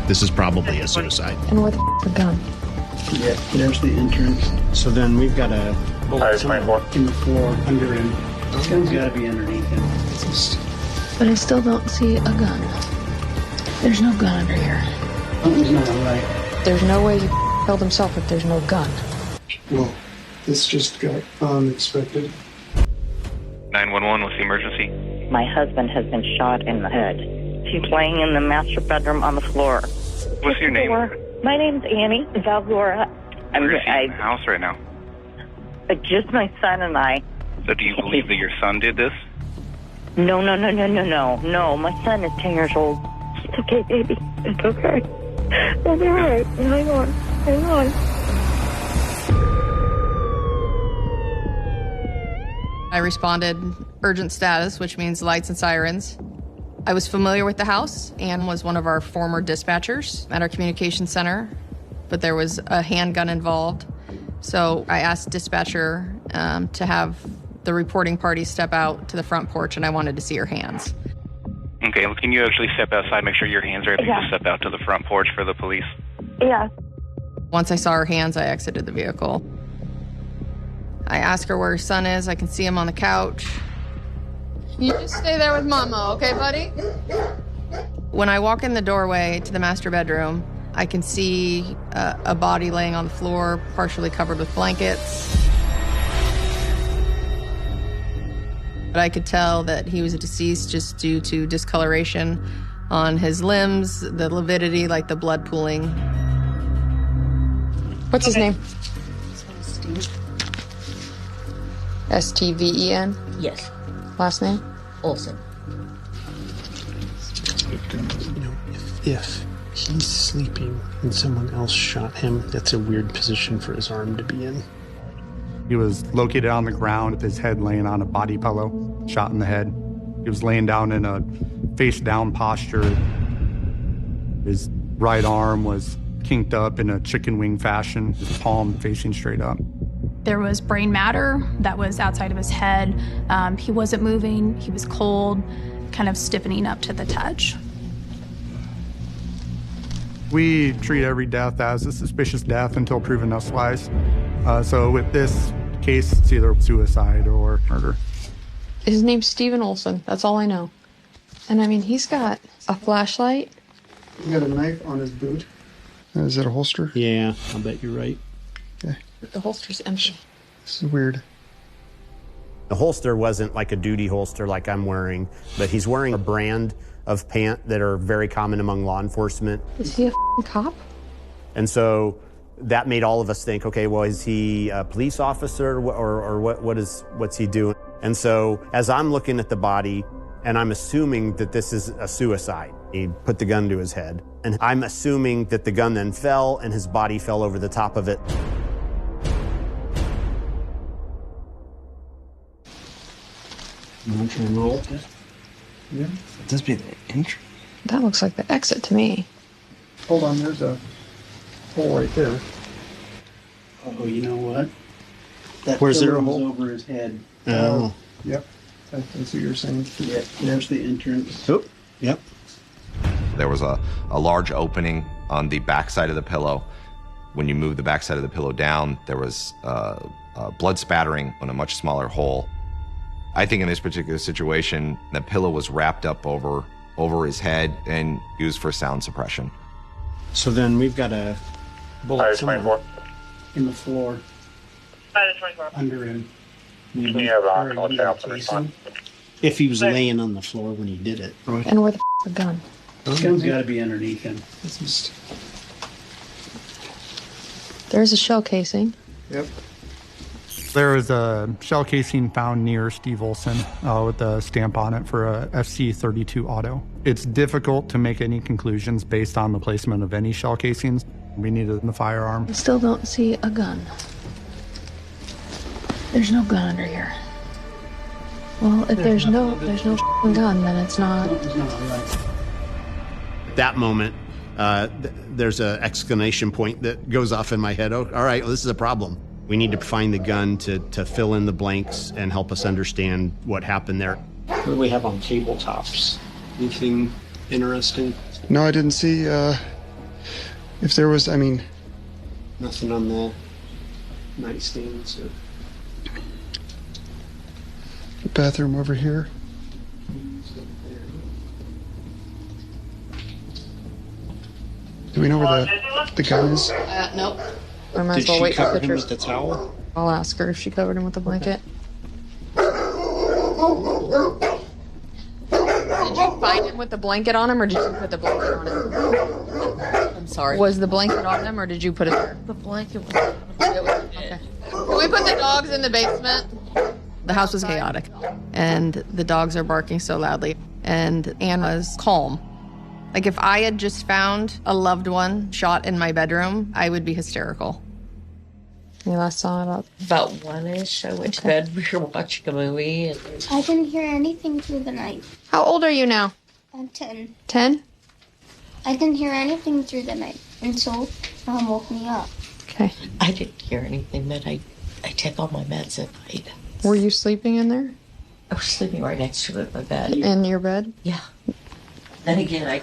This is probably a suicide. And where the gun? Yeah, there's the entrance. So then we've got a bullet In the floor, under him. This gun's got to be underneath him. But I still don't see a gun. There's no gun under here. Something's not right. There's no way he killed himself if there's no gun. Well, this just got unexpected. 911, what's the emergency? My husband has been shot in the head. He's laying in the master bedroom on the floor. What's your name? My name's Annie Valgora. Where is he in the house right now? Just my son and I. So do you believe that your son did this? No. No, my son is 10 years old. It's okay, baby. It's okay. It'll be all right. Hang on. I responded urgent status, which means lights and sirens. I was familiar with the house and was one of our former dispatchers at our communication center, but there was a handgun involved. So I asked dispatcher to have the reporting party step out to the front porch, and I wanted to see her hands. Okay, well, can you actually step outside, make sure your hands are able to step out to the front porch for the police? Yeah. Once I saw her hands, I exited the vehicle. I asked her where her son is. I can see him on the couch. You just stay there with Mama, okay, buddy? When I walk in the doorway to the master bedroom, I can see a body laying on the floor, partially covered with blankets. But I could tell that he was deceased just due to discoloration on his limbs, the lividity, like the blood pooling. What's his name? Steve. S-T-V-E-N? Yes. Last name? Olson. You know, if he's sleeping and someone else shot him, that's a weird position for his arm to be in. He was located on the ground with his head laying on a body pillow, shot in the head. He was laying down in a face-down posture. His right arm was kinked up in a chicken wing fashion, his palm facing straight up. There was brain matter that was outside of his head. He wasn't moving. He was cold, kind of stiffening up to the touch. We treat every death as a suspicious death until proven otherwise. So with this case, it's either suicide or murder. His name's Steven Olson. That's all I know. And I mean, he's got a flashlight. He got a knife on his boot. Is that a holster? Yeah, I'll bet you're right. Okay. The holster's empty. This is weird. The holster wasn't like a duty holster like I'm wearing, but he's wearing a brand of pant that are very common among law enforcement. Is he a cop? And so that made all of us think, okay, well, is he a police officer or what's he doing? And so as I'm looking at the body, and I'm assuming that this is a suicide, he put the gun to his head. And I'm assuming that the gun then fell and his body fell over the top of it. Launcher and roll. Yeah. It does be the entry. That looks like the exit to me. Hold on, there's a hole right there. Oh, you know what? That Where's there a pillow was hole? over his head. Oh. Yep. I see what you're saying. Yeah, there's the entrance. Oh, yep. There was a large opening on the backside of the pillow. When you move the backside of the pillow down, there was blood spattering on a much smaller hole. I think in this particular situation, the pillow was wrapped up over his head and used for sound suppression. So then we've got a bullet somewhere. In the floor. Under him. Can you have Very good casing. If he was laying on the floor when he did it. Right. And where the gun? This gun's got to be underneath him. There's a shell casing. Yep. There was a shell casing found near Steve Olson with a stamp on it for a FC-32 auto. It's difficult to make any conclusions based on the placement of any shell casings. We needed the firearm. I still don't see a gun. There's no gun under here. Well, if there's no f***ing gun, then it's not. Something's not right. At that moment, there's an exclamation point that goes off in my head. Oh, all right, well, this is a problem. We need to find the gun to fill in the blanks and help us understand what happened there. What do we have on tabletops? Anything interesting? No, I didn't see If there was, I mean, nothing on the nightstands or bathroom over here. Do we know where the gun is? Nope. I might Did as well she wait for cover him pictures. with the towel? I'll ask her if she covered him with a blanket. Did you find him with the blanket on him, or did you put the blanket on him? I'm sorry. Was the blanket on him, or did you put it there? The blanket was Okay. Can we put the dogs in the basement? The house was chaotic, and the dogs are barking so loudly, and Anne was calm. Like, if I had just found a loved one shot in my bedroom, I would be hysterical. You last saw about 1-ish. I went to bed. We were watching a movie. And I didn't hear anything through the night. How old are you now? I'm 10. 10? I didn't hear anything through the night until Mom woke me up. Okay. I didn't hear anything, but I take all my meds at night. Were you sleeping in there? I was sleeping right next to it in my bed. In your bed? Yeah. Then again, I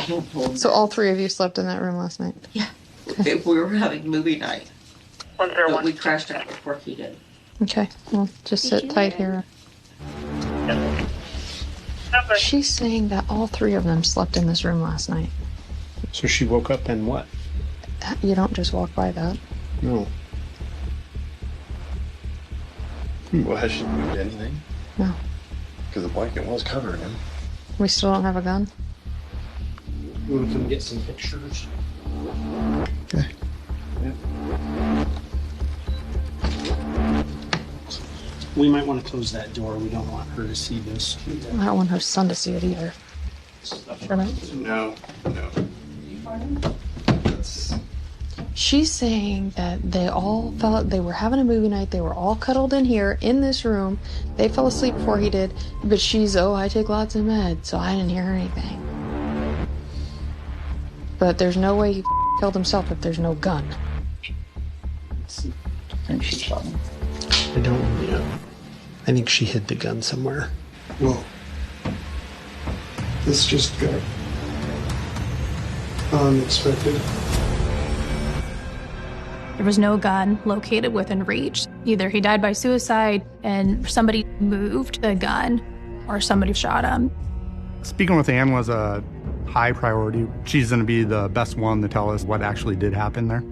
don't hold. So all three of you slept in that room last night? Yeah. Okay. We were having movie night. But we crashed out before he did. Okay. Well, just sit tight here. She's saying that all three of them slept in this room last night. So she woke up and what? You don't just walk by that. No. Well, has she moved anything? No. Because the blanket was covering him. We still don't have a gun? We want to come get some pictures. Okay. Yeah. We might want to close that door. We don't want her to see this. I don't want her son to see it either. No. She's saying that they all felt they were having a movie night. They were all cuddled in here in this room. They fell asleep before he did. But she's, I take lots of meds, so I didn't hear anything. But there's no way he killed himself if there's no gun. I think she shot him. I don't really know. I think she hid the gun somewhere. Whoa. This just got unexpected. There was no gun located within reach. Either he died by suicide and somebody moved the gun, or somebody shot him. Speaking with Anne was a high priority. She's going to be the best one to tell us what actually did happen there.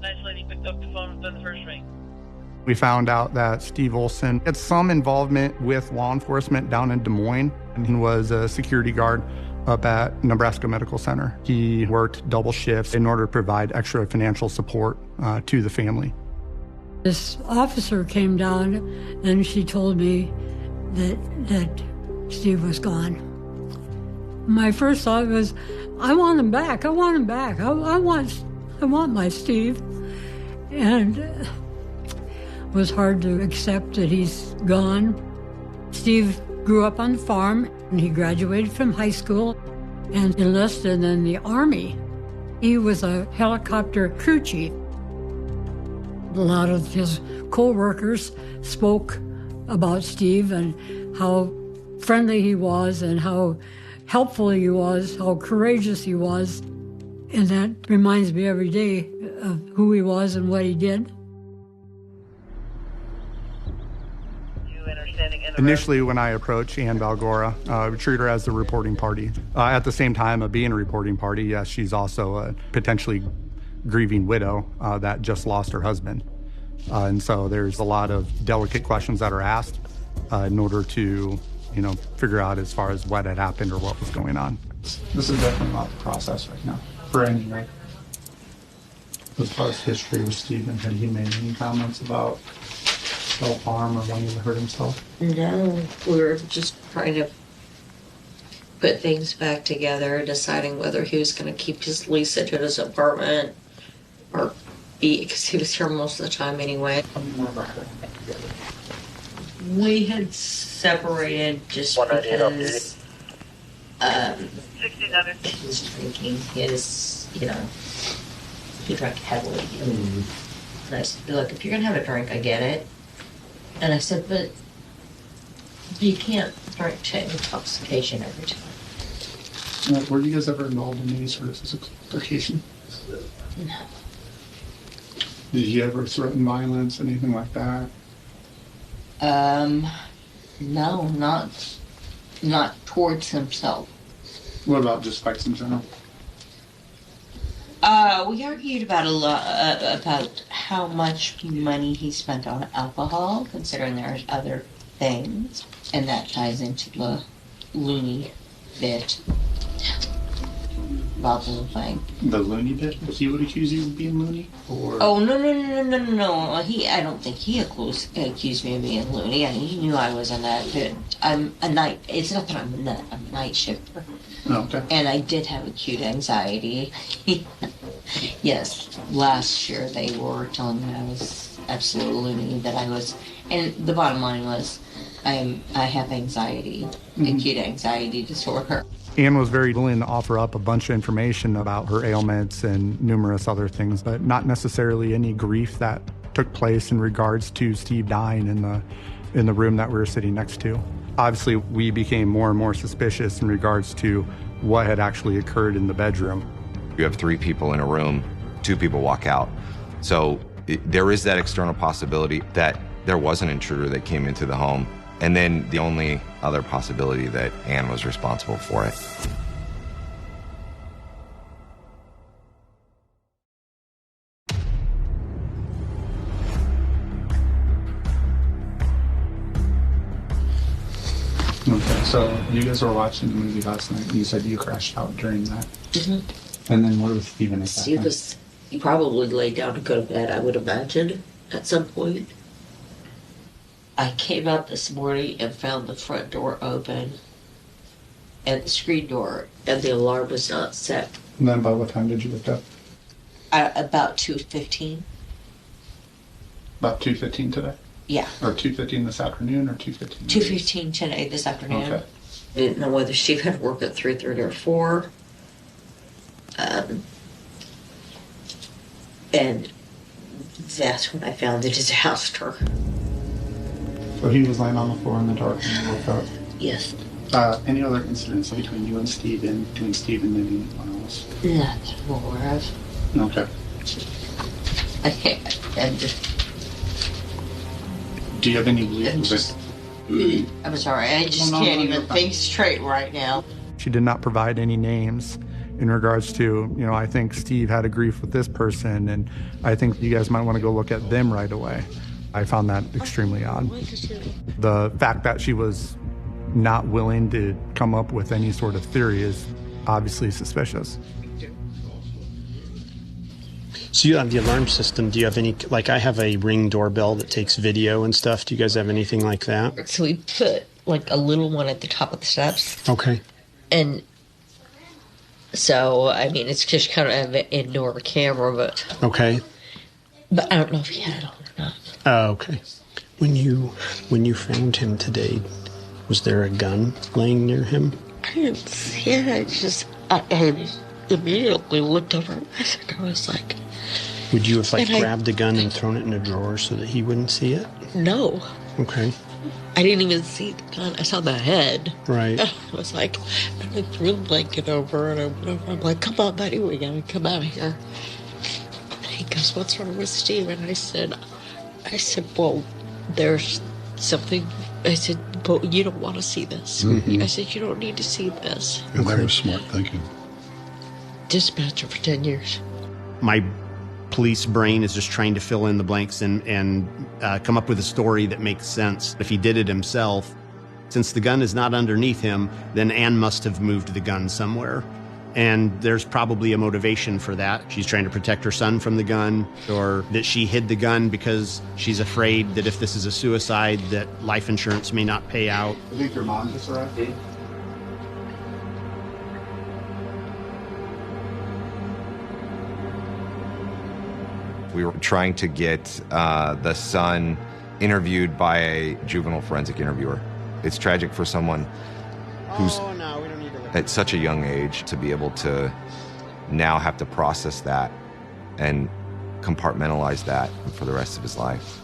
Nice lady picked up the phone within the first ring. We found out that Steve Olson had some involvement with law enforcement down in Des Moines, and he was a security guard up at Nebraska Medical Center. He worked double shifts in order to provide extra financial support to the family. This officer came down and she told me that Steve was gone. My first thought was, I want him back. I want him back. I want my Steve. And it was hard to accept that he's gone. Steve grew up on the farm, and he graduated from high school and enlisted in the Army. He was a helicopter crew chief. A lot of his co-workers spoke about Steve and how friendly he was and how helpful he was, how courageous he was. And that reminds me every day of who he was and what he did. Initially, when I approached Ann Valgora, we treat her as the reporting party. At the same time of being a reporting party, yes, she's also a potentially grieving widow that just lost her husband. And so there's a lot of delicate questions that are asked in order to, figure out as far as what had happened or what was going on. This is definitely not the process right now for anyone. As far as history with Stephen, had he made any comments about self-harm or wanting to hurt himself? No, we were just trying to put things back together, deciding whether he was going to keep his lease at his apartment or because he was here most of the time anyway. We had separated just because he was drinking his, he drank heavily. And I said, look, if you're going to have a drink, I get it. And I said, but You can't drink to intoxication every time. Were you guys ever involved in any sort of physical altercation? No. Did he ever threaten violence, anything like that? No, not towards himself. What about just fights in general? We argued about about how much money he spent on alcohol, considering there's other things, and that ties into the loony bit about the whole thing. The loony bit? He would accuse you of being loony? Or... Oh, no. I don't think he accused me of being loony. I mean, he knew I was a nut, but I'm a night... It's not that I'm a nut, I'm a night shifter. Oh, okay. And I did have acute anxiety. Yes, last year they were telling me I was absolutely loony, that I was... And the bottom line was, I have anxiety, acute anxiety disorder. Anne was very willing to offer up a bunch of information about her ailments and numerous other things, but not necessarily any grief that took place in regards to Steve dying in the room that we were sitting next to. Obviously, we became more and more suspicious in regards to what had actually occurred in the bedroom. You have 3 people in a room, 2 people walk out. So there is that external possibility that there was an intruder that came into the home. And then the only other possibility that Anne was responsible for it. Okay, so you guys were watching the movie last night, and you said you crashed out during that. Mm-hmm. And then where was Steven at that time? He probably laid down to go to bed, I would imagine, at some point. I came out this morning and found the front door open and the screen door, and the alarm was not set. And then about what time did you wake up? About 2:15. About 2:15 today? Yeah. Or 2:15 this afternoon, or 2:15? 2:15 today, this afternoon. Okay. Didn't know whether Steve had work at 3:30 or 4. And that's when I found the disaster. So he was laying on the floor in the dark when you woke up? Yes. Any other incidents between you and Steve and between Steve and maybe anyone else? Nothing I'm aware of. Okay. I can't. I'm just. Do you have any belief? I'm sorry. I just can't even think straight right now. She did not provide any names in regards to, I think Steve had a grief with this person, and I think you guys might want to go look at them right away. I found that extremely odd. The fact that she was not willing to come up with any sort of theory is obviously suspicious. So you have the alarm system. Do you have any, like I have a Ring doorbell that takes video and stuff. Do you guys have anything like that? So we put like a little one at the top of the steps. Okay. And so, I mean, it's just kind of an indoor camera, but... Okay. But I don't know if he had it on or not. Oh, okay. When you found him today, was there a gun laying near him? I didn't see it. I immediately looked over. I was like... Would you have grabbed the gun and thrown it in a drawer so that he wouldn't see it? No. Okay. I didn't even see the gun. I saw the head. Right. I was like, I threw the blanket over and I went over. I'm like, come on, buddy, we gotta come out of here. And he goes, what's wrong with Steve? And I said, well, there's something. I said, but you don't want to see this. Mm-hmm. I said, you don't need to see this. And that was smart thinking. Dispatcher for 10 years. My police brain is just trying to fill in the blanks and come up with a story that makes sense. If he did it himself, since the gun is not underneath him, then Anne must have moved the gun somewhere. And there's probably a motivation for that. She's trying to protect her son from the gun, or that she hid the gun because she's afraid that if this is a suicide, that life insurance may not pay out. I think your mom just arrived. We were trying to get the son interviewed by a juvenile forensic interviewer. It's tragic for someone who's at such a young age to be able to now have to process that and compartmentalize that for the rest of his life.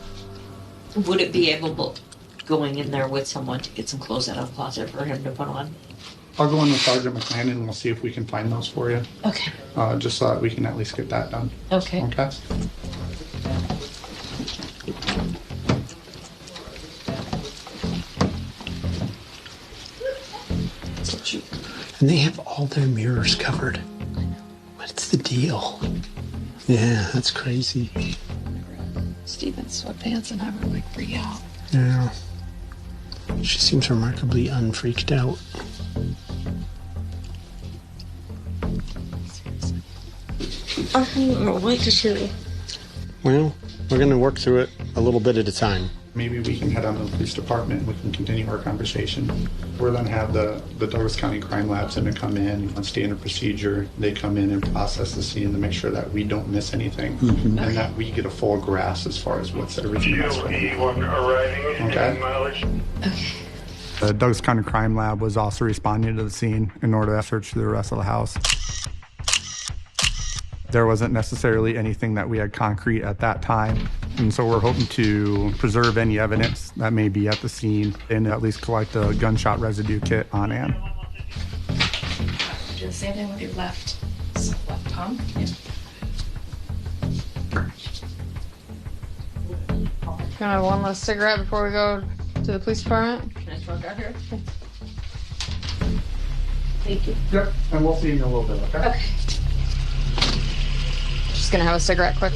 Would it be able going in there with someone to get some clothes out of the closet for him to put on? I'll go in with Sergeant McLean and we'll see if we can find those for you. Okay. Just so that we can at least get that done. Okay. Okay. And they have all their mirrors covered. What's the deal? Yeah, that's crazy. Steven's sweatpants and have her like freak out. Yeah. She seems remarkably unfreaked out. Wait to see. Well, we're going to work through it a little bit at a time. Maybe we can head on to the police department and we can continue our conversation. We're going to have the Douglas County Crime Labs going to come in on standard procedure. They come in and process the scene to make sure that we don't miss anything and that we get a full grasp as far as what's everything that's going on. Okay? The Douglas County Crime Lab was also responding to the scene in order to search through the rest of the house. There wasn't necessarily anything that we had concrete at that time. And so we're hoping to preserve any evidence that may be at the scene and at least collect a gunshot residue kit on hand. Do the same thing with your left palm. Yeah. Can I have one last cigarette before we go to the police department? Can I smoke out here? Thank you. Yep, and we'll see you in a little bit, okay? Okay. Just gonna have a cigarette quick.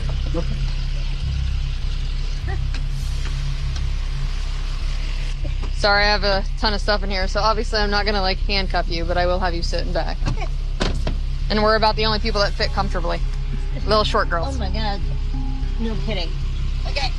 Sorry, I have a ton of stuff in here, so obviously I'm not gonna like handcuff you, but I will have you sit in back. Okay. And we're about the only people that fit comfortably. Little short girls. Oh my God. No kidding. Okay.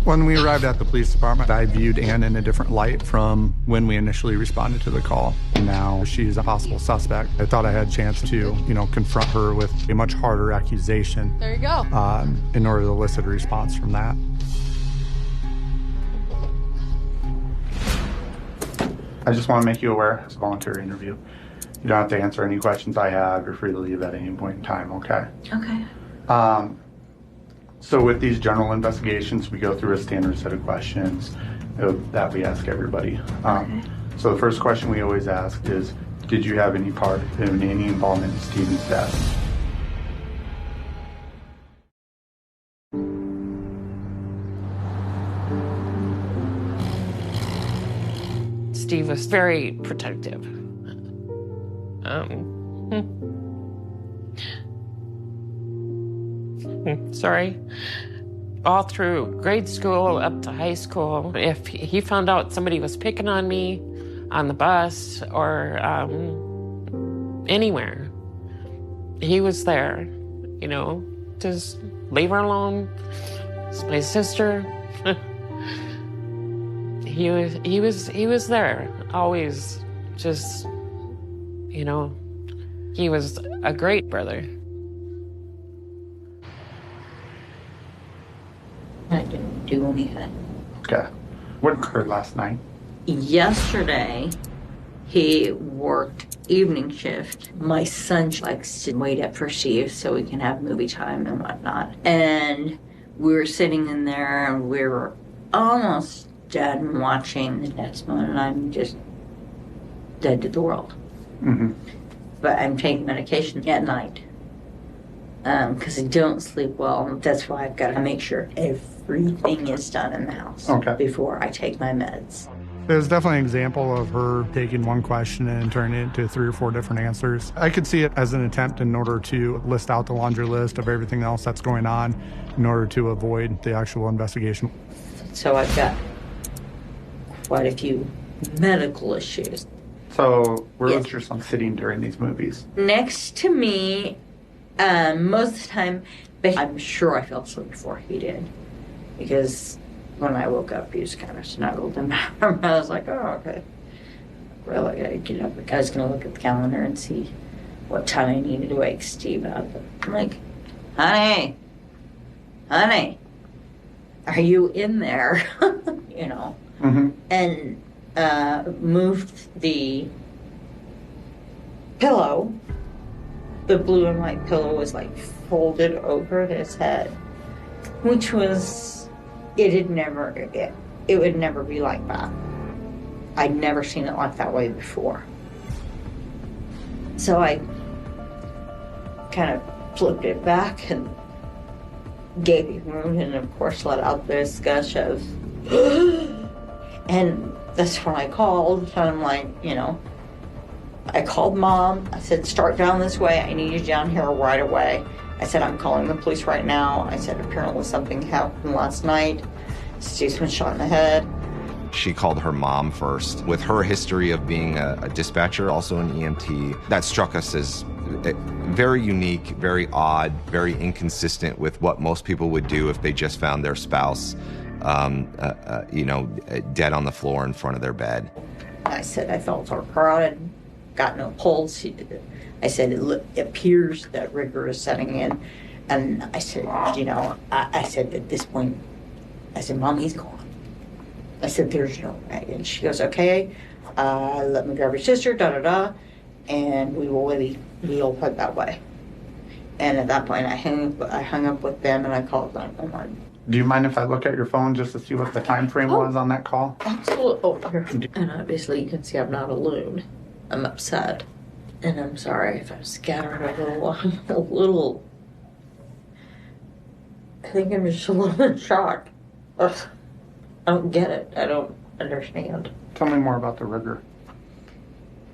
When we arrived at the police department, I viewed Ann in a different light from when we initially responded to the call. Now she's a possible suspect. I thought I had a chance to, confront her with a much harder accusation. There you go. In order to elicit a response from that. I just want to make you aware it's a voluntary interview. You don't have to answer any questions I have. You're free to leave at any point in time, okay? Okay. So with these general investigations, we go through a standard set of questions that we ask everybody. So the first question we always ask is, did you have any part in any involvement in Stephen's death? Steve was very protective. Sorry. All through grade school up to high school, if he found out somebody was picking on me on the bus or anywhere, he was there, just leave her alone. It's my sister. He was there, always, just, he was a great brother. I didn't do anything. Okay. What occurred last night? Yesterday, he worked evening shift. My son likes to wait up for Steve so we can have movie time and whatnot. And we were sitting in there and we were almost done watching the next one, and I'm just dead to the world. Mm-hmm. But I'm taking medication at night because I don't sleep well. That's why I've got to make sure everything is done in the house before I take my meds. There's definitely an example of her taking one question and turning it into 3 or 4 different answers. I could see it as an attempt in order to list out the laundry list of everything else that's going on in order to avoid the actual investigation. So I've got quite a few medical issues. So where was your son sitting during these movies? Next to me, most of the time, but I'm sure I fell asleep before he did. Because when I woke up, he was kind of snuggled in my arm. I was like, oh, okay. Well, I gotta get up. I was gonna look at the calendar and see what time I needed to wake Steve up. I'm like, honey, are you in there? Mm-hmm. And moved the pillow The blue and white pillow was like folded over his head, which was, it would never be like that. I'd never seen it like that way before. So I kind of flipped it back and gave him room, and of course let out this gush of and that's when I called, and I'm like, I called Mom. I said, start down this way. I need you down here right away. I said, I'm calling the police right now. I said, apparently something happened last night. Steve's been shot in the head. She called her mom first. With her history of being a dispatcher, also an EMT, that struck us as very unique, very odd, very inconsistent with what most people would do if they just found their spouse, dead on the floor in front of their bed. I said, I felt her heart, got no pulse. I said, it appears that rigor is setting in. And I said, I said, at this point, I said, Mom, he's gone. I said, there's no way. And she goes, okay, let me grab your sister, and we'll head that way. And at that point, I hung up with them, and I called 911. Do you mind if I look at your phone just to see what the time frame was on that call? Absolutely. Oh, here. And obviously, you can see I'm not alone. I'm upset. And I'm sorry if I'm scattering a little. I'm a little. I think I'm just a little bit shocked. Ugh. I don't get it. I don't understand. Tell me more about the rigor.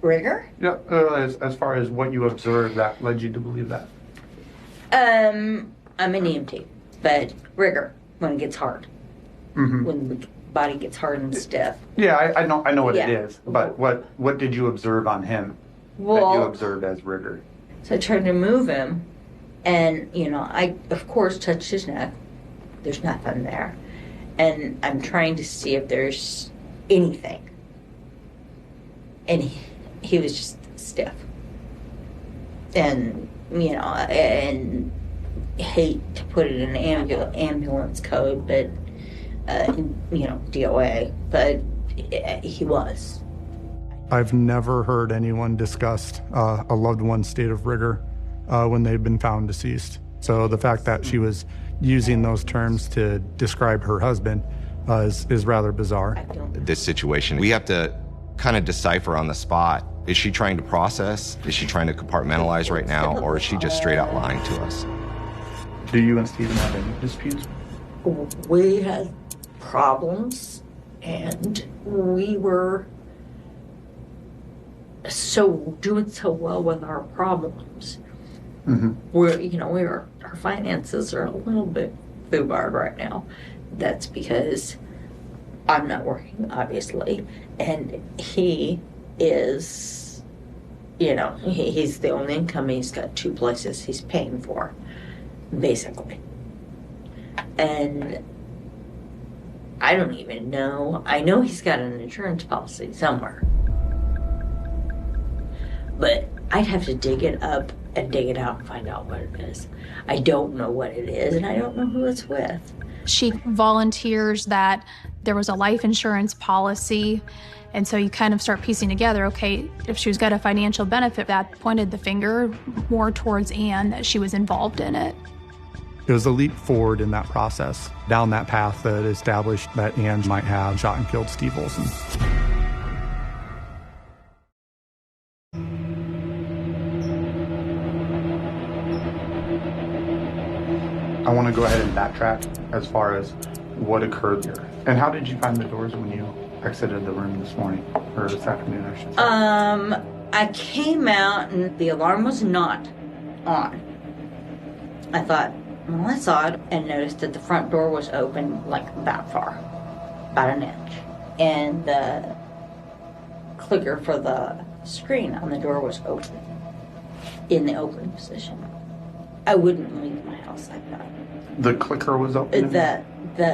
Rigor? Yeah, as far as what you observed that led you to believe that. I'm an EMT, but rigor when it gets hard. Mm-hmm. When the body gets hard and stiff. Yeah, I know what it is, but what did you observe on him that you observed as rigor? So I tried to move him, and I of course touched his neck. There's nothing there, and I'm trying to see if there's anything, and he was just stiff, and and hate to put it in ambulance code, but DOA, but he was. I've never heard anyone discuss a loved one's state of rigor when they've been found deceased. So the fact that she was using those terms to describe her husband is rather bizarre. This situation, we have to kind of decipher on the spot. Is she trying to process? Is she trying to compartmentalize right now? Or is she just straight out lying to us? Do you and Stephen have any disputes? We had problems, and we were doing so well with our problems. Mm-hmm. Our finances are a little bit foobarred right now. That's because I'm not working, obviously, and he is, he's the only income. He's got 2 places he's paying for, basically. And I don't even know. I know he's got an insurance policy somewhere. But I'd have to dig it up and dig it out and find out what it is. I don't know what it is, and I don't know who it's with. She volunteers that there was a life insurance policy, and so you kind of start piecing together, okay, if she was got a financial benefit, that pointed the finger more towards Anne, that she was involved in it. It was a leap forward in that process, down that path that established that Anne might have shot and killed Steve Olson. I want to go ahead and backtrack as far as what occurred here. And how did you find the doors when you exited the room this morning, or this afternoon, I should say? I came out and the alarm was not on. I thought, well, that's odd, and noticed that the front door was open like that far, about an inch. And the clicker for the screen on the door was open, in the open position. I wouldn't leave my house like that. The clicker was open? The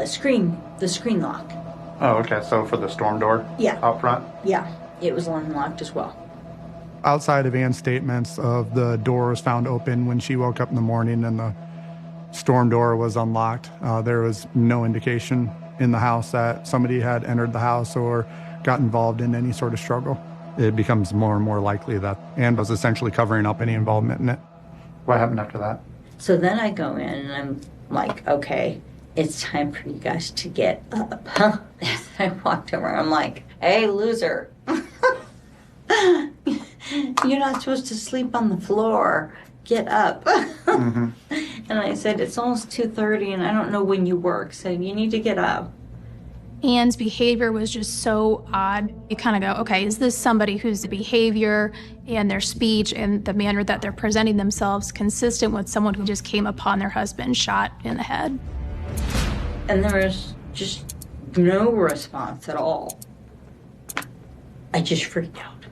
screen lock. Oh, okay, so for the storm door? Yeah. Out front? Yeah, it was unlocked as well. Outside of Anne's statements of the door was found open when she woke up in the morning and the storm door was unlocked, there was no indication in the house that somebody had entered the house or got involved in any sort of struggle. It becomes more and more likely that Anne was essentially covering up any involvement in it. What happened after that? So then I go in and I'm like, okay, it's time for you guys to get up. As I walked over, I'm like, hey, loser. You're not supposed to sleep on the floor. Get up. Mm-hmm. And I said, it's almost 2:30 and I don't know when you work, so you need to get up. Anne's behavior was just so odd. You kind of go, okay, is this somebody whose behavior and their speech and the manner that they're presenting themselves consistent with someone who just came upon their husband shot in the head? And there was just no response at all. I just freaked out.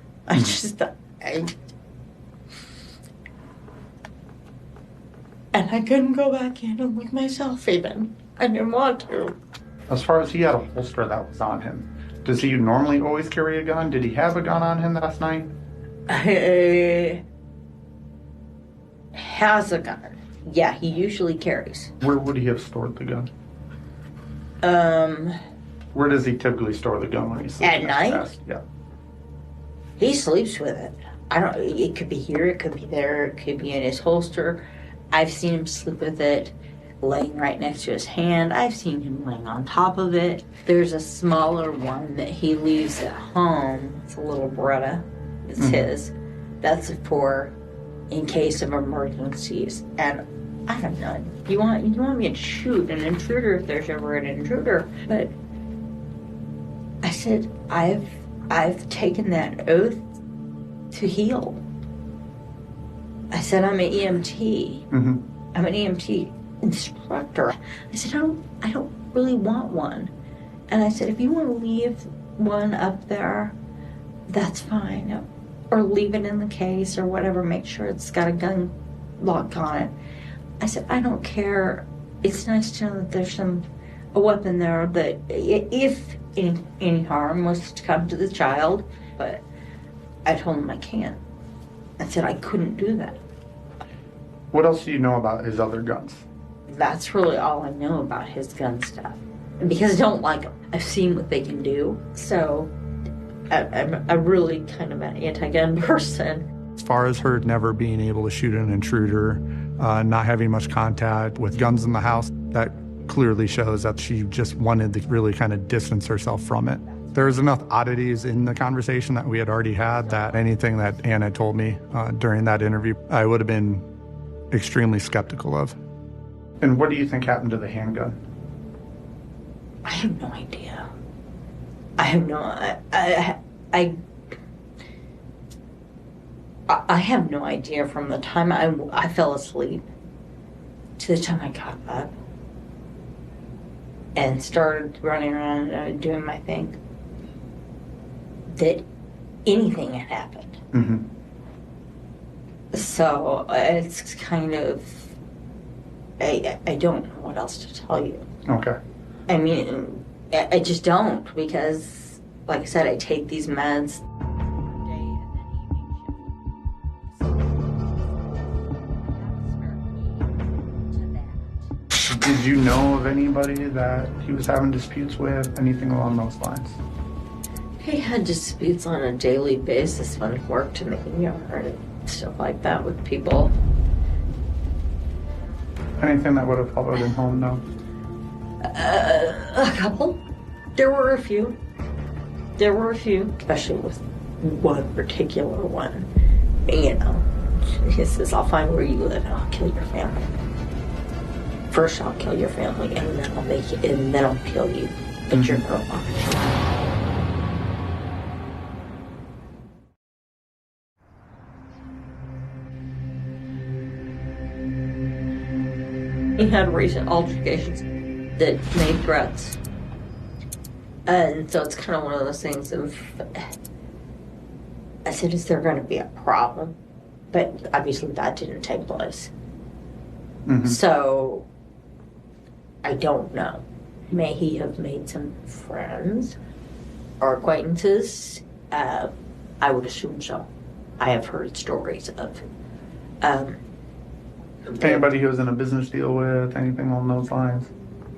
And I couldn't go back in and look myself even. I didn't want to. As far as he had a holster that was on him, does he normally always carry a gun? Did he have a gun on him last night? He has a gun. Yeah, he usually carries. Where would he have stored the gun? Where does he typically store the gun when he sleeps? At night? Yeah. He sleeps with it. It could be here, it could be there, it could be in his holster. I've seen him sleep with it laying right next to his hand. I've seen him laying on top of it. There's a smaller one that he leaves at home. It's a little Beretta. It's his. That's for in case of emergencies. And I don't know. You want me to shoot an intruder if there's ever an intruder. But I said, I've taken that oath to heal. I said, I'm an EMT. Mm-hmm. I'm an EMT instructor. I said, I don't really want one. And I said, if you want to leave one up there, that's fine. Or leave it in the case or whatever. Make sure it's got a gun lock on it. I said, I don't care. It's nice to know that there's a weapon there that if any harm was to come to the child. But I told him I can't. I said I couldn't do that. What else do you know about his other guns? That's really all I know about his gun stuff. Because I don't like them. I've seen what they can do. So I'm really kind of an anti-gun person. As far as her never being able to shoot an intruder, not having much contact with guns in the house, that clearly shows that she just wanted to really kind of distance herself from it. There's enough oddities in the conversation that we had already had that anything that Anne had told me during that interview, I would have been extremely skeptical of. And what do you think happened to the handgun? I have no idea. I have no idea from the time I fell asleep to the time I got up and started running around and doing my thing, that anything had happened. Mm-hmm. So it's kind of, I don't know what else to tell you. Okay. I mean, I just don't, because, like I said, I take these meds. Did you know of anybody that he was having disputes with, anything along those lines? He had disputes on a daily basis when he worked in the yard and stuff like that with people. Anything that would have followed him home, no? A couple. There were a few, especially with one particular one. You know, he says, I'll find where you live and I'll kill your family. First I'll kill your family and then I'll make it, and then I'll kill you. But you're no longer. He had recent altercations that made threats. And so it's kind of one of those things of, I said, is there going to be a problem? But obviously that didn't take place. Mm-hmm. So I don't know. May he have made some friends or acquaintances? I would assume so. I have heard stories of anybody he was in a business deal with, anything along those lines?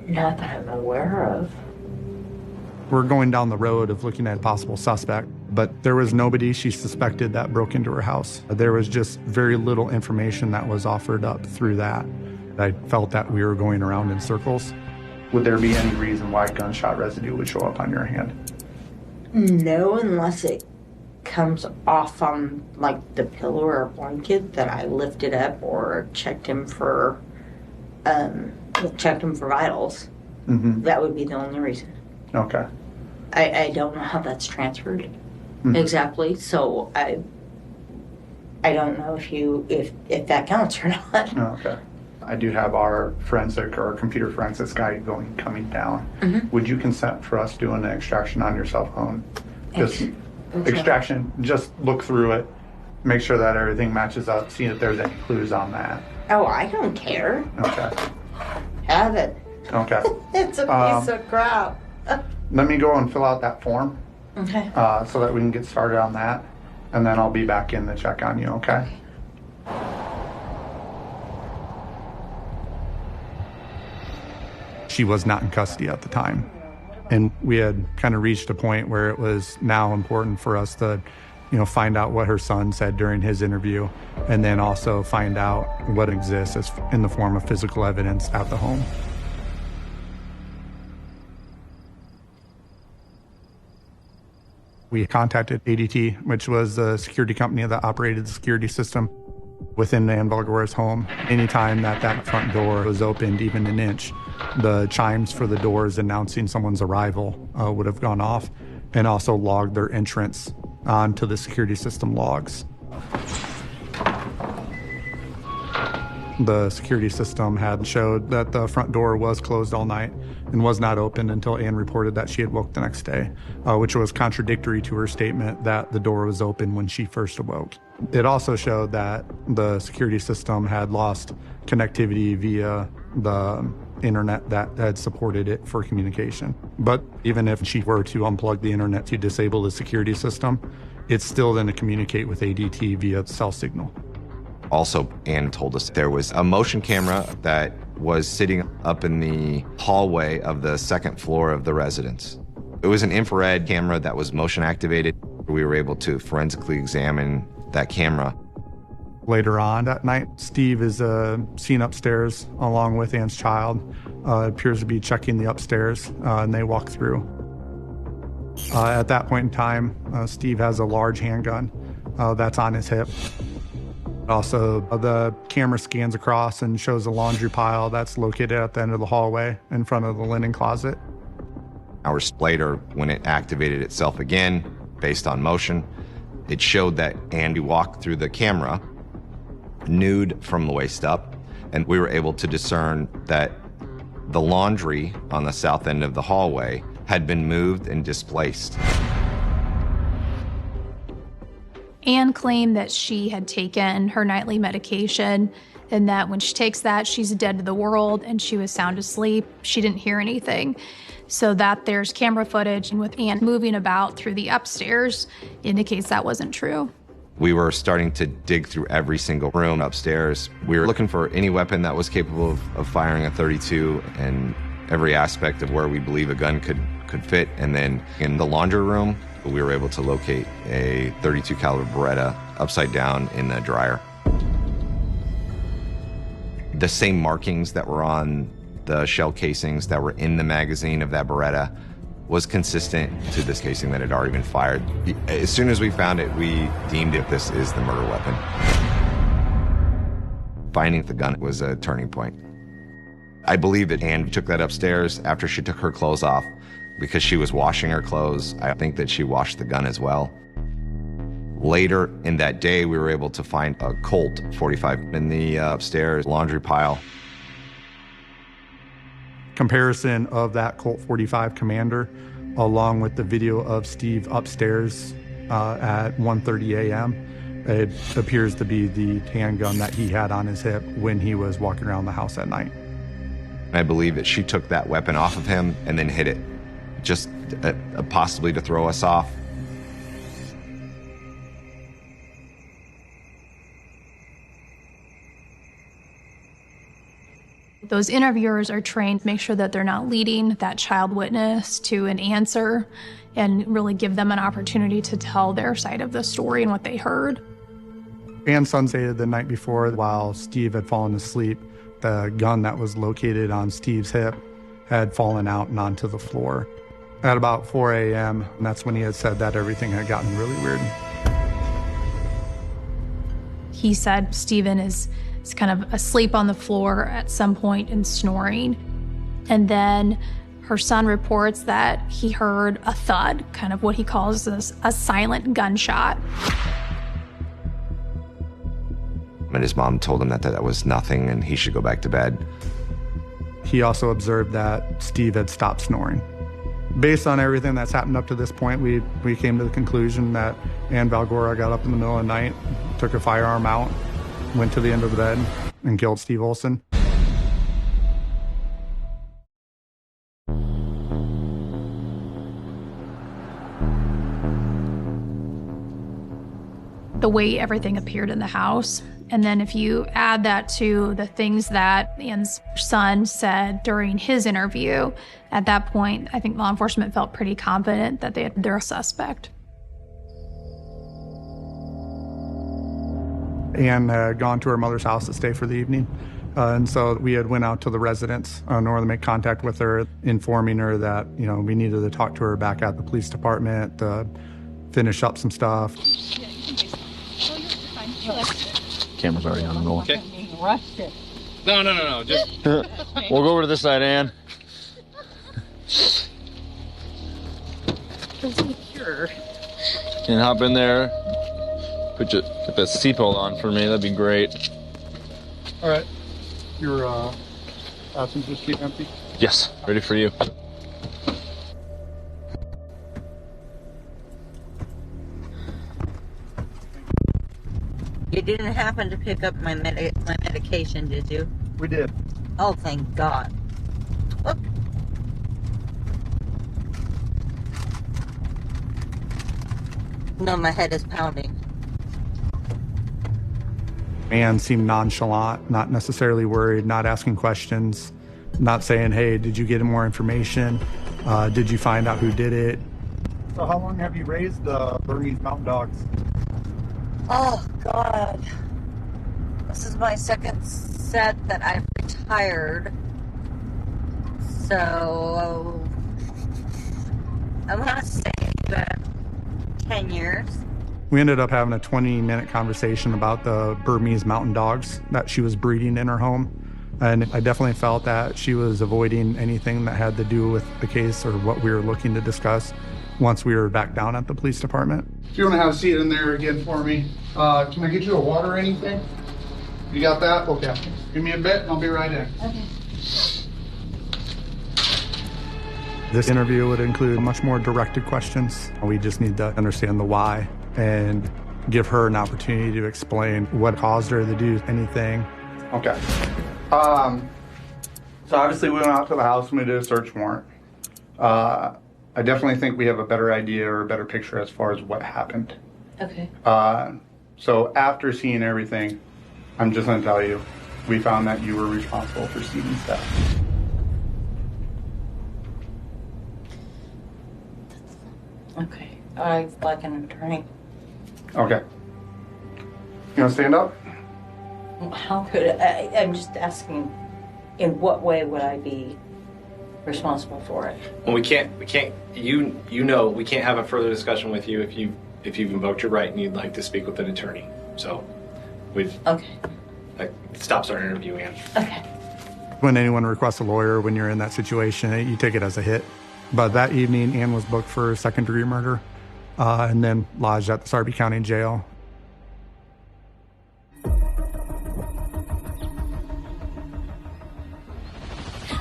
Not that I'm aware of. We're going down the road of looking at a possible suspect. But there was nobody she suspected that broke into her house. There was just very little information that was offered up through that. I felt that we were going around in circles. Would there be any reason why gunshot residue would show up on your hand? No, unless it comes off on like the pillow or blanket that I lifted up or checked him for vitals. That would be the only reason. Okay. I don't know how that's transferred exactly, so I don't know if that counts or not. Okay. I do have our forensic or computer forensics guy coming down. Would you consent for us doing an extraction on your cell phone? Just extraction, just look through it, make sure that everything matches up, see if there's any clues on that. Oh, I don't care. Okay. Have it. Okay. It's a piece of crap. Let me go and fill out that form. Okay. So that we can get started on that, and then I'll be back in to check on you, okay? She was not in custody at the time. And we had kind of reached a point where it was now important for us to, find out what her son said during his interview, and then also find out what exists in the form of physical evidence at the home. We contacted ADT, which was the security company that operated the security system within Ann Valgora's home. Anytime that front door was opened even an inch, the chimes for the doors announcing someone's arrival would have gone off, and also logged their entrance onto the security system logs. The security system had showed that the front door was closed all night and was not opened until Ann reported that she had woke the next day, which was contradictory to her statement that the door was open when she first awoke. It also showed that the security system had lost connectivity via the internet that had supported it for communication. But even if she were to unplug the internet to disable the security system, it's still then to communicate with ADT via cell signal. Also, Ann told us there was a motion camera that was sitting up in the hallway of the second floor of the residence. It was an infrared camera that was motion activated. We were able to forensically examine that camera. Later on that night, Steve is seen upstairs along with Ann's child. Appears to be checking the upstairs, and they walk through. At that point in time, Steve has a large handgun that's on his hip. Also, the camera scans across and shows a laundry pile that's located at the end of the hallway in front of the linen closet. Hours later, when it activated itself again, based on motion, it showed that Andy walked through the camera, nude from the waist up, and we were able to discern that the laundry on the south end of the hallway had been moved and displaced. Anne claimed that she had taken her nightly medication and that when she takes that, she's dead to the world and she was sound asleep. She didn't hear anything. So that there's camera footage and with Anne moving about through the upstairs indicates that wasn't true. We were starting to dig through every single room upstairs. We were looking for any weapon that was capable of firing a .32 and every aspect of where we believe a gun could fit. And then in the laundry room, we were able to locate a .32 caliber Beretta upside down in the dryer. The same markings that were on the shell casings that were in the magazine of that Beretta was consistent to this casing that had already been fired. As soon as we found it, we deemed it this is the murder weapon. Finding the gun was a turning point. I believe that Ann took that upstairs after she took her clothes off because she was washing her clothes. I think that she washed the gun as well. Later in that day, we were able to find a Colt 45 in the upstairs laundry pile. Comparison of that Colt 45 Commander along with the video of Steve upstairs at 1:30 a.m. It appears to be the handgun that he had on his hip when he was walking around the house at night. I believe that she took that weapon off of him and then hid it, just possibly to throw us off. Those interviewers are trained to make sure that they're not leading that child witness to an answer and really give them an opportunity to tell their side of the story and what they heard. And Son stated the night before, while Steve had fallen asleep, the gun that was located on Steve's hip had fallen out and onto the floor. At about 4 a.m., and that's when he had said that everything had gotten really weird. He said Steven is kind of asleep on the floor at some point and snoring. And then her son reports that he heard a thud, kind of what he calls a silent gunshot. And his mom told him that was nothing and he should go back to bed. He also observed that Steve had stopped snoring. Based on everything that's happened up to this point, we came to the conclusion that Ann Valgora got up in the middle of the night, took a firearm out, went to the end of the bed, and killed Steve Olson. The way everything appeared in the house. And then if you add that to the things that Ann's son said during his interview, at that point, I think law enforcement felt pretty confident that they had their suspect. Ann had gone to her mother's house to stay for the evening. And so we had went out to the residence in order to make contact with her, informing her that, we needed to talk to her back at the police department to finish up some stuff. Camera's already on the roll. Okay. No. Just We'll go over to this side, Ann. sure. And hop in there. Get that seatbelt on for me. That'd be great. All right. Your passenger seat empty? Yes. Ready for you. You didn't happen to pick up my medication, did you? We did. Oh, thank God. Oh. No, my head is pounding. Ann seemed nonchalant, not necessarily worried, not asking questions, not saying, hey, did you get more information? Did you find out who did it? So how long have you raised the Burmese mountain dogs? Oh, God. This is my second set that I've retired. So, I want to say that 10 years. We ended up having a 20-minute conversation about the Burmese mountain dogs that she was breeding in her home. And I definitely felt that she was avoiding anything that had to do with the case or what we were looking to discuss once we were back down at the police department. If you want to have a seat in there again for me, can I get you a water or anything? You got that? Okay. Give me a bit and I'll be right in. Okay. This interview would include much more directed questions. We just need to understand the why and give her an opportunity to explain what caused her to do anything. Okay. So obviously we went out to the house and we did a search warrant. I definitely think we have a better idea or a better picture as far as what happened. Okay. So after seeing everything, I'm just going to tell you, we found that you were responsible for Steven's death. Okay. I'd like an attorney. Okay. You want to stand up? How could I'm just asking, in what way would I be responsible for it? Well, we can't. We can't have a further discussion with you if you've invoked your right and you'd like to speak with an attorney. So, we've stops our interview, Ann. Okay. When anyone requests a lawyer when you're in that situation, you take it as a hit. But that evening, Ann was booked for second-degree murder and then lodged at the Sarpy County Jail.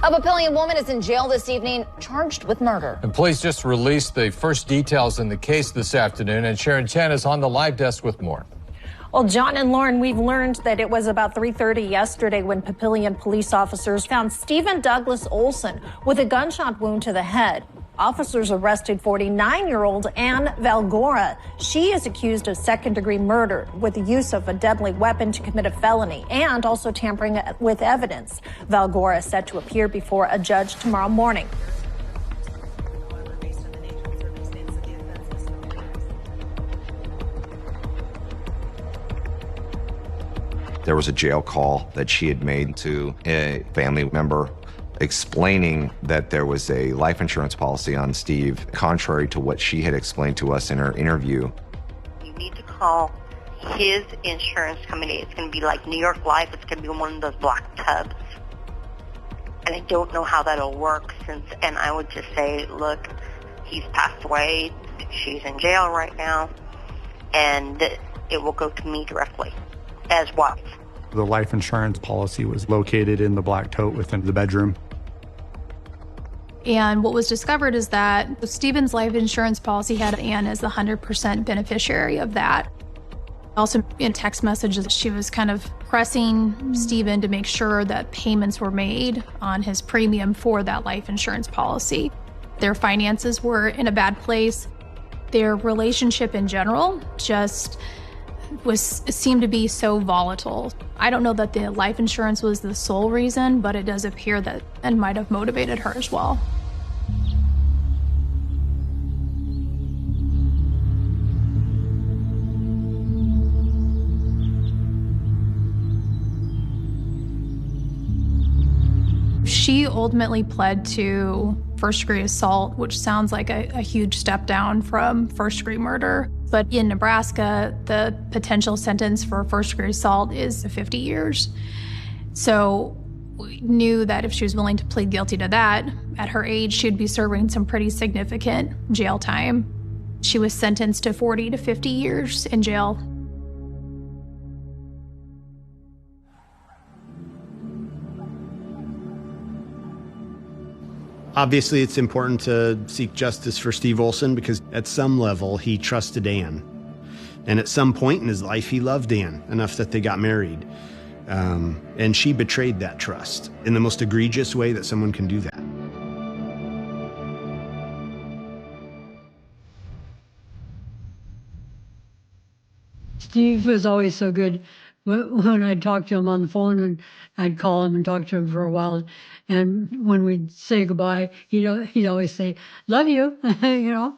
A Papillion woman is in jail this evening, charged with murder. And police just released the first details in the case this afternoon, and Sharon Chen is on the live desk with more. Well, John and Lauren, we've learned that it was about 3:30 yesterday when Papillion police officers found Stephen Douglas Olson with a gunshot wound to the head. Officers arrested 49-year-old Anne Valgora. She is accused of second-degree murder with the use of a deadly weapon to commit a felony and also tampering with evidence. Valgora is set to appear before a judge tomorrow morning. There was a jail call that she had made to a family member explaining that there was a life insurance policy on Steve, contrary to what she had explained to us in her interview. You need to call his insurance company. It's going to be like New York Life. It's going to be one of those black tubs. And I don't know how that'll work and I would just say, look, he's passed away. She's in jail right now. And it will go to me directly as wife. The life insurance policy was located in the black tote within the bedroom. And what was discovered is that Stephen's life insurance policy had Anne as the 100% beneficiary of that. Also in text messages, she was kind of pressing Stephen to make sure that payments were made on his premium for that life insurance policy. Their finances were in a bad place. Their relationship in general just seemed to be so volatile. I don't know that the life insurance was the sole reason, but it does appear that it might have motivated her as well. She ultimately pled to first-degree assault, which sounds like a huge step down from first-degree murder. But in Nebraska, the potential sentence for first-degree assault is 50 years. So we knew that if she was willing to plead guilty to that, at her age, she'd be serving some pretty significant jail time. She was sentenced to 40 to 50 years in jail. Obviously, it's important to seek justice for Steve Olson because at some level, he trusted Anne. And at some point in his life, he loved Anne enough that they got married. And she betrayed that trust in the most egregious way that someone can do that. Steve was always so good. When I'd talk to him on the phone, and I'd call him and talk to him for a while, and when we'd say goodbye, he'd always say, "Love you," you know.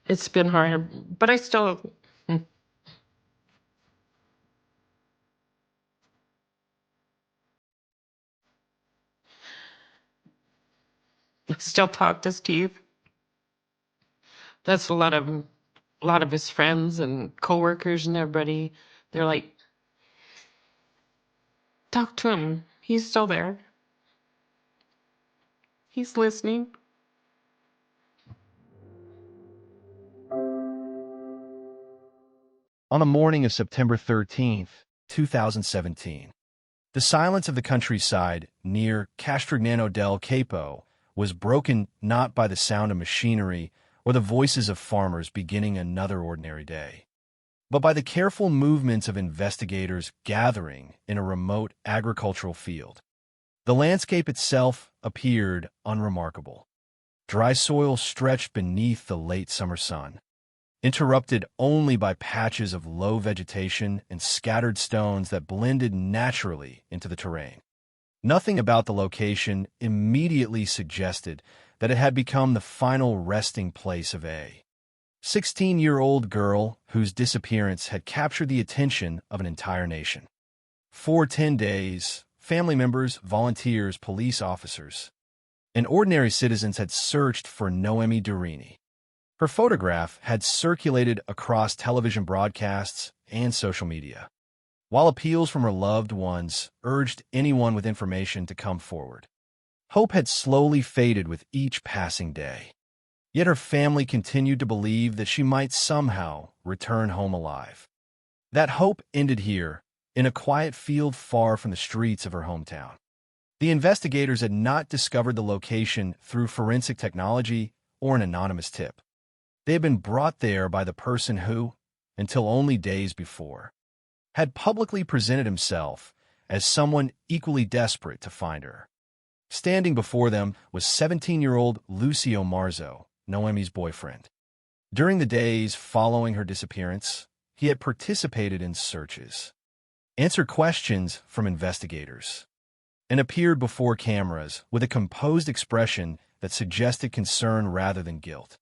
It's been hard, but I still. I still talk to Steve. That's a lot of his friends and coworkers and everybody. They're like, talk to him. He's still there. He's listening. On the morning of September 13th, 2017, the silence of the countryside near Castignano del Capo was broken not by the sound of machinery or the voices of farmers beginning another ordinary day, but by the careful movements of investigators gathering in a remote agricultural field. The landscape itself appeared unremarkable. Dry soil stretched beneath the late summer sun, interrupted only by patches of low vegetation and scattered stones that blended naturally into the terrain. Nothing about the location immediately suggested that it had become the final resting place of a 16-year-old girl whose disappearance had captured the attention of an entire nation. For 10 days, family members, volunteers, police officers, and ordinary citizens had searched for Noemi Durini. Her photograph had circulated across television broadcasts and social media, while appeals from her loved ones urged anyone with information to come forward. Hope had slowly faded with each passing day, yet her family continued to believe that she might somehow return home alive. That hope ended here, in a quiet field far from the streets of her hometown. The investigators had not discovered the location through forensic technology or an anonymous tip. They had been brought there by the person who, until only days before, had publicly presented himself as someone equally desperate to find her. Standing before them was 17-year-old Lucio Marzo, Noemi's boyfriend. During the days following her disappearance, he had participated in searches, answered questions from investigators, and appeared before cameras with a composed expression that suggested concern rather than guilt.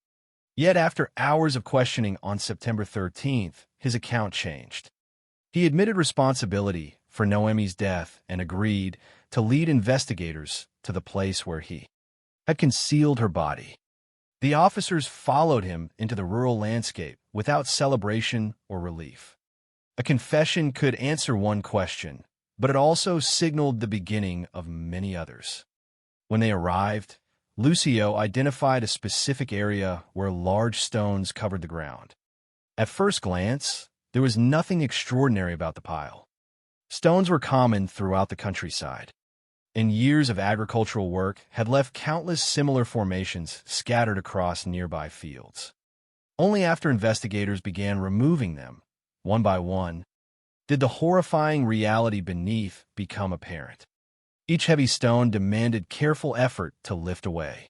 Yet after hours of questioning on September 13th, his account changed. He admitted responsibility for Noemi's death and agreed to lead investigators to the place where he had concealed her body. The officers followed him into the rural landscape without celebration or relief. A confession could answer one question, but it also signaled the beginning of many others. When they arrived, Lucio identified a specific area where large stones covered the ground. At first glance, there was nothing extraordinary about the pile. Stones were common throughout the countryside, and years of agricultural work had left countless similar formations scattered across nearby fields. Only after investigators began removing them, one by one, did the horrifying reality beneath become apparent. Each heavy stone demanded careful effort to lift away.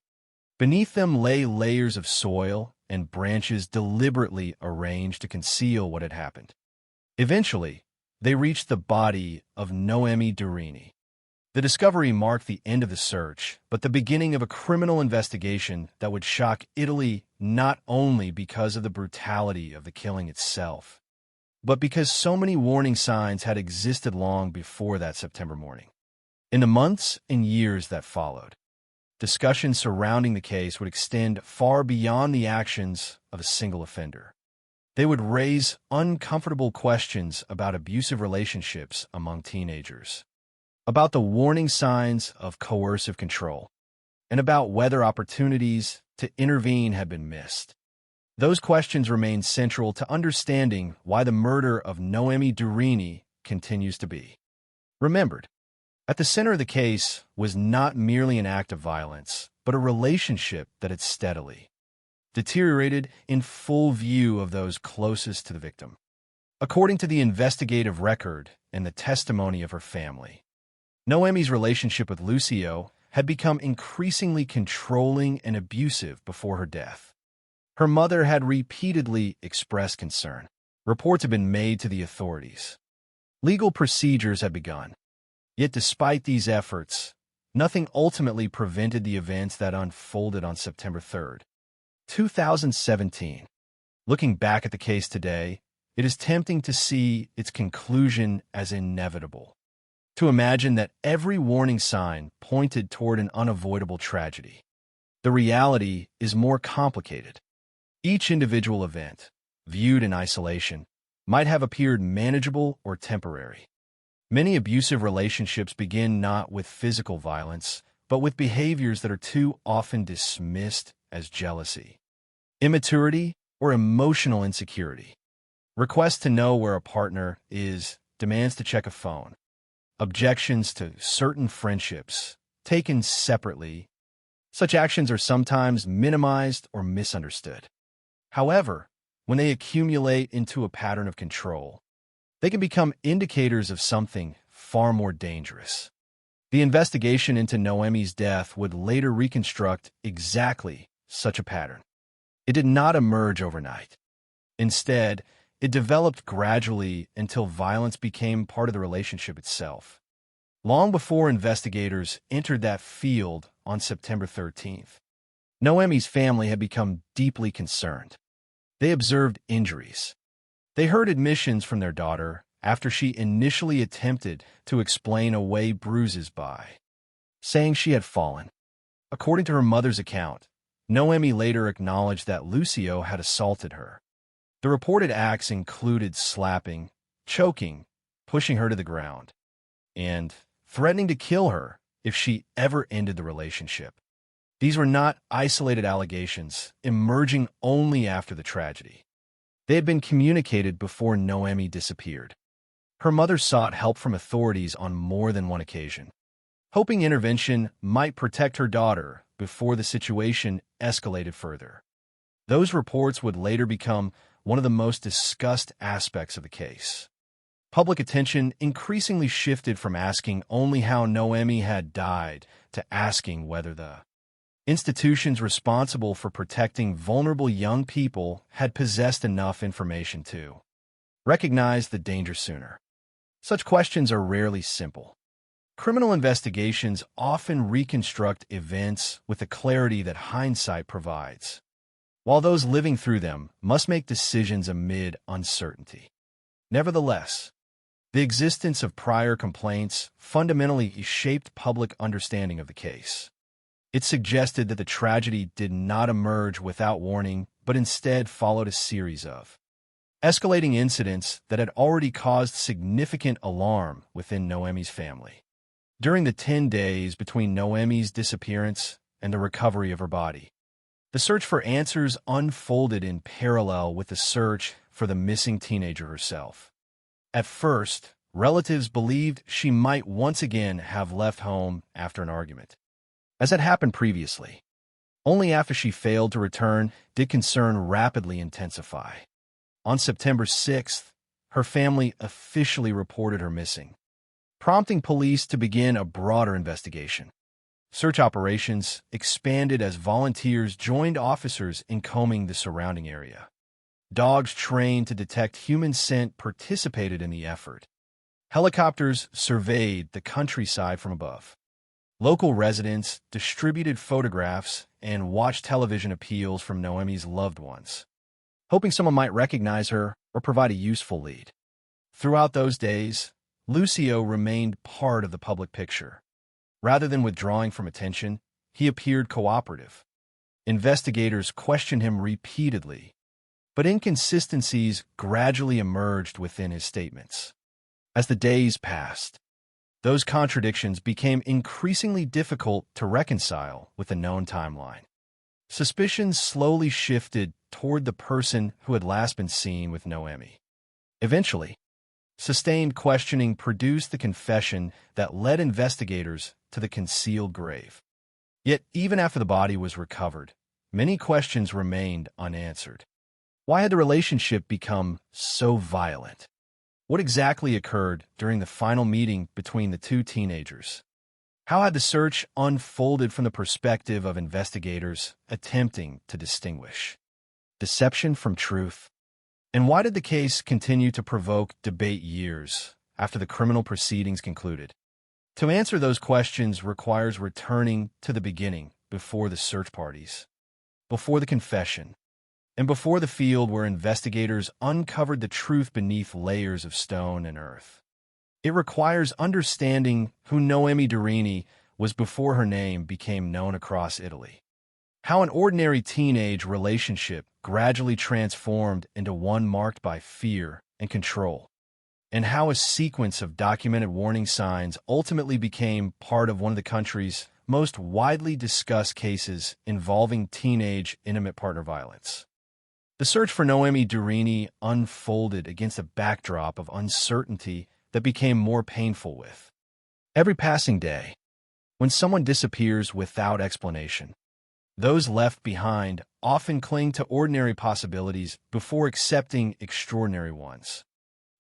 Beneath them lay layers of soil and branches deliberately arranged to conceal what had happened. Eventually, they reached the body of Noemi Durini. The discovery marked the end of the search, but the beginning of a criminal investigation that would shock Italy not only because of the brutality of the killing itself, but because so many warning signs had existed long before that September morning. In the months and years that followed, discussions surrounding the case would extend far beyond the actions of a single offender. They would raise uncomfortable questions about abusive relationships among teenagers, about the warning signs of coercive control, and about whether opportunities to intervene had been missed. Those questions remain central to understanding why the murder of Noemi Durini continues to be remembered. At the center of the case was not merely an act of violence, but a relationship that had steadily deteriorated in full view of those closest to the victim. According to the investigative record and the testimony of her family, Noemi's relationship with Lucio had become increasingly controlling and abusive before her death. Her mother had repeatedly expressed concern. Reports had been made to the authorities. Legal procedures had begun. Yet despite these efforts, nothing ultimately prevented the events that unfolded on September 3rd, 2017. Looking back at the case today, it is tempting to see its conclusion as inevitable, to imagine that every warning sign pointed toward an unavoidable tragedy. The reality is more complicated. Each individual event, viewed in isolation, might have appeared manageable or temporary. Many abusive relationships begin not with physical violence, but with behaviors that are too often dismissed as jealousy, immaturity, or emotional insecurity. Requests to know where a partner is, demands to check a phone, objections to certain friendships, taken separately. Such actions are sometimes minimized or misunderstood. However, when they accumulate into a pattern of control, they can become indicators of something far more dangerous. The investigation into Noemi's death would later reconstruct exactly such a pattern. It did not emerge overnight. Instead, it developed gradually until violence became part of the relationship itself. Long before investigators entered that field on September 13th, Noemi's family had become deeply concerned. They observed injuries. They heard admissions from their daughter after she initially attempted to explain away bruises by saying she had fallen. According to her mother's account, Noemi later acknowledged that Lucio had assaulted her. The reported acts included slapping, choking, pushing her to the ground, and threatening to kill her if she ever ended the relationship. These were not isolated allegations, emerging only after the tragedy. They had been communicated before Noemi disappeared. Her mother sought help from authorities on more than one occasion, hoping intervention might protect her daughter before the situation escalated further. Those reports would later become one of the most discussed aspects of the case. Public attention increasingly shifted from asking only how Noemi had died to asking whether the institutions responsible for protecting vulnerable young people had possessed enough information to recognize the danger sooner. Such questions are rarely simple. Criminal investigations often reconstruct events with the clarity that hindsight provides, while those living through them must make decisions amid uncertainty. Nevertheless, the existence of prior complaints fundamentally shaped public understanding of the case. It suggested that the tragedy did not emerge without warning, but instead followed a series of escalating incidents that had already caused significant alarm within Noemi's family. During the 10 days between Noemi's disappearance and the recovery of her body, the search for answers unfolded in parallel with the search for the missing teenager herself. At first, relatives believed she might once again have left home after an argument, as had happened previously. Only after she failed to return did concern rapidly intensify. On September 6th, her family officially reported her missing, prompting police to begin a broader investigation. Search operations expanded as volunteers joined officers in combing the surrounding area. Dogs trained to detect human scent participated in the effort. Helicopters surveyed the countryside from above. Local residents distributed photographs and watched television appeals from Noemi's loved ones, hoping someone might recognize her or provide a useful lead. Throughout those days, Lucio remained part of the public picture. Rather than withdrawing from attention, he appeared cooperative. Investigators questioned him repeatedly, but inconsistencies gradually emerged within his statements. As the days passed, those contradictions became increasingly difficult to reconcile with the known timeline. Suspicions slowly shifted toward the person who had last been seen with Noemi. Eventually, sustained questioning produced the confession that led investigators to the concealed grave. Yet, even after the body was recovered, many questions remained unanswered. Why had the relationship become so violent? What exactly occurred during the final meeting between the two teenagers? How had the search unfolded from the perspective of investigators attempting to distinguish deception from truth? And why did the case continue to provoke debate years after the criminal proceedings concluded? To answer those questions requires returning to the beginning, before the search parties, before the confession, and before the field where investigators uncovered the truth beneath layers of stone and earth. It requires understanding who Noemi Durini was before her name became known across Italy. How an ordinary teenage relationship gradually transformed into one marked by fear and control, and how a sequence of documented warning signs ultimately became part of one of the country's most widely discussed cases involving teenage intimate partner violence. The search for Noemi Durini unfolded against a backdrop of uncertainty that became more painful with every passing day. When someone disappears without explanation, those left behind often cling to ordinary possibilities before accepting extraordinary ones.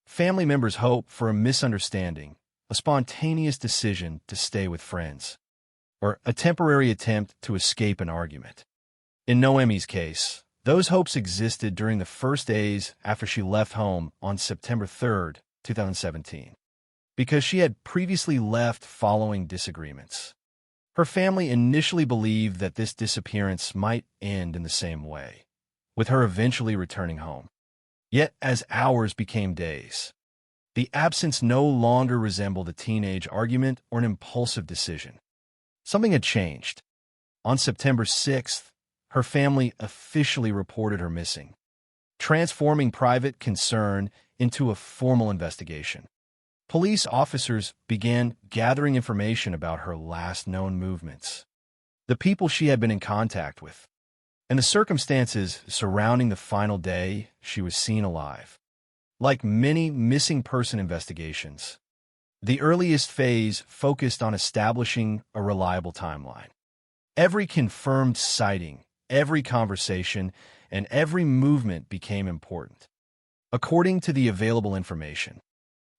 Family members hope for a misunderstanding, a spontaneous decision to stay with friends, or a temporary attempt to escape an argument. In Noemi's case, those hopes existed during the first days after she left home on September 3rd, 2017, because she had previously left following disagreements. Her family initially believed that this disappearance might end in the same way, with her eventually returning home. Yet, as hours became days, the absence no longer resembled a teenage argument or an impulsive decision. Something had changed. On September 6th, her family officially reported her missing, transforming private concern into a formal investigation. Police officers began gathering information about her last known movements, the people she had been in contact with, and the circumstances surrounding the final day she was seen alive. Like many missing person investigations, the earliest phase focused on establishing a reliable timeline. Every confirmed sighting, every conversation, and every movement became important. According to the available information,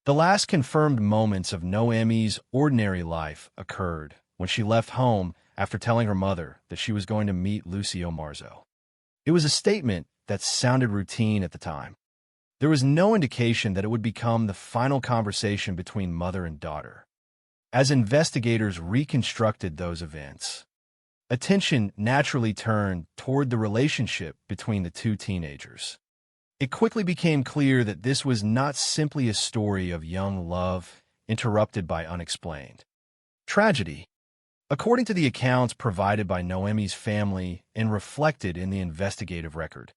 The last confirmed moments of Noemi's ordinary life occurred when she left home after telling her mother that she was going to meet Lucio Marzo. It was a statement that sounded routine at the time. There was no indication that it would become the final conversation between mother and daughter. As investigators reconstructed those events, attention naturally turned toward the relationship between the two teenagers. It quickly became clear that this was not simply a story of young love interrupted by unexplained tragedy. According to the accounts provided by Noemi's family and reflected in the investigative record,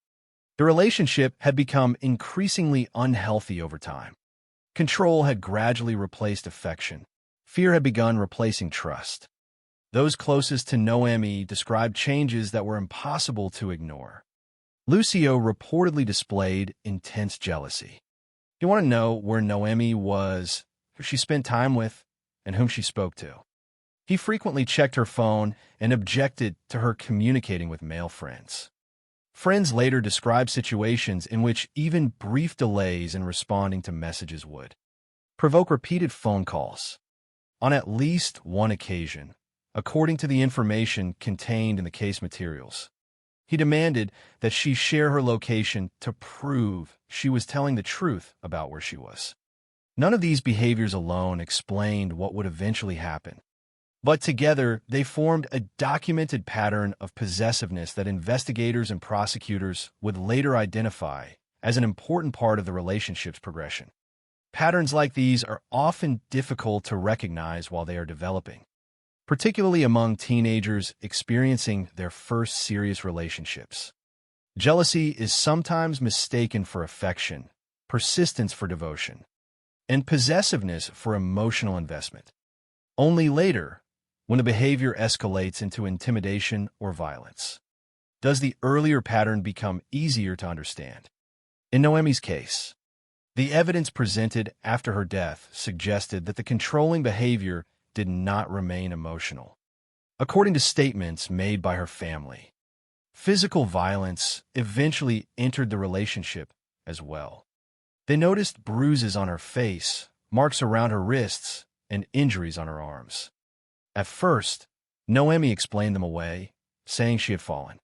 the relationship had become increasingly unhealthy over time. Control had gradually replaced affection. Fear had begun replacing trust. Those closest to Noemi described changes that were impossible to ignore. Lucio reportedly displayed intense jealousy. You want to know where Noemi was, who she spent time with, and whom she spoke to. He frequently checked her phone and objected to her communicating with male friends. Friends later described situations in which even brief delays in responding to messages would provoke repeated phone calls. On at least one occasion, according to the information contained in the case materials, he demanded that she share her location to prove she was telling the truth about where she was. None of these behaviors alone explained what would eventually happen, but together they formed a documented pattern of possessiveness that investigators and prosecutors would later identify as an important part of the relationship's progression. Patterns like these are often difficult to recognize while they are developing, particularly among teenagers experiencing their first serious relationships. Jealousy is sometimes mistaken for affection, persistence for devotion, and possessiveness for emotional investment. Only later, when the behavior escalates into intimidation or violence, does the earlier pattern become easier to understand. In Noemi's case, the evidence presented after her death suggested that the controlling behavior did not remain emotional. According to statements made by her family, physical violence eventually entered the relationship as well. They noticed bruises on her face, marks around her wrists, and injuries on her arms. At first, Noemi explained them away, saying she had fallen.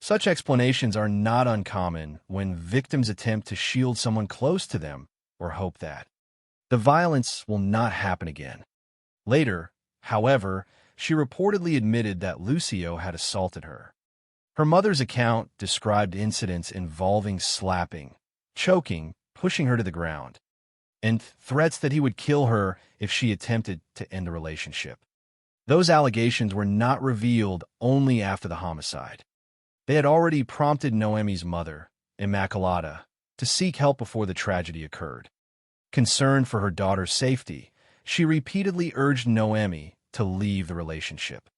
Such explanations are not uncommon when victims attempt to shield someone close to them or hope that the violence will not happen again. Later, however, she reportedly admitted that Lucio had assaulted her. Her mother's account described incidents involving slapping, choking, pushing her to the ground, and threats that he would kill her if she attempted to end the relationship. Those allegations were not revealed only after the homicide. They had already prompted Noemi's mother, Immaculata, to seek help before the tragedy occurred. Concerned for her daughter's safety, she repeatedly urged Noemi to leave the relationship.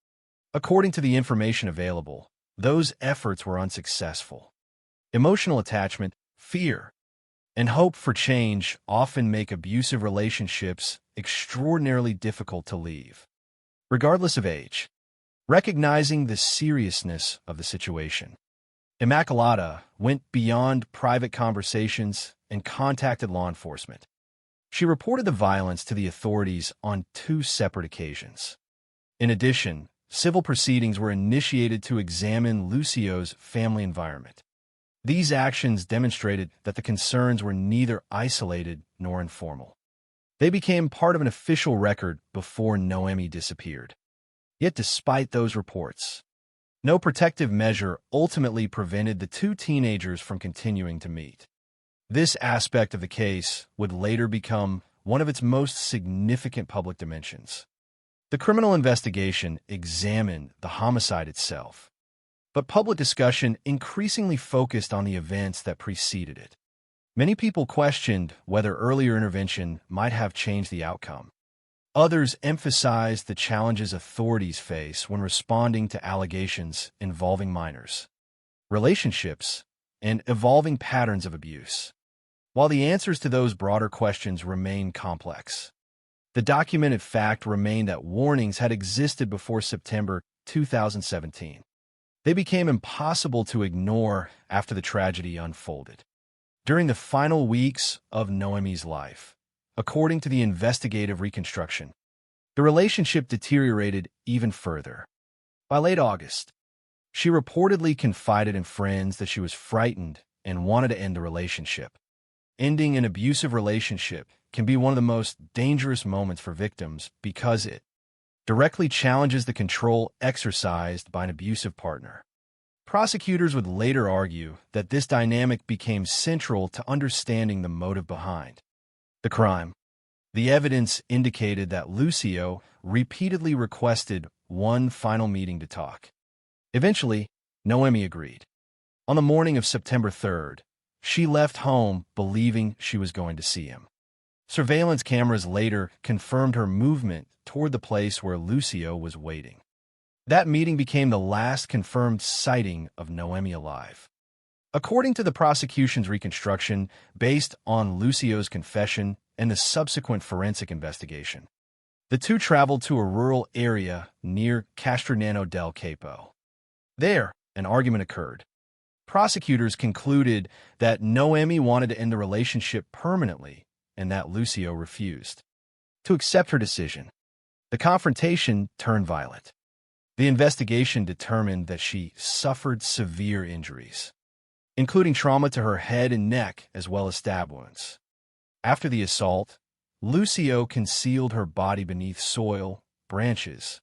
According to the information available, those efforts were unsuccessful. Emotional attachment, fear, and hope for change often make abusive relationships extraordinarily difficult to leave. Regardless of age, recognizing the seriousness of the situation, Immaculata went beyond private conversations and contacted law enforcement. She reported the violence to the authorities on 2 separate occasions. In addition, civil proceedings were initiated to examine Lucio's family environment. These actions demonstrated that the concerns were neither isolated nor informal. They became part of an official record before Noemi disappeared. Yet despite those reports, no protective measure ultimately prevented the 2 teenagers from continuing to meet. This aspect of the case would later become one of its most significant public dimensions. The criminal investigation examined the homicide itself, but public discussion increasingly focused on the events that preceded it. Many people questioned whether earlier intervention might have changed the outcome. Others emphasized the challenges authorities face when responding to allegations involving minors, relationships, and evolving patterns of abuse. While the answers to those broader questions remain complex, the documented fact remained that warnings had existed before September 2017. They became impossible to ignore after the tragedy unfolded. During the final weeks of Noemi's life, according to the investigative reconstruction. The relationship deteriorated even further. By late August, she reportedly confided in friends that she was frightened and wanted to end the relationship. Ending an abusive relationship can be one of the most dangerous moments for victims because it directly challenges the control exercised by an abusive partner. Prosecutors would later argue that this dynamic became central to understanding the motive behind the crime. The evidence indicated that Lucio repeatedly requested one final meeting to talk. Eventually, Noemi agreed. On the morning of September 3rd, she left home believing she was going to see him. Surveillance cameras later confirmed her movement toward the place where Lucio was waiting. That meeting became the last confirmed sighting of Noemi alive. According to the prosecution's reconstruction, based on Lucio's confession and the subsequent forensic investigation, the two traveled to a rural area near Castignano del Capo. There, an argument occurred. Prosecutors concluded that Noemi wanted to end the relationship permanently and that Lucio refused to accept her decision. The confrontation turned violent. The investigation determined that she suffered severe injuries, including trauma to her head and neck as well as stab wounds. After the assault, Lucio concealed her body beneath soil, branches,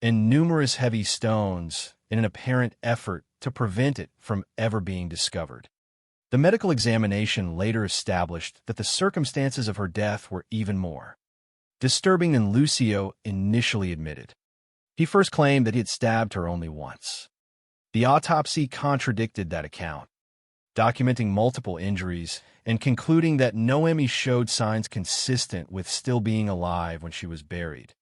and numerous heavy stones in an apparent effort to prevent it from ever being discovered. The medical examination later established that the circumstances of her death were even more disturbing than Lucio initially admitted. He first claimed that he had stabbed her only once. The autopsy contradicted that account, documenting multiple injuries and concluding that Noemi showed signs consistent with still being alive when she was buried,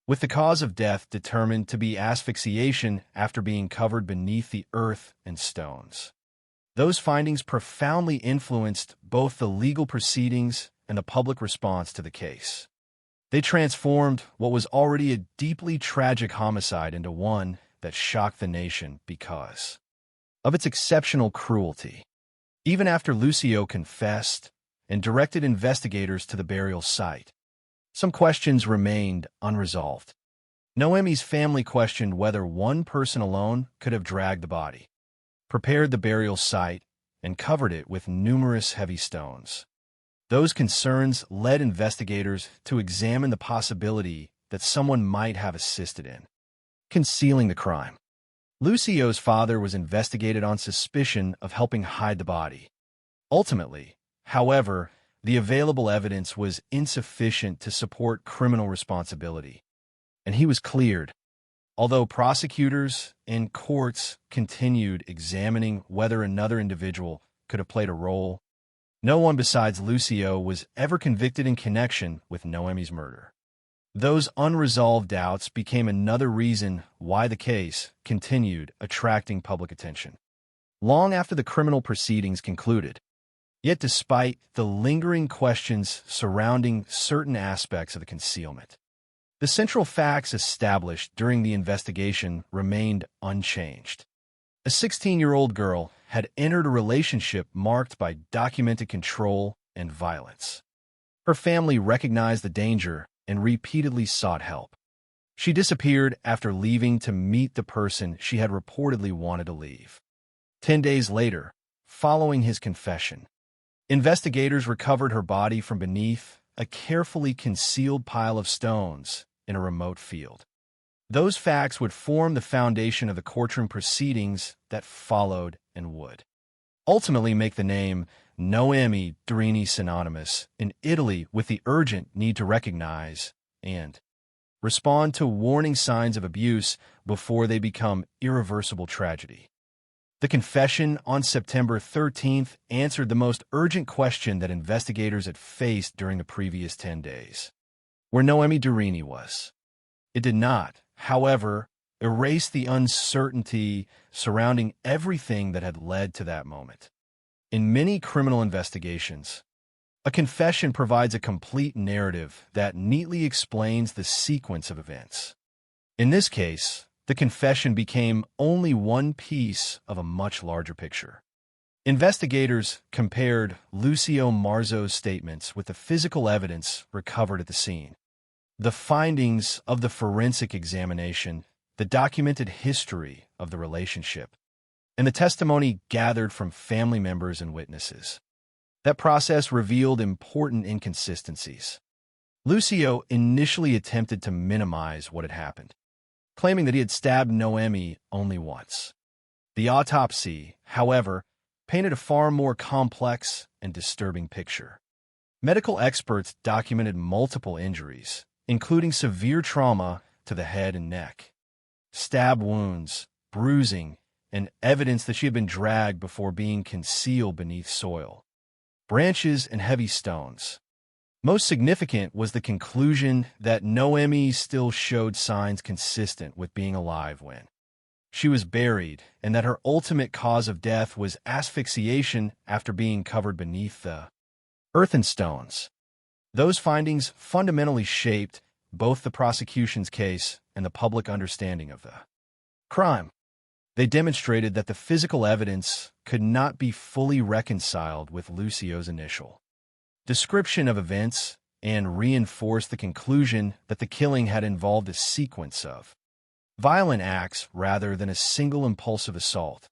with the cause of death determined to be asphyxiation after being covered beneath the earth and stones. Those findings profoundly influenced both the legal proceedings and the public response to the case. They transformed what was already a deeply tragic homicide into one that shocked the nation because of its exceptional cruelty. Even after Lucio confessed and directed investigators to the burial site, some questions remained unresolved. Noemi's family questioned whether one person alone could have dragged the body, prepared the burial site, and covered it with numerous heavy stones. Those concerns led investigators to examine the possibility that someone might have assisted in concealing the crime. Lucio's father was investigated on suspicion of helping hide the body. Ultimately, however, the available evidence was insufficient to support criminal responsibility, and he was cleared. Although prosecutors and courts continued examining whether another individual could have played a role, no one besides Lucio was ever convicted in connection with Noemi's murder. Those unresolved doubts became another reason why the case continued attracting public attention long after the criminal proceedings concluded. Yet despite the lingering questions surrounding certain aspects of the concealment, the central facts established during the investigation remained unchanged. A 16-year-old girl had entered a relationship marked by documented control and violence. Her family recognized the danger and repeatedly sought help. She disappeared after leaving to meet the person she had reportedly wanted to leave. 10 days later, following his confession, investigators recovered her body from beneath a carefully concealed pile of stones in a remote field. Those facts would form the foundation of the courtroom proceedings that followed and would ultimately make the name Noemi Durini synonymous in Italy with the urgent need to recognize and respond to warning signs of abuse before they become irreversible tragedy. The confession on September 13th answered the most urgent question that investigators had faced during the previous 10 days: where Noemi Durini was. It did not, however, erase the uncertainty surrounding everything that had led to that moment. In many criminal investigations, a confession provides a complete narrative that neatly explains the sequence of events. In this case, the confession became only one piece of a much larger picture. Investigators compared Lucio Marzo's statements with the physical evidence recovered at the scene. The findings of the forensic examination, the documented history of the relationship, and the testimony gathered from family members and witnesses. That process revealed important inconsistencies. Lucio initially attempted to minimize what had happened, claiming that he had stabbed Noemi only once. The autopsy, however, painted a far more complex and disturbing picture. Medical experts documented multiple injuries, including severe trauma to the head and neck, stab wounds, bruising, and evidence that she had been dragged before being concealed beneath soil, branches, and heavy stones. Most significant was the conclusion that Noemi still showed signs consistent with being alive when she was buried, and that her ultimate cause of death was asphyxiation after being covered beneath the earth and stones. Those findings fundamentally shaped both the prosecution's case and the public understanding of the crime. They demonstrated that the physical evidence could not be fully reconciled with Lucio's initial description of events and reinforced the conclusion that the killing had involved a sequence of violent acts rather than a single impulsive assault.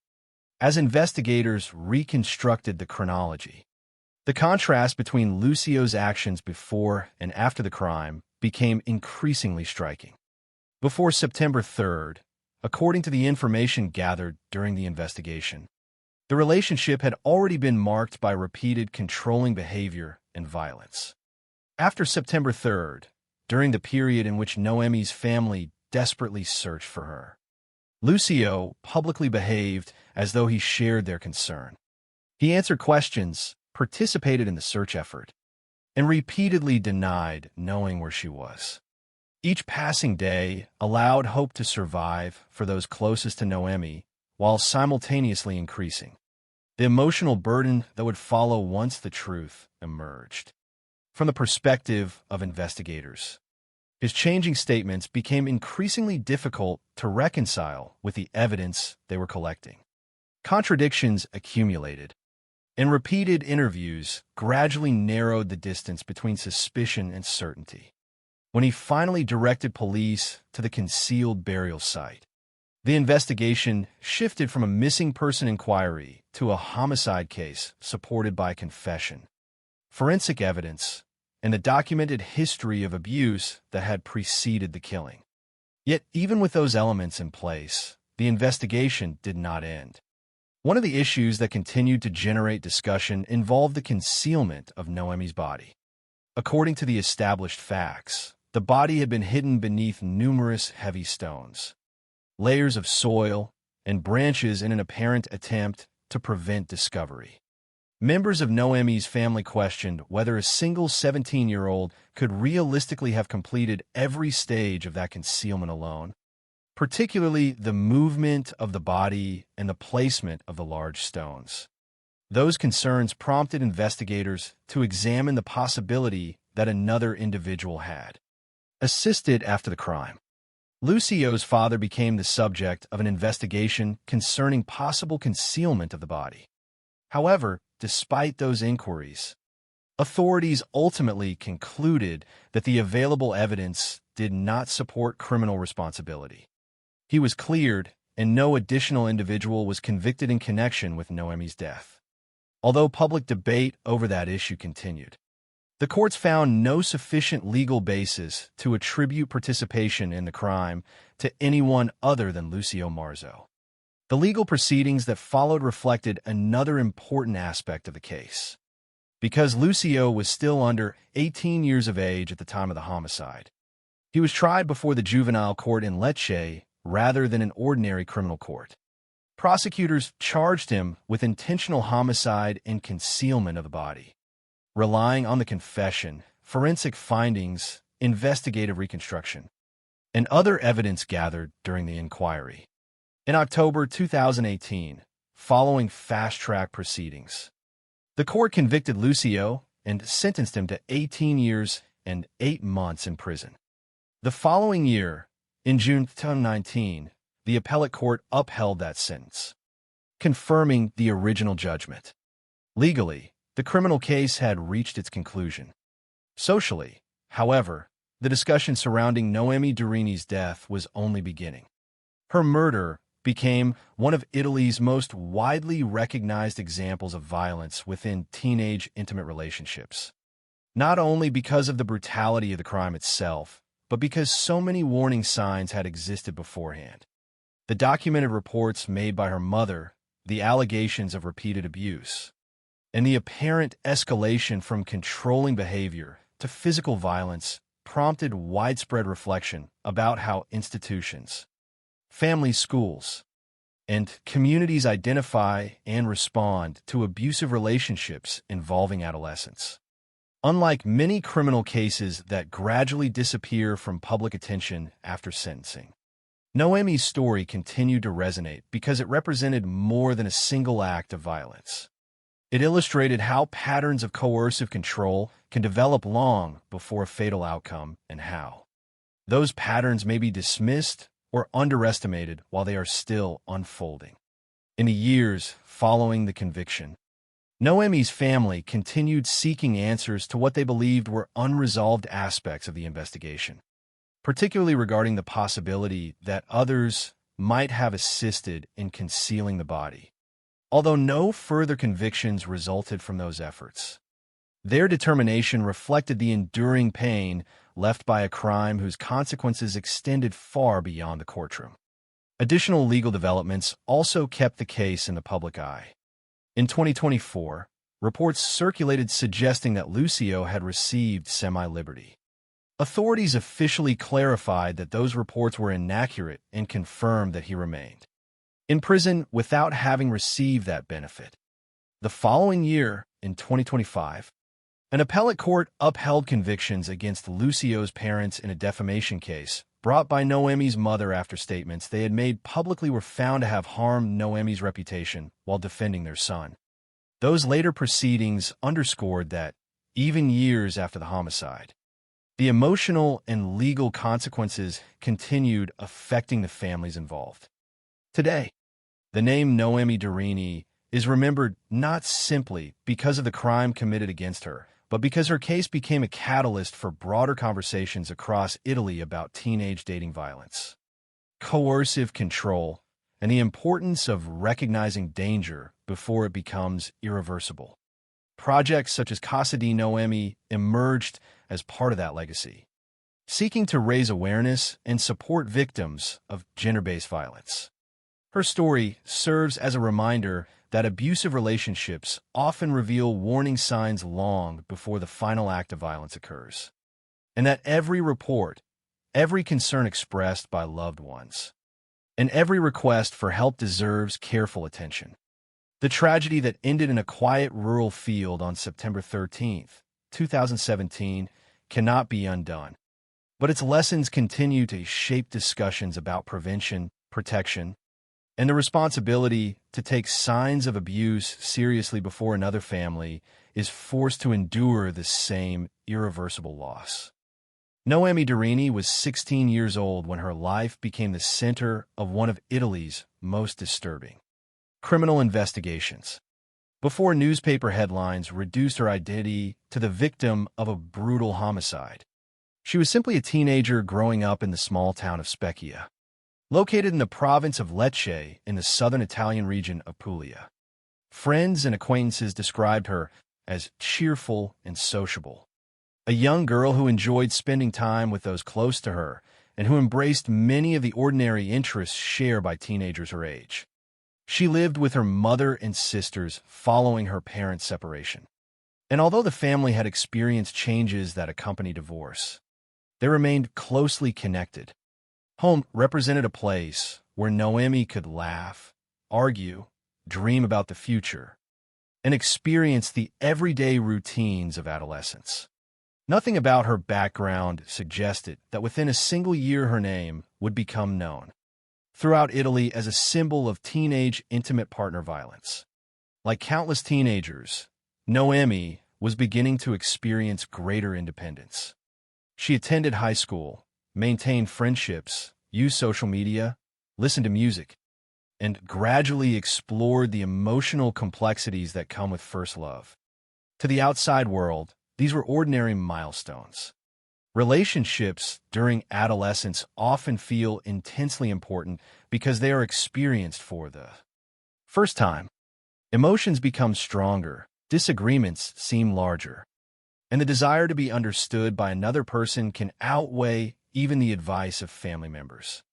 As investigators reconstructed the chronology, the contrast between Lucio's actions before and after the crime became increasingly striking. Before September 3rd, according to the information gathered during the investigation, the relationship had already been marked by repeated controlling behavior and violence. After September 3rd, during the period in which Noemi's family desperately searched for her, Lucio publicly behaved as though he shared their concern. He answered questions, participated in the search effort, and repeatedly denied knowing where she was. Each passing day allowed hope to survive for those closest to Noemi, while simultaneously increasing the emotional burden that would follow once the truth emerged. From the perspective of investigators, his changing statements became increasingly difficult to reconcile with the evidence they were collecting. Contradictions accumulated, and repeated interviews gradually narrowed the distance between suspicion and certainty. When he finally directed police to the concealed burial site, the investigation shifted from a missing person inquiry to a homicide case supported by confession, forensic evidence, and the documented history of abuse that had preceded the killing. Yet, even with those elements in place, the investigation did not end. One of the issues that continued to generate discussion involved the concealment of Noemi's body. According to the established facts, the body had been hidden beneath numerous heavy stones, layers of soil, and branches in an apparent attempt to prevent discovery. Members of Noemi's family questioned whether a single 17-year-old could realistically have completed every stage of that concealment alone, particularly the movement of the body and the placement of the large stones. Those concerns prompted investigators to examine the possibility that another individual had assisted after the crime. Lucio's father became the subject of an investigation concerning possible concealment of the body. However, despite those inquiries, authorities ultimately concluded that the available evidence did not support criminal responsibility. He was cleared, and no additional individual was convicted in connection with Noemi's death. Although public debate over that issue continued, the courts found no sufficient legal basis to attribute participation in the crime to anyone other than Lucio Marzo. The legal proceedings that followed reflected another important aspect of the case. Because Lucio was still under 18 years of age at the time of the homicide, he was tried before the juvenile court in Lecce rather than an ordinary criminal court. Prosecutors charged him with intentional homicide and concealment of the body, relying on the confession, forensic findings, investigative reconstruction, and other evidence gathered during the inquiry. In October 2018, following fast-track proceedings, the court convicted Lucio and sentenced him to 18 years and 8 months in prison. The following year, in June 2019, the appellate court upheld that sentence. confirming the original judgment. Legally, the criminal case had reached its conclusion. Socially, however, the discussion surrounding Noemi Durini's death was only beginning. Her murder became one of Italy's most widely recognized examples of violence within teenage intimate relationships. Not only because of the brutality of the crime itself, but because so many warning signs had existed beforehand. The documented reports made by her mother, the allegations of repeated abuse, and the apparent escalation from controlling behavior to physical violence prompted widespread reflection about how institutions, family, schools, and communities identify and respond to abusive relationships involving adolescents. Unlike many criminal cases that gradually disappear from public attention after sentencing, Noemi's story continued to resonate because it represented more than a single act of violence. It illustrated how patterns of coercive control can develop long before a fatal outcome, and how those patterns may be dismissed or underestimated while they are still unfolding. In the years following the conviction, Noemi's family continued seeking answers to what they believed were unresolved aspects of the investigation, particularly regarding the possibility that others might have assisted in concealing the body. Although no further convictions resulted from those efforts, their determination reflected the enduring pain left by a crime whose consequences extended far beyond the courtroom. Additional legal developments also kept the case in the public eye. In 2024, reports circulated suggesting that Lucio had received semi-liberty. Authorities officially clarified that those reports were inaccurate and confirmed that he remained in prison without having received that benefit. The following year, in 2025, an appellate court upheld convictions against Lucio's parents in a defamation case brought by Noemi's mother after statements they had made publicly were found to have harmed Noemi's reputation while defending their son. Those later proceedings underscored that, even years after the homicide, the emotional and legal consequences continued affecting the families involved. Today, the name Noemi Durini is remembered not simply because of the crime committed against her, but because her case became a catalyst for broader conversations across Italy about teenage dating violence, coercive control, and the importance of recognizing danger before it becomes irreversible. Projects such as Casa di Noemi emerged as part of that legacy, seeking to raise awareness and support victims of gender-based violence. Her story serves as a reminder that abusive relationships often reveal warning signs long before the final act of violence occurs, and that every report, every concern expressed by loved ones, and every request for help deserves careful attention. The tragedy that ended in a quiet rural field on September 13, 2017, cannot be undone, but its lessons continue to shape discussions about prevention, protection, and the responsibility to take signs of abuse seriously before another family is forced to endure the same irreversible loss. Noemi Durini was 16 years old when her life became the center of one of Italy's most disturbing criminal investigations. Before newspaper headlines reduced her identity to the victim of a brutal homicide, she was simply a teenager growing up in the small town of Specchia, located in the province of Lecce in the southern Italian region of Puglia. Friends and acquaintances described her as cheerful and sociable, a young girl who enjoyed spending time with those close to her and who embraced many of the ordinary interests shared by teenagers her age. She lived with her mother and sisters following her parents' separation, and although the family had experienced changes that accompany divorce, they remained closely connected. Home represented a place where Noemi could laugh, argue, dream about the future, and experience the everyday routines of adolescence. Nothing about her background suggested that within a single year her name would become known throughout Italy as a symbol of teenage intimate partner violence. Like countless teenagers, Noemi was beginning to experience greater independence. She attended high school, maintained friendships, used social media, listened to music, and gradually explored the emotional complexities that come with first love. To the outside world, these were ordinary milestones. Relationships during adolescence often feel intensely important because they are experienced for the first time. Emotions become stronger, disagreements seem larger, and the desire to be understood by another person can outweigh even the advice of family members.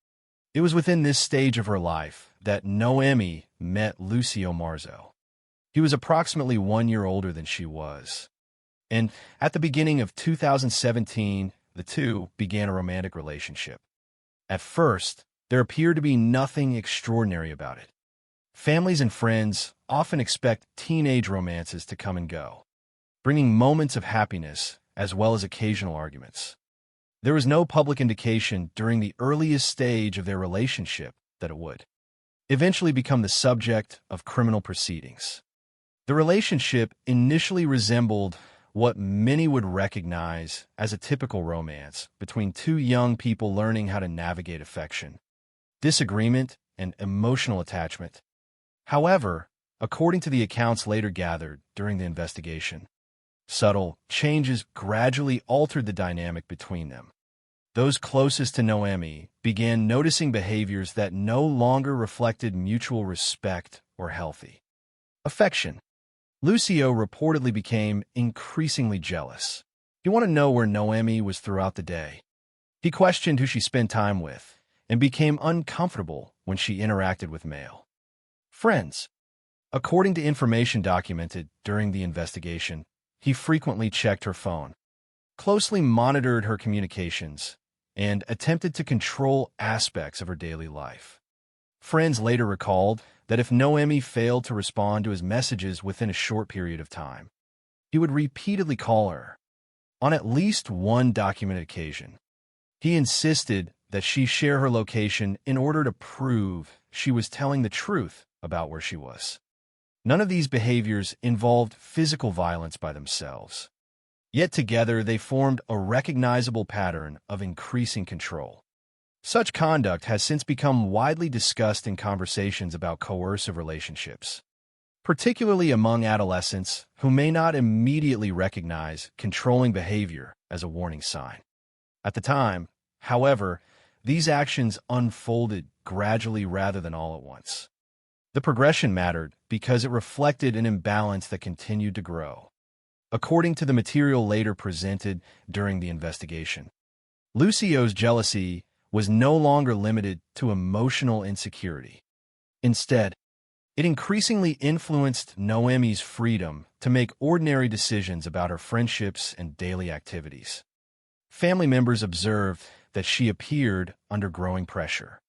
It was within this stage of her life that Noemi met Lucio Marzo. He was approximately 1 year older than she was, and at the beginning of 2017, the two began a romantic relationship. At first, there appeared to be nothing extraordinary about it. Families and friends often expect teenage romances to come and go, bringing moments of happiness as well as occasional arguments. There was no public indication during the earliest stage of their relationship that it would eventually become the subject of criminal proceedings. The relationship initially resembled what many would recognize as a typical romance between two young people learning how to navigate affection, disagreement, and emotional attachment. However, according to the accounts later gathered during the investigation, subtle changes gradually altered the dynamic between them. Those closest to Noemi began noticing behaviors that no longer reflected mutual respect or healthy affection. Lucio reportedly became increasingly jealous. He wanted to know where Noemi was throughout the day. He questioned who she spent time with and became uncomfortable when she interacted with male friends. According to information documented during the investigation, he frequently checked her phone, closely monitored her communications, and attempted to control aspects of her daily life. Friends later recalled that if Noemi failed to respond to his messages within a short period of time, he would repeatedly call her. On at least one documented occasion, he insisted that she share her location in order to prove she was telling the truth about where she was. None of these behaviors involved physical violence by themselves. Yet together they formed a recognizable pattern of increasing control. Such conduct has since become widely discussed in conversations about coercive relationships, particularly among adolescents who may not immediately recognize controlling behavior as a warning sign. At the time, however, these actions unfolded gradually rather than all at once. The progression mattered because it reflected an imbalance that continued to grow. According to the material later presented during the investigation, Lucio's jealousy was no longer limited to emotional insecurity. Instead, it increasingly influenced Noemi's freedom to make ordinary decisions about her friendships and daily activities. Family members observed that she appeared under growing pressure.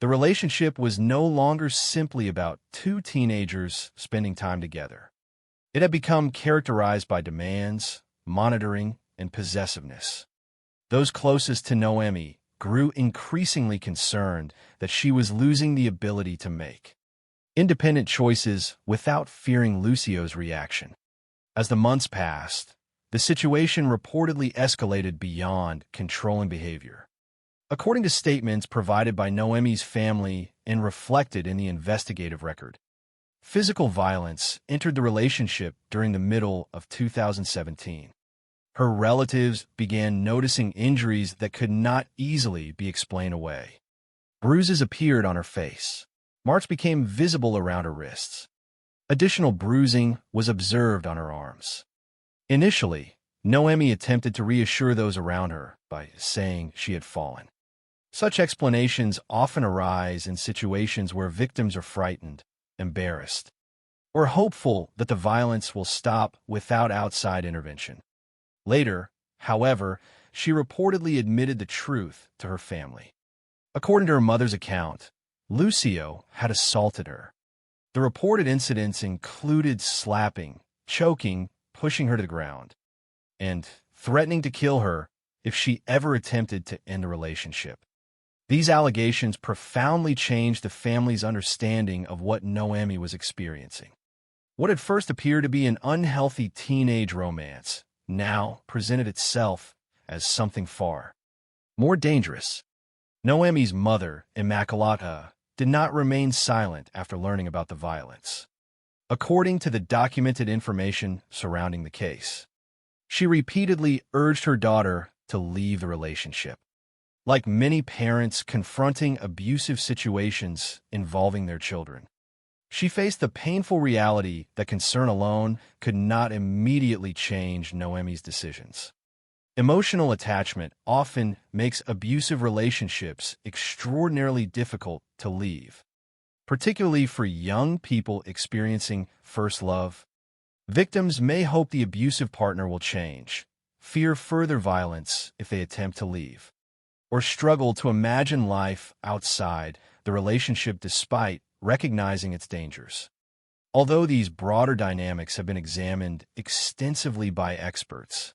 The relationship was no longer simply about two teenagers spending time together. It had become characterized by demands, monitoring, and possessiveness. Those closest to Noemi grew increasingly concerned that she was losing the ability to make independent choices without fearing Lucio's reaction. As the months passed, the situation reportedly escalated beyond controlling behavior. According to statements provided by Noemi's family and reflected in the investigative record, physical violence entered the relationship during the middle of 2017. Her relatives began noticing injuries that could not easily be explained away. Bruises appeared on her face. Marks became visible around her wrists. Additional bruising was observed on her arms. Initially, Noemi attempted to reassure those around her by saying she had fallen. Such explanations often arise in situations where victims are frightened, embarrassed, or hopeful that the violence will stop without outside intervention. Later, however, she reportedly admitted the truth to her family. According to her mother's account, Lucio had assaulted her. The reported incidents included slapping, choking, pushing her to the ground, and threatening to kill her if she ever attempted to end the relationship. These allegations profoundly changed the family's understanding of what Noemi was experiencing. What had first appeared to be an unhealthy teenage romance now presented itself as something far more dangerous. Noemi's mother, Immaculata, did not remain silent after learning about the violence. According to the documented information surrounding the case, she repeatedly urged her daughter to leave the relationship. Like many parents confronting abusive situations involving their children, she faced the painful reality that concern alone could not immediately change Noemi's decisions. Emotional attachment often makes abusive relationships extraordinarily difficult to leave, particularly for young people experiencing first love. Victims may hope the abusive partner will change, fear further violence if they attempt to leave, or struggle to imagine life outside the relationship despite recognizing its dangers. Although these broader dynamics have been examined extensively by experts,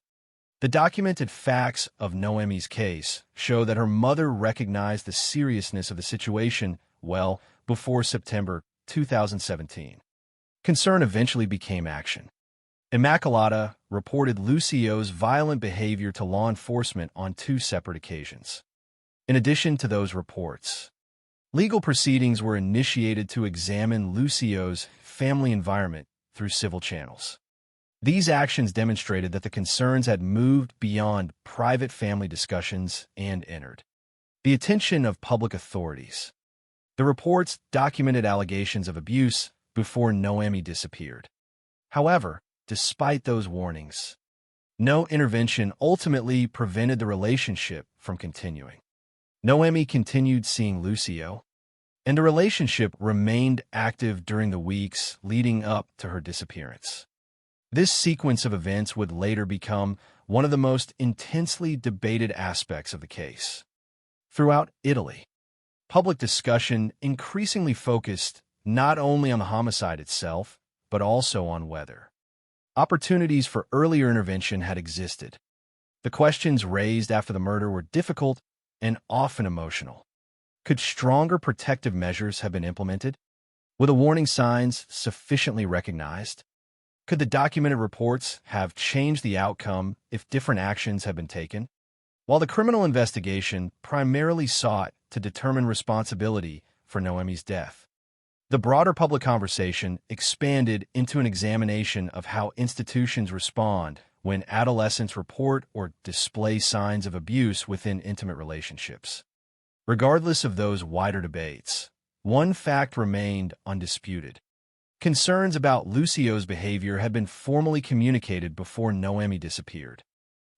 the documented facts of Noemi's case show that her mother recognized the seriousness of the situation well before September 2017. Concern eventually became action. Immaculata reported Lucio's violent behavior to law enforcement on 2 separate occasions. In addition to those reports, legal proceedings were initiated to examine Lucio's family environment through civil channels. These actions demonstrated that the concerns had moved beyond private family discussions and entered the attention of public authorities. The reports documented allegations of abuse before Noemi disappeared. However, despite those warnings, no intervention ultimately prevented the relationship from continuing. Noemi continued seeing Lucio, and the relationship remained active during the weeks leading up to her disappearance. This sequence of events would later become one of the most intensely debated aspects of the case. Throughout Italy, public discussion increasingly focused not only on the homicide itself, but also on whether opportunities for earlier intervention had existed. The questions raised after the murder were difficult and often emotional. Could stronger protective measures have been implemented? Were the warning signs sufficiently recognized? Could the documented reports have changed the outcome if different actions had been taken? While the criminal investigation primarily sought to determine responsibility for Noemi's death, the broader public conversation expanded into an examination of how institutions respond when adolescents report or display signs of abuse within intimate relationships. Regardless of those wider debates, one fact remained undisputed. Concerns about Lucio's behavior had been formally communicated before Noemi disappeared.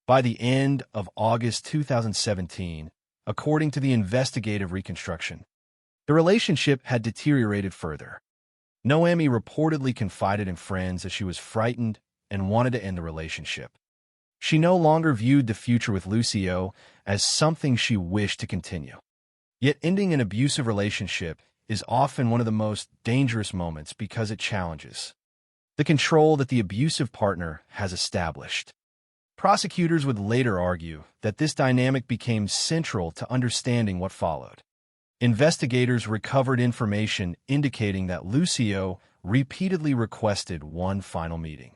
By the end of August 2017, according to the investigative reconstruction, the relationship had deteriorated further. Noemi reportedly confided in friends as she was frightened and wanted to end the relationship. She no longer viewed the future with Lucio as something she wished to continue. Yet ending an abusive relationship is often one of the most dangerous moments because it challenges the control that the abusive partner has established. Prosecutors would later argue that this dynamic became central to understanding what followed. Investigators recovered information indicating that Lucio repeatedly requested one final meeting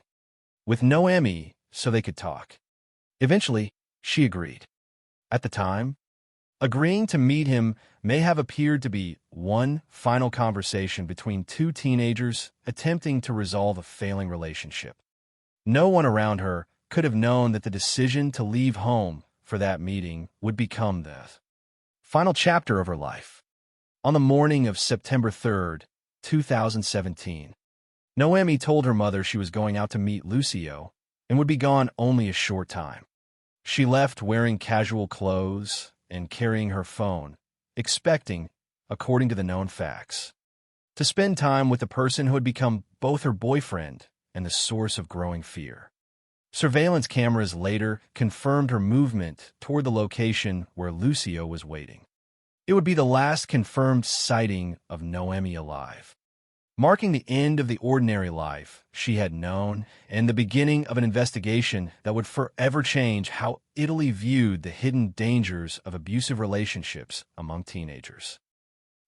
with Noemi so they could talk. Eventually, she agreed. At the time, agreeing to meet him may have appeared to be one final conversation between 2 teenagers attempting to resolve a failing relationship. No one around her could have known that the decision to leave home for that meeting would become the final chapter of her life. On the morning of September 3rd, 2017, Noemi told her mother she was going out to meet Lucio and would be gone only a short time. She left wearing casual clothes and carrying her phone, expecting, according to the known facts, to spend time with the person who had become both her boyfriend and the source of growing fear. Surveillance cameras later confirmed her movement toward the location where Lucio was waiting. It would be the last confirmed sighting of Noemi alive, marking the end of the ordinary life she had known and the beginning of an investigation that would forever change how Italy viewed the hidden dangers of abusive relationships among teenagers.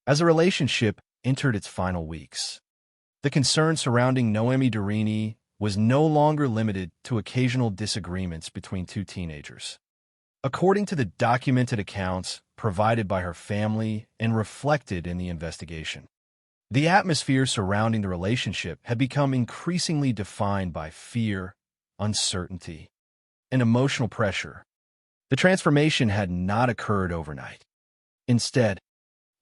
As the relationship entered its final weeks, the concern surrounding Noemi Durini was no longer limited to occasional disagreements between 2 teenagers. according to the documented accounts provided by her family and reflected in the investigation. The atmosphere surrounding the relationship had become increasingly defined by fear, uncertainty, and emotional pressure. The transformation had not occurred overnight. Instead,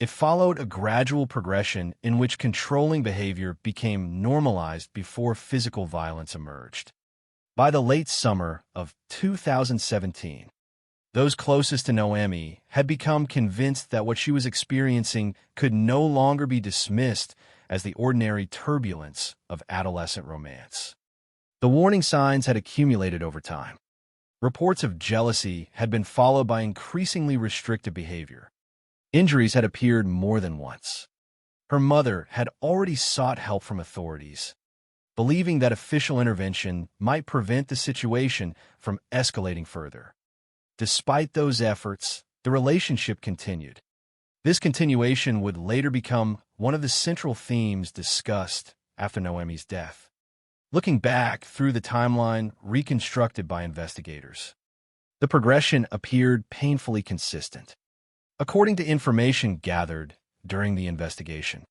it followed a gradual progression in which controlling behavior became normalized before physical violence emerged. By the late summer of 2017, those closest to Noemi had become convinced that what she was experiencing could no longer be dismissed as the ordinary turbulence of adolescent romance. The warning signs had accumulated over time. Reports of jealousy had been followed by increasingly restrictive behavior. Injuries had appeared more than once. Her mother had already sought help from authorities, believing that official intervention might prevent the situation from escalating further. Despite those efforts, the relationship continued. This continuation would later become one of the central themes discussed after Noemi's death. Looking back through the timeline reconstructed by investigators, the progression appeared painfully consistent. According to information gathered during the investigation,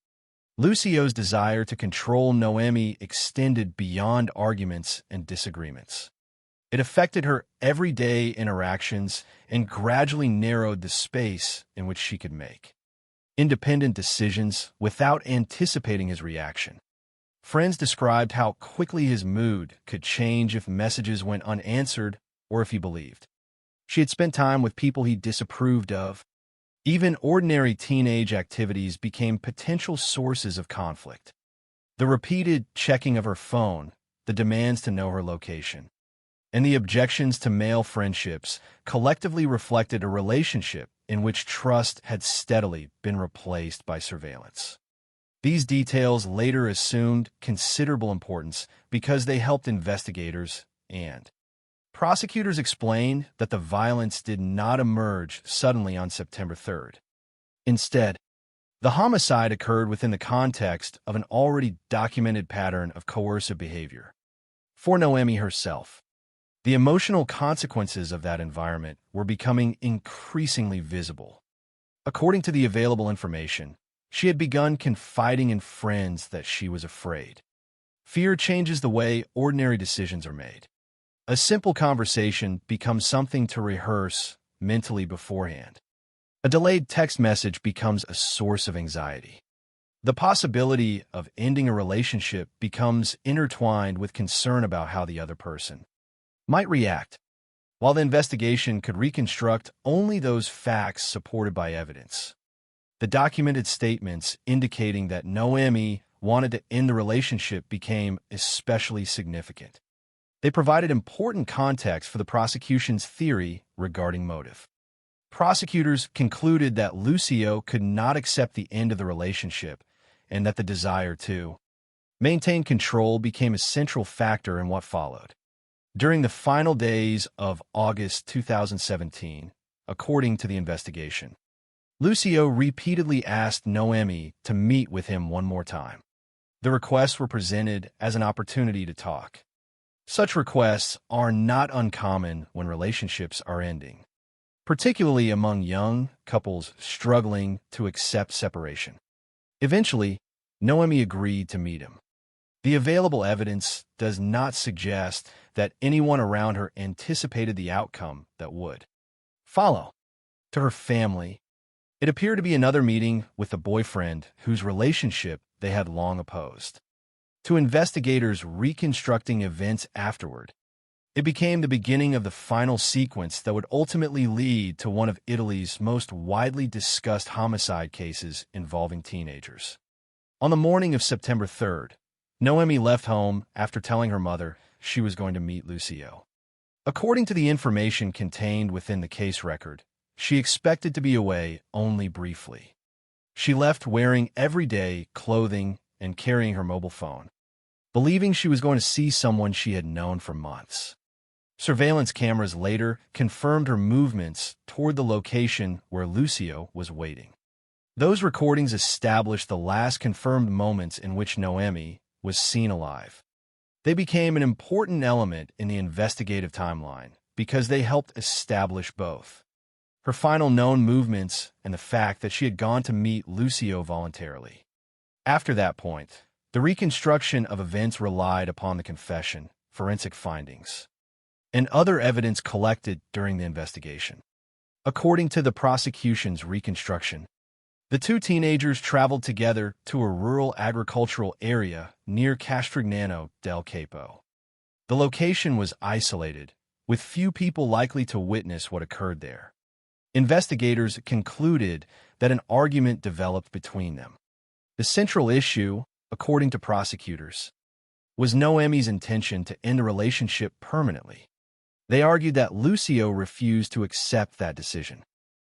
Lucio's desire to control Noemi extended beyond arguments and disagreements. It affected her everyday interactions and gradually narrowed the space in which she could make independent decisions without anticipating his reaction. Friends described how quickly his mood could change if messages went unanswered or if he believed. She had spent time with people he disapproved of. Even ordinary teenage activities became potential sources of conflict. The repeated checking of her phone, the demands to know her location, and the objections to male friendships collectively reflected a relationship in which trust had steadily been replaced by surveillance. These details later assumed considerable importance because they helped investigators and prosecutors explain that the violence did not emerge suddenly on September 3rd. Instead, the homicide occurred within the context of an already documented pattern of coercive behavior. For Noemi herself, the emotional consequences of that environment were becoming increasingly visible. According to the available information, she had begun confiding in friends that she was afraid. Fear changes the way ordinary decisions are made. A simple conversation becomes something to rehearse mentally beforehand. A delayed text message becomes a source of anxiety. The possibility of ending a relationship becomes intertwined with concern about how the other person might react. While the investigation could reconstruct only those facts supported by evidence, the documented statements indicating that Noemi wanted to end the relationship became especially significant. They provided important context for the prosecution's theory regarding motive. Prosecutors concluded that Lucio could not accept the end of the relationship and that the desire to maintain control became a central factor in what followed. During the final days of August 2017, according to the investigation, Lucio repeatedly asked Noemi to meet with him one more time. The requests were presented as an opportunity to talk. Such requests are not uncommon when relationships are ending, particularly among young couples struggling to accept separation. Eventually, Noemi agreed to meet him. The available evidence does not suggest that anyone around her anticipated the outcome that would follow. To her family, it appeared to be another meeting with a boyfriend whose relationship they had long opposed. To investigators reconstructing events afterward, it became the beginning of the final sequence that would ultimately lead to one of Italy's most widely discussed homicide cases involving teenagers. On the morning of September 3rd, Noemi left home after telling her mother she was going to meet Lucio. According to the information contained within the case record, she expected to be away only briefly. She left wearing everyday clothing and carrying her mobile phone, believing she was going to see someone she had known for months. Surveillance cameras later confirmed her movements toward the location where Lucio was waiting. Those recordings established the last confirmed moments in which Noemi was seen alive. They became an important element in the investigative timeline because they helped establish both her final known movements and the fact that she had gone to meet Lucio voluntarily. After that point, the reconstruction of events relied upon the confession, forensic findings, and other evidence collected during the investigation. According to the prosecution's reconstruction, the two teenagers traveled together to a rural agricultural area near Castigliano del Capo. The location was isolated, with few people likely to witness what occurred there. Investigators concluded that an argument developed between them. The central issue, according to prosecutors, was Noemi's intention to end a relationship permanently. They argued that Lucio refused to accept that decision.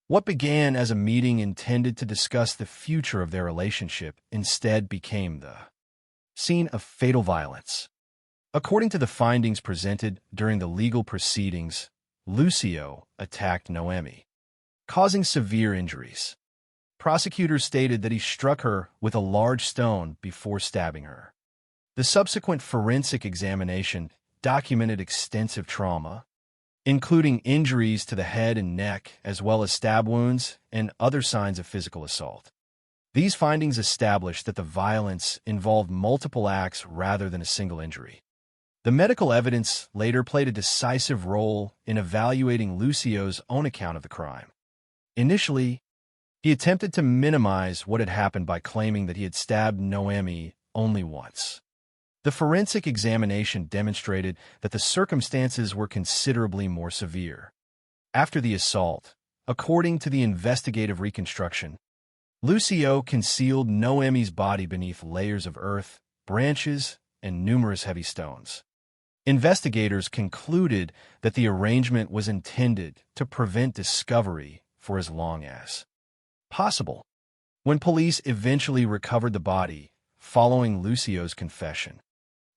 What began as a meeting intended to discuss the future of their relationship instead became the scene of fatal violence. According to the findings presented during the legal proceedings, Lucio attacked Noemi, causing severe injuries. Prosecutors stated that he struck her with a large stone before stabbing her. The subsequent forensic examination documented extensive trauma, including injuries to the head and neck, as well as stab wounds and other signs of physical assault. These findings established that the violence involved multiple acts rather than a single injury. The medical evidence later played a decisive role in evaluating Lucio's own account of the crime. Initially, he attempted to minimize what had happened by claiming that he had stabbed Noemi only once. The forensic examination demonstrated that the circumstances were considerably more severe. After the assault, according to the investigative reconstruction, Lucio concealed Noemi's body beneath layers of earth, branches, and numerous heavy stones. Investigators concluded that the arrangement was intended to prevent discovery for as long as possible. When police eventually recovered the body following Lucio's confession,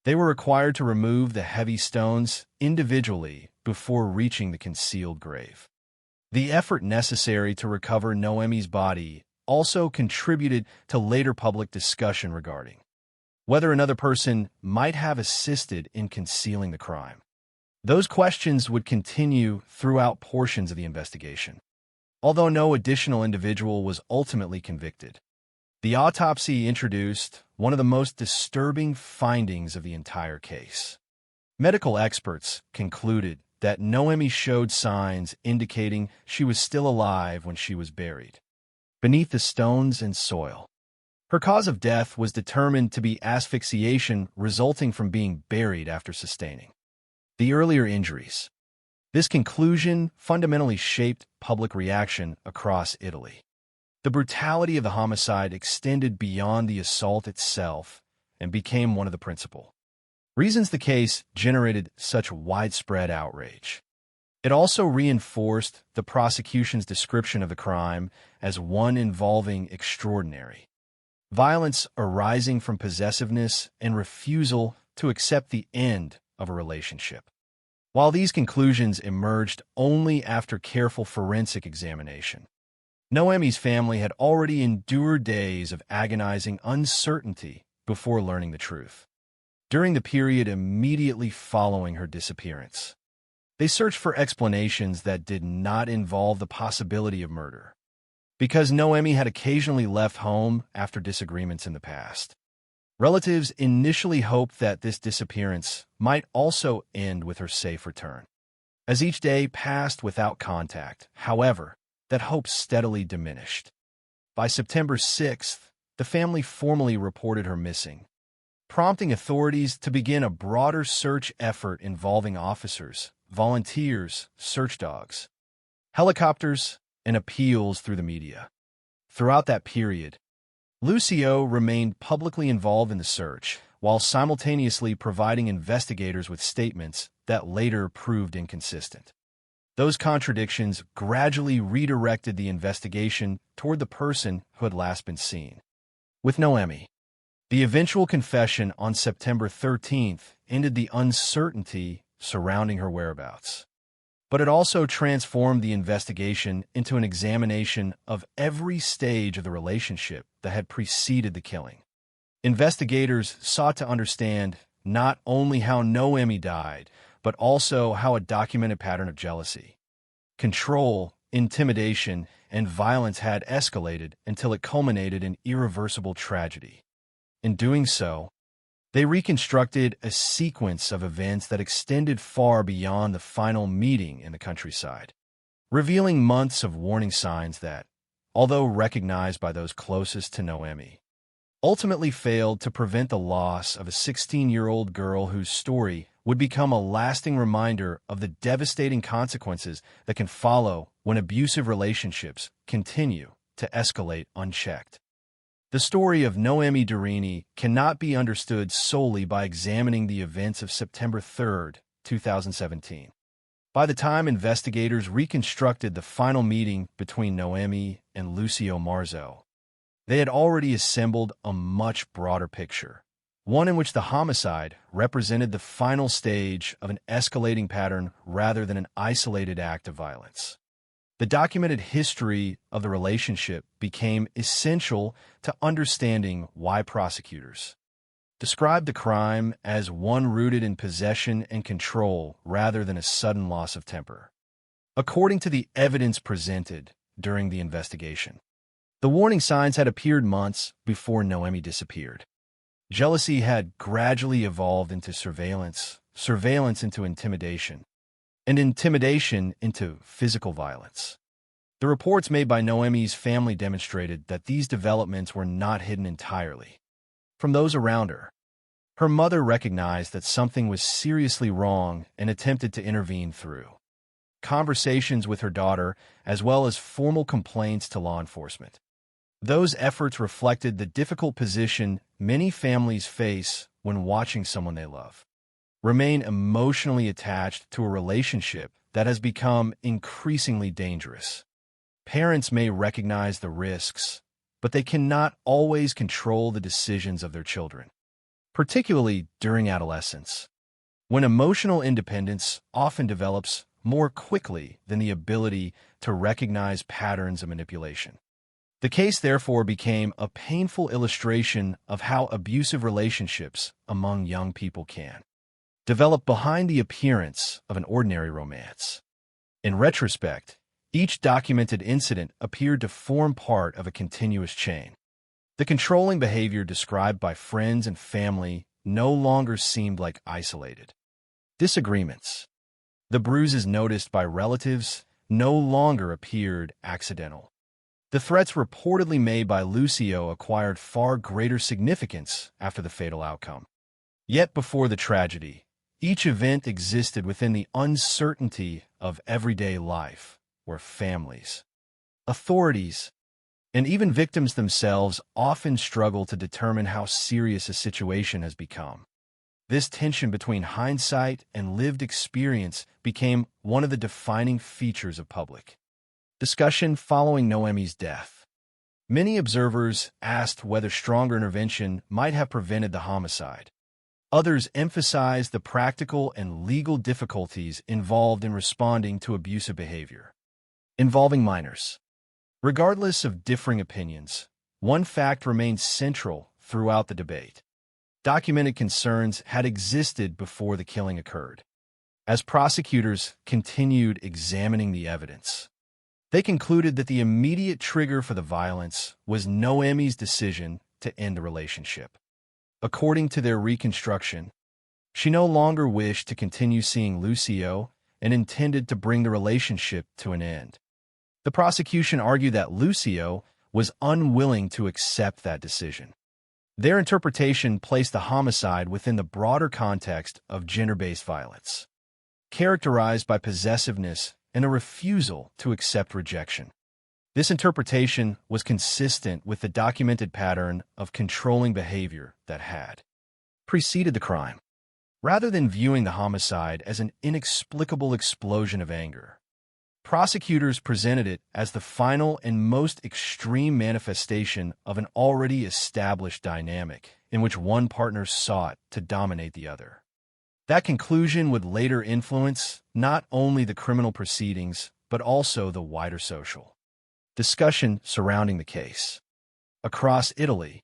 they were required to remove the heavy stones individually before reaching the concealed grave. The effort necessary to recover Noemi's body also contributed to later public discussion regarding whether another person might have assisted in concealing the crime. Those questions would continue throughout portions of the investigation. Although no additional individual was ultimately convicted, the autopsy introduced one of the most disturbing findings of the entire case. Medical experts concluded that Noemi showed signs indicating she was still alive when she was buried beneath the stones and soil. Her cause of death was determined to be asphyxiation resulting from being buried after sustaining the earlier injuries. This conclusion fundamentally shaped public reaction across Italy. The brutality of the homicide extended beyond the assault itself and became one of the principal reasons the case generated such widespread outrage. It also reinforced the prosecution's description of the crime as one involving extraordinary violence arising from possessiveness and refusal to accept the end of a relationship. While these conclusions emerged only after careful forensic examination, Noemi's family had already endured days of agonizing uncertainty before learning the truth. During the period immediately following her disappearance, they searched for explanations that did not involve the possibility of murder, because Noemi had occasionally left home after disagreements in the past. Relatives initially hoped that this disappearance might also end with her safe return. As each day passed without contact, however, that hope steadily diminished. By September 6th, the family formally reported her missing, prompting authorities to begin a broader search effort involving officers, volunteers, search dogs, helicopters, and appeals through the media. Throughout that period, Lucio remained publicly involved in the search, while simultaneously providing investigators with statements that later proved inconsistent. Those contradictions gradually redirected the investigation toward the person who had last been seen. With Noemi, the eventual confession on September 13th ended the uncertainty surrounding her whereabouts. But it also transformed the investigation into an examination of every stage of the relationship that had preceded the killing. Investigators sought to understand not only how Noemi died, but but also how a documented pattern of jealousy, control, intimidation, and violence had escalated until it culminated in irreversible tragedy. In doing so, they reconstructed a sequence of events that extended far beyond the final meeting in the countryside, revealing months of warning signs that, although recognized by those closest to Noemi, ultimately failed to prevent the loss of a 16-year-old girl whose story would become a lasting reminder of the devastating consequences that can follow when abusive relationships continue to escalate unchecked. The story of Noemi Durini cannot be understood solely by examining the events of September 3, 2017. By the time investigators reconstructed the final meeting between Noemi and Lucio Marzo, they had already assembled a much broader picture, one in which the homicide represented the final stage of an escalating pattern rather than an isolated act of violence. The documented history of the relationship became essential to understanding why prosecutors described the crime as one rooted in possession and control rather than a sudden loss of temper. According to the evidence presented during the investigation, the warning signs had appeared months before Noemi disappeared. Jealousy had gradually evolved into surveillance, surveillance into intimidation, and intimidation into physical violence. The reports made by Noemi's family demonstrated that these developments were not hidden entirely from those around her. Her mother recognized that something was seriously wrong and attempted to intervene through conversations with her daughter, as well as formal complaints to law enforcement. Those efforts reflected the difficult position many families face when watching someone they love remain emotionally attached to a relationship that has become increasingly dangerous. Parents may recognize the risks, but they cannot always control the decisions of their children, particularly during adolescence, when emotional independence often develops more quickly than the ability to recognize patterns of manipulation. The case therefore became a painful illustration of how abusive relationships among young people can develop behind the appearance of an ordinary romance. In retrospect, each documented incident appeared to form part of a continuous chain. The controlling behavior described by friends and family no longer seemed like isolated disagreements. The bruises noticed by relatives no longer appeared accidental. The threats reportedly made by Lucio acquired far greater significance after the fatal outcome. Yet before the tragedy, each event existed within the uncertainty of everyday life, where families, authorities, and even victims themselves often struggle to determine how serious a situation has become. This tension between hindsight and lived experience became one of the defining features of public discussion following Noemi's death. Many observers asked whether stronger intervention might have prevented the homicide. Others emphasized the practical and legal difficulties involved in responding to abusive behavior involving minors. Regardless of differing opinions, one fact remained central throughout the debate. Documented concerns had existed before the killing occurred. As prosecutors continued examining the evidence, they concluded that the immediate trigger for the violence was Noemi's decision to end the relationship. According to their reconstruction, she no longer wished to continue seeing Lucio and intended to bring the relationship to an end. The prosecution argued that Lucio was unwilling to accept that decision. Their interpretation placed the homicide within the broader context of gender-based violence, characterized by possessiveness and a refusal to accept rejection. This interpretation was consistent with the documented pattern of controlling behavior that had preceded the crime. Rather than viewing the homicide as an inexplicable explosion of anger, prosecutors presented it as the final and most extreme manifestation of an already established dynamic in which one partner sought to dominate the other. That conclusion would later influence not only the criminal proceedings, but also the wider social discussion surrounding the case. Across Italy,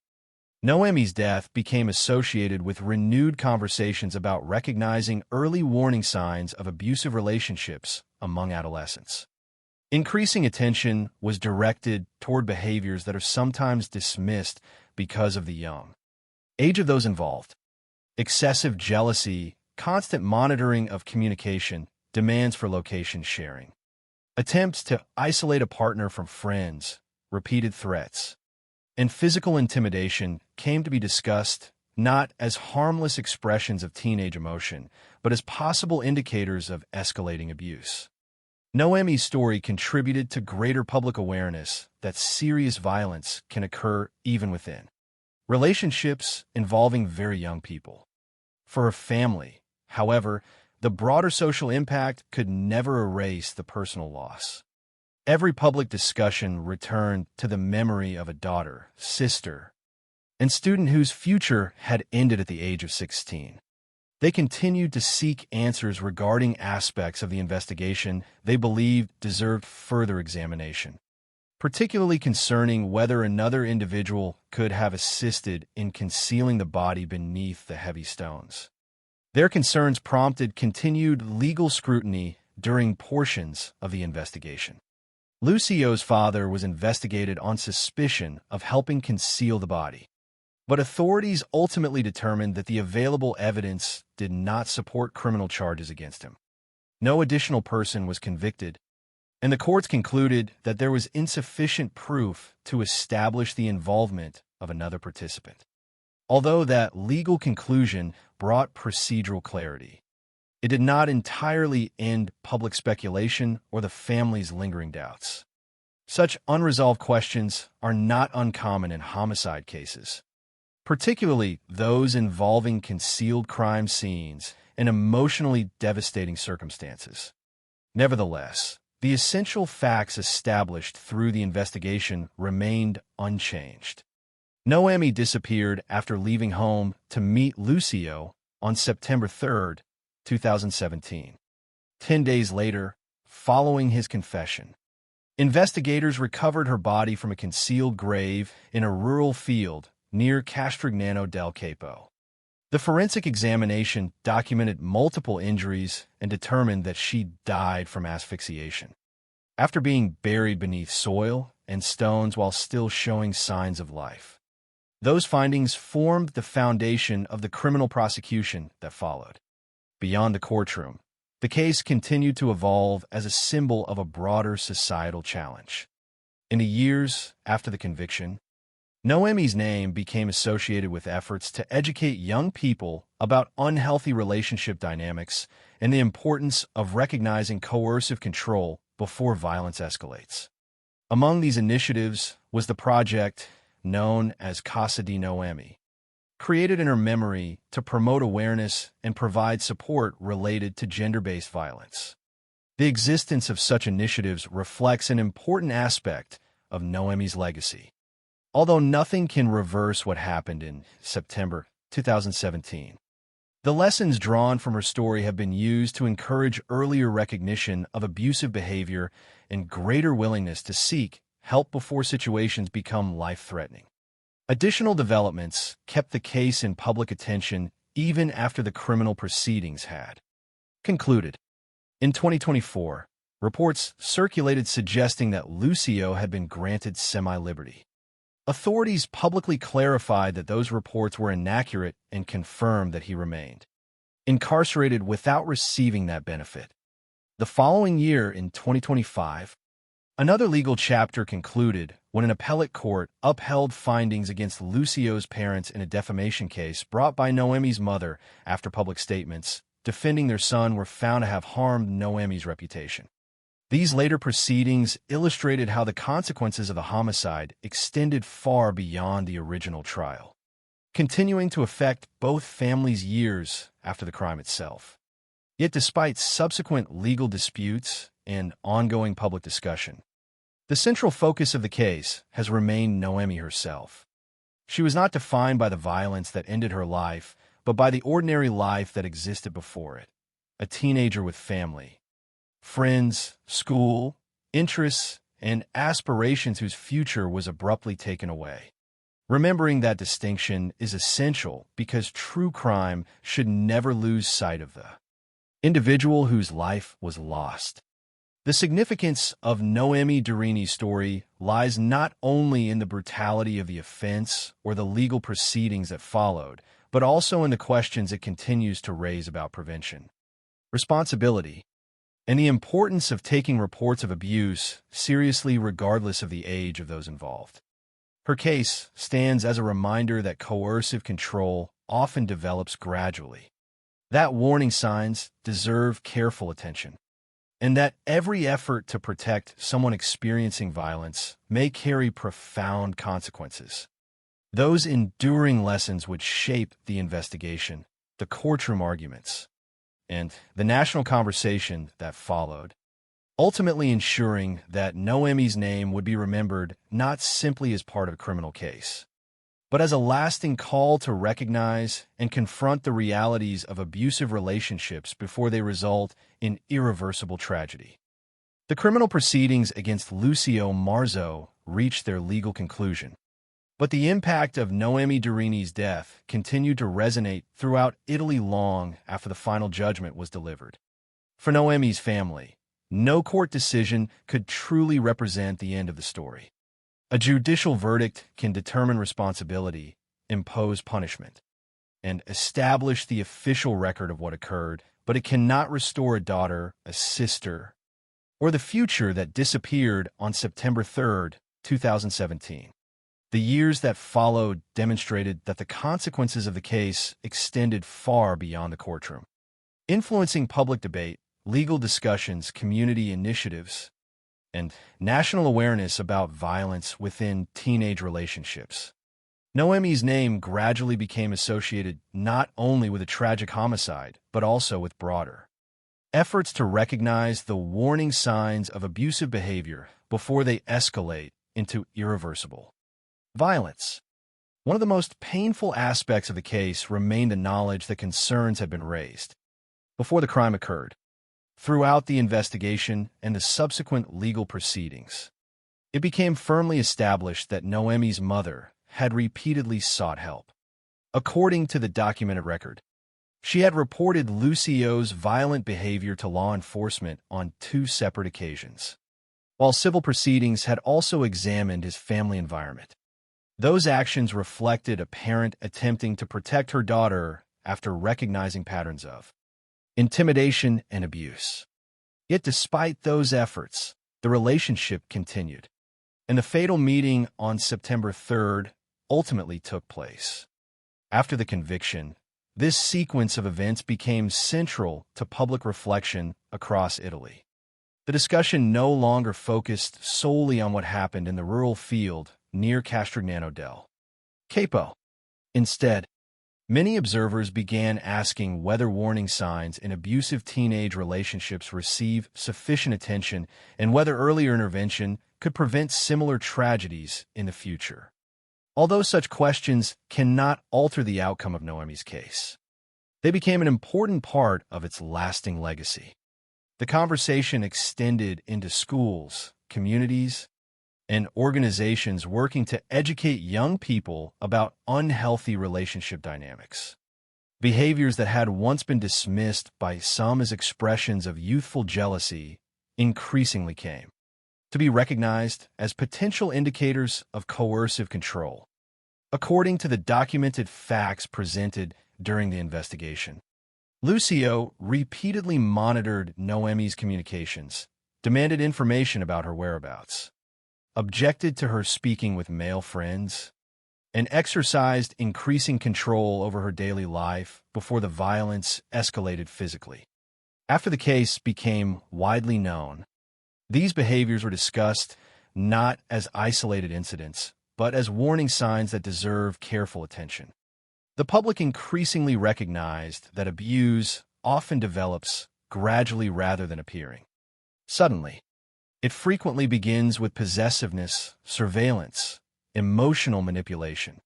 Noemi's death became associated with renewed conversations about recognizing early warning signs of abusive relationships among adolescents. Increasing attention was directed toward behaviors that are sometimes dismissed because of the young age of those involved. Excessive jealousy, constant monitoring of communication, demands for location sharing, attempts to isolate a partner from friends, repeated threats, and physical intimidation came to be discussed not as harmless expressions of teenage emotion, but as possible indicators of escalating abuse. Noemi's story contributed to greater public awareness that serious violence can occur even within relationships involving very young people. For a family, however, the broader social impact could never erase the personal loss. Every public discussion returned to the memory of a daughter, sister, and student whose future had ended at the age of 16. They continued to seek answers regarding aspects of the investigation they believed deserved further examination, particularly concerning whether another individual could have assisted in concealing the body beneath the heavy stones. Their concerns prompted continued legal scrutiny during portions of the investigation. Lucio's father was investigated on suspicion of helping conceal the body, but authorities ultimately determined that the available evidence did not support criminal charges against him. No additional person was convicted, and the courts concluded that there was insufficient proof to establish the involvement of another participant. Although that legal conclusion brought procedural clarity, it did not entirely end public speculation or the family's lingering doubts. Such unresolved questions are not uncommon in homicide cases, particularly those involving concealed crime scenes and emotionally devastating circumstances. Nevertheless, the essential facts established through the investigation remained unchanged. Noemi disappeared after leaving home to meet Lucio on September 3, 2017. 10 days later, following his confession, investigators recovered her body from a concealed grave in a rural field near Castigliano del Capo. The forensic examination documented multiple injuries and determined that she died from asphyxiation, after being buried beneath soil and stones while still showing signs of life. Those findings formed the foundation of the criminal prosecution that followed. Beyond the courtroom, the case continued to evolve as a symbol of a broader societal challenge. In the years after the conviction, Noemi's name became associated with efforts to educate young people about unhealthy relationship dynamics and the importance of recognizing coercive control before violence escalates. Among these initiatives was the project known as Casa di Noemi, created in her memory to promote awareness and provide support related to gender-based violence. The existence of such initiatives reflects an important aspect of Noemi's legacy. Although nothing can reverse what happened in September 2017, the lessons drawn from her story have been used to encourage earlier recognition of abusive behavior and greater willingness to seek help before situations become life-threatening. Additional developments kept the case in public attention even after the criminal proceedings had concluded. In 2024, reports circulated suggesting that Lucio had been granted semi-liberty. Authorities publicly clarified that those reports were inaccurate and confirmed that he remained incarcerated without receiving that benefit. The following year, in 2025, another legal chapter concluded when an appellate court upheld findings against Lucio's parents in a defamation case brought by Noemi's mother after public statements defending their son were found to have harmed Noemi's reputation. These later proceedings illustrated how the consequences of the homicide extended far beyond the original trial, continuing to affect both families years after the crime itself. Yet despite subsequent legal disputes and ongoing public discussion, the central focus of the case has remained Noemi herself. She was not defined by the violence that ended her life, but by the ordinary life that existed before it. A teenager with family, friends, school, interests, and aspirations whose future was abruptly taken away. Remembering that distinction is essential because true crime should never lose sight of the individual whose life was lost. The significance of Noemi Durini's story lies not only in the brutality of the offense or the legal proceedings that followed, but also in the questions it continues to raise about prevention, responsibility, and the importance of taking reports of abuse seriously regardless of the age of those involved. Her case stands as a reminder that coercive control often develops gradually, that warning signs deserve careful attention, and that every effort to protect someone experiencing violence may carry profound consequences. Those enduring lessons would shape the investigation, the courtroom arguments, and the national conversation that followed, ultimately ensuring that Noemi's name would be remembered not simply as part of a criminal case, but as a lasting call to recognize and confront the realities of abusive relationships before they result in irreversible tragedy. The criminal proceedings against Lucio Marzo reached their legal conclusion, but the impact of Noemi Durini's death continued to resonate throughout Italy long after the final judgment was delivered. For Noemi's family, no court decision could truly represent the end of the story. A judicial verdict can determine responsibility, impose punishment, and establish the official record of what occurred, but it cannot restore a daughter, a sister, or the future that disappeared on September 3rd, 2017. The years that followed demonstrated that the consequences of the case extended far beyond the courtroom, influencing public debate, legal discussions, community initiatives, and national awareness about violence within teenage relationships. Noemi's name gradually became associated not only with a tragic homicide, but also with broader efforts to recognize the warning signs of abusive behavior before they escalate into irreversible violence. One of the most painful aspects of the case remained the knowledge that concerns had been raised before the crime occurred, throughout the investigation and the subsequent legal proceedings. It became firmly established that Noemi's mother had repeatedly sought help. According to the documented record, she had reported Lucio's violent behavior to law enforcement on 2 separate occasions, while civil proceedings had also examined his family environment. Those actions reflected a parent attempting to protect her daughter after recognizing patterns of intimidation and abuse. Yet despite those efforts, the relationship continued, and the fatal meeting on September 3rd ultimately took place. After the conviction, this sequence of events became central to public reflection across Italy. The discussion no longer focused solely on what happened in the rural field near Castigliano del Capo. Instead, many observers began asking whether warning signs in abusive teenage relationships receive sufficient attention and whether earlier intervention could prevent similar tragedies in the future. Although such questions cannot alter the outcome of Noemi's case, they became an important part of its lasting legacy. The conversation extended into schools, communities, and organizations working to educate young people about unhealthy relationship dynamics. Behaviors that had once been dismissed by some as expressions of youthful jealousy increasingly came to be recognized as potential indicators of coercive control. According to the documented facts presented during the investigation, Lucio repeatedly monitored Noemi's communications, demanded information about her whereabouts, objected to her speaking with male friends, and exercised increasing control over her daily life before the violence escalated physically. After the case became widely known, these behaviors were discussed not as isolated incidents, but as warning signs that deserve careful attention. The public increasingly recognized that abuse often develops gradually rather than appearing suddenly. It frequently begins with possessiveness, surveillance, emotional manipulation,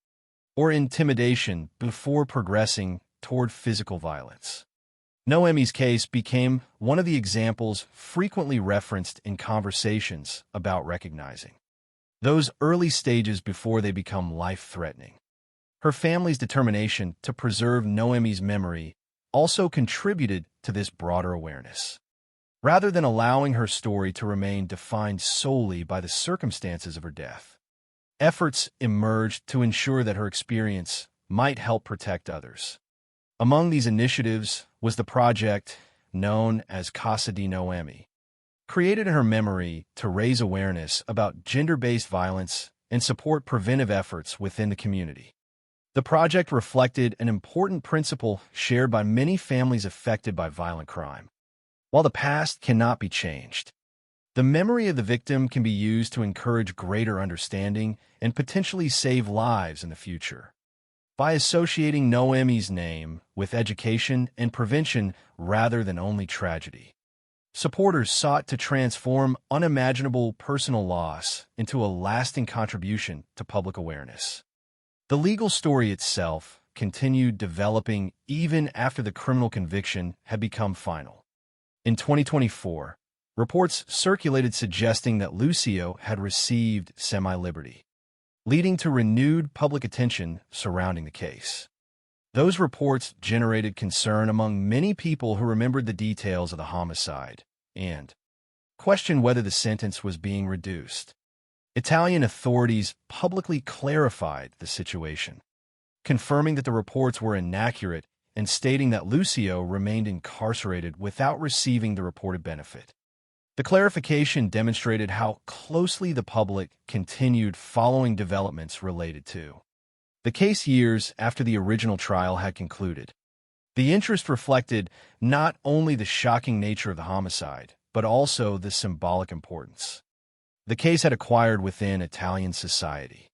or intimidation before progressing toward physical violence. Noemi's case became one of the examples frequently referenced in conversations about recognizing those early stages before they become life-threatening. Her family's determination to preserve Noemi's memory also contributed to this broader awareness. Rather than allowing her story to remain defined solely by the circumstances of her death, efforts emerged to ensure that her experience might help protect others. Among these initiatives was the project known as Casa de Noemi, created in her memory to raise awareness about gender-based violence and support preventive efforts within the community. The project reflected an important principle shared by many families affected by violent crime. While the past cannot be changed, the memory of the victim can be used to encourage greater understanding and potentially save lives in the future. By associating Noemi's name with education and prevention rather than only tragedy, supporters sought to transform unimaginable personal loss into a lasting contribution to public awareness. The legal story itself continued developing even after the criminal conviction had become final. In 2024, reports circulated suggesting that Lucio had received semi-liberty, leading to renewed public attention surrounding the case. Those reports generated concern among many people who remembered the details of the homicide and questioned whether the sentence was being reduced. Italian authorities publicly clarified the situation, confirming that the reports were inaccurate and stating that Lucio remained incarcerated without receiving the reported benefit. The clarification demonstrated how closely the public continued following developments related to the case years after the original trial had concluded. The interest reflected not only the shocking nature of the homicide, but also the symbolic importance the case had acquired within Italian society.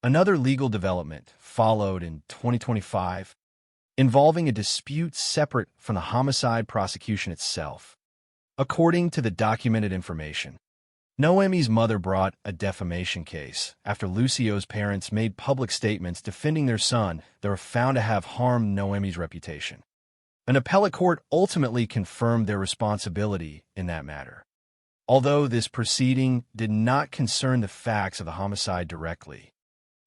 Another legal development followed in 2025, involving a dispute separate from the homicide prosecution itself. According to the documented information, Noemi's mother brought a defamation case after Lucio's parents made public statements defending their son that were found to have harmed Noemi's reputation. An appellate court ultimately confirmed their responsibility in that matter. Although this proceeding did not concern the facts of the homicide directly,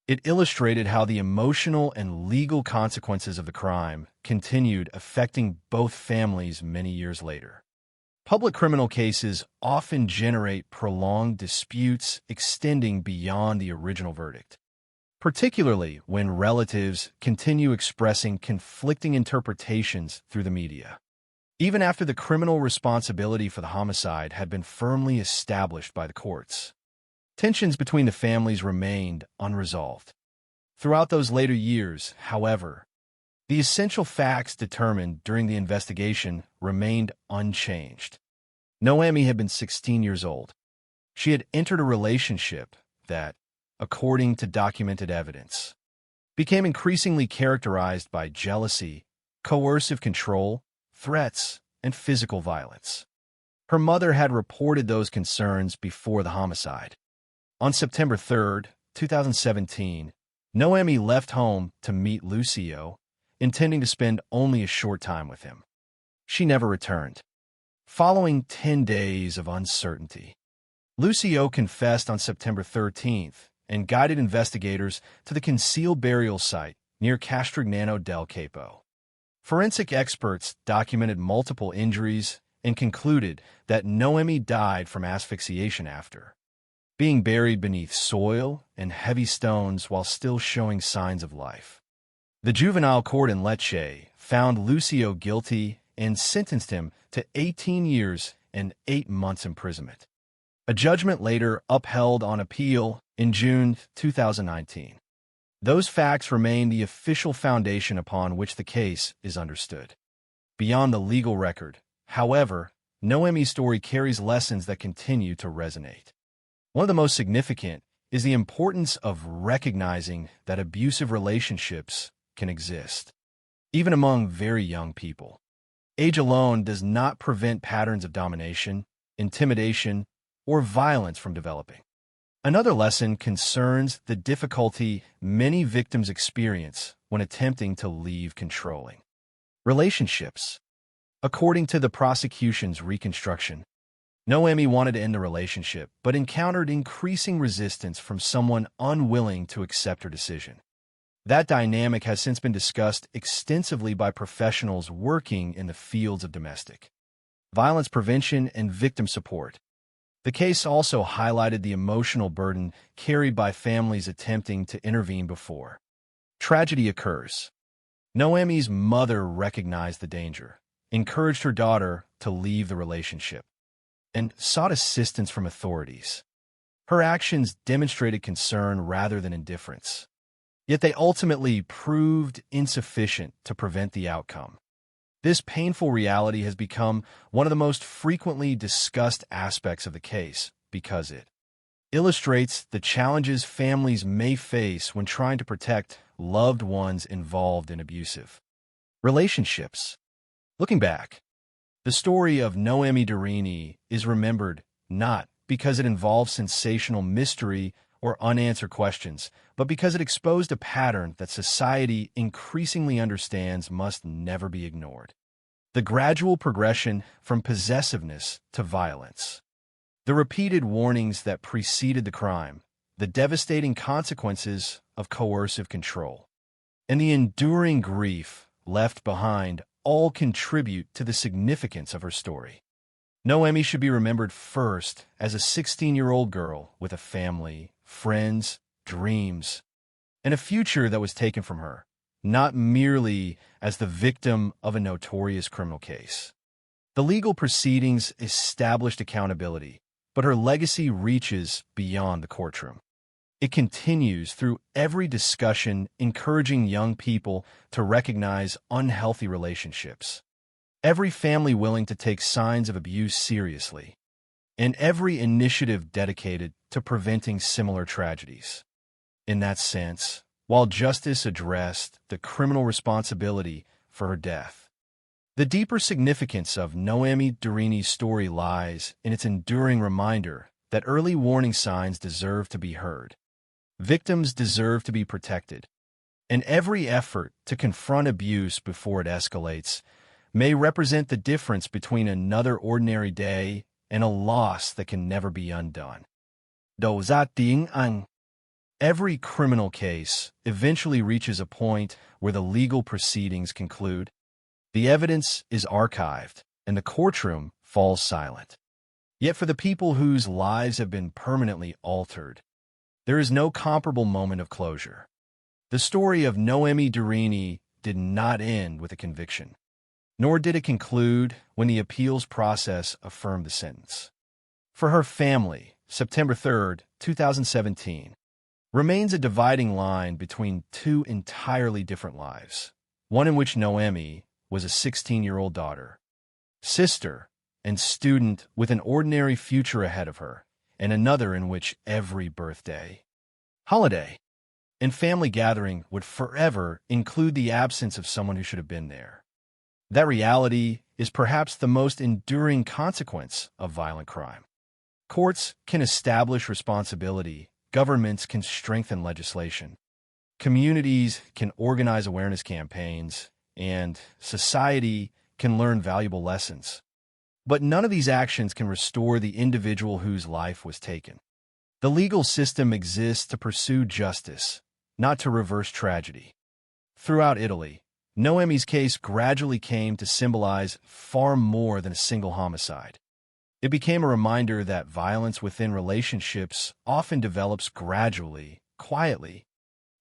it illustrated how the emotional and legal consequences of the crime continued affecting both families many years later. Public criminal cases often generate prolonged disputes extending beyond the original verdict, particularly when relatives continue expressing conflicting interpretations through the media. Even after the criminal responsibility for the homicide had been firmly established by the courts, tensions between the families remained unresolved. Throughout those later years, however, the essential facts determined during the investigation remained unchanged. Noemi had been 16 years old. She had entered a relationship that, according to documented evidence, became increasingly characterized by jealousy, coercive control, threats, and physical violence. Her mother had reported those concerns before the homicide. On September 3, 2017, Noemi left home to meet Lucio, intending to spend only a short time with him. She never returned. Following 10 days of uncertainty, Lucio confessed on September 13th and guided investigators to the concealed burial site near Castignano del Capo. Forensic experts documented multiple injuries and concluded that Noemi died from asphyxiation after being buried beneath soil and heavy stones while still showing signs of life. The juvenile court in Lecce found Lucio guilty and sentenced him to 18 years and 8 months imprisonment. A judgment later upheld on appeal in June 2019. Those facts remain the official foundation upon which the case is understood. Beyond the legal record, however, Noemi's story carries lessons that continue to resonate. One of the most significant is the importance of recognizing that abusive relationships can exist, even among very young people. Age alone does not prevent patterns of domination, intimidation, or violence from developing. Another lesson concerns the difficulty many victims experience when attempting to leave controlling relationships. According to the prosecution's reconstruction, Noemi wanted to end the relationship, but encountered increasing resistance from someone unwilling to accept her decision. That dynamic has since been discussed extensively by professionals working in the fields of domestic violence prevention and victim support. The case also highlighted the emotional burden carried by families attempting to intervene before tragedy occurs. Noemi's mother recognized the danger, encouraged her daughter to leave the relationship, and sought assistance from authorities. Her actions demonstrated concern rather than indifference. Yet they ultimately proved insufficient to prevent the outcome. This painful reality has become one of the most frequently discussed aspects of the case because it illustrates the challenges families may face when trying to protect loved ones involved in abusive relationships. Looking back, the story of Noemi Durini is remembered not because it involves sensational mystery or unanswered questions, but because it exposed a pattern that society increasingly understands must never be ignored. The gradual progression from possessiveness to violence. The repeated warnings that preceded the crime, the devastating consequences of coercive control, and the enduring grief left behind all contribute to the significance of her story. Noemi should be remembered first as a 16-year-old girl with a family, friends, dreams, and a future that was taken from her, not merely as the victim of a notorious criminal case. The legal proceedings established accountability, but her legacy reaches beyond the courtroom. It continues through every discussion, encouraging young people to recognize unhealthy relationships, every family willing to take signs of abuse seriously, and every initiative dedicated to preventing similar tragedies. In that sense, while justice addressed the criminal responsibility for her death, the deeper significance of Noemi Durini's story lies in its enduring reminder that early warning signs deserve to be heard. Victims deserve to be protected, and every effort to confront abuse before it escalates may represent the difference between another ordinary day and a loss that can never be undone. Every criminal case eventually reaches a point where the legal proceedings conclude, the evidence is archived, and the courtroom falls silent. Yet for the people whose lives have been permanently altered, there is no comparable moment of closure. The story of Noemi Durini did not end with a conviction, nor did it conclude when the appeals process affirmed the sentence. For her family, September 3, 2017, remains a dividing line between two entirely different lives, one in which Noemi was a 16-year-old daughter, sister, and student with an ordinary future ahead of her, and another in which every birthday, holiday, and family gathering would forever include the absence of someone who should have been there. That reality is perhaps the most enduring consequence of violent crime. Courts can establish responsibility, governments can strengthen legislation, communities can organize awareness campaigns, and society can learn valuable lessons. But none of these actions can restore the individual whose life was taken. The legal system exists to pursue justice, not to reverse tragedy. Throughout Italy, Noemi's case gradually came to symbolize far more than a single homicide. It became a reminder that violence within relationships often develops gradually, quietly,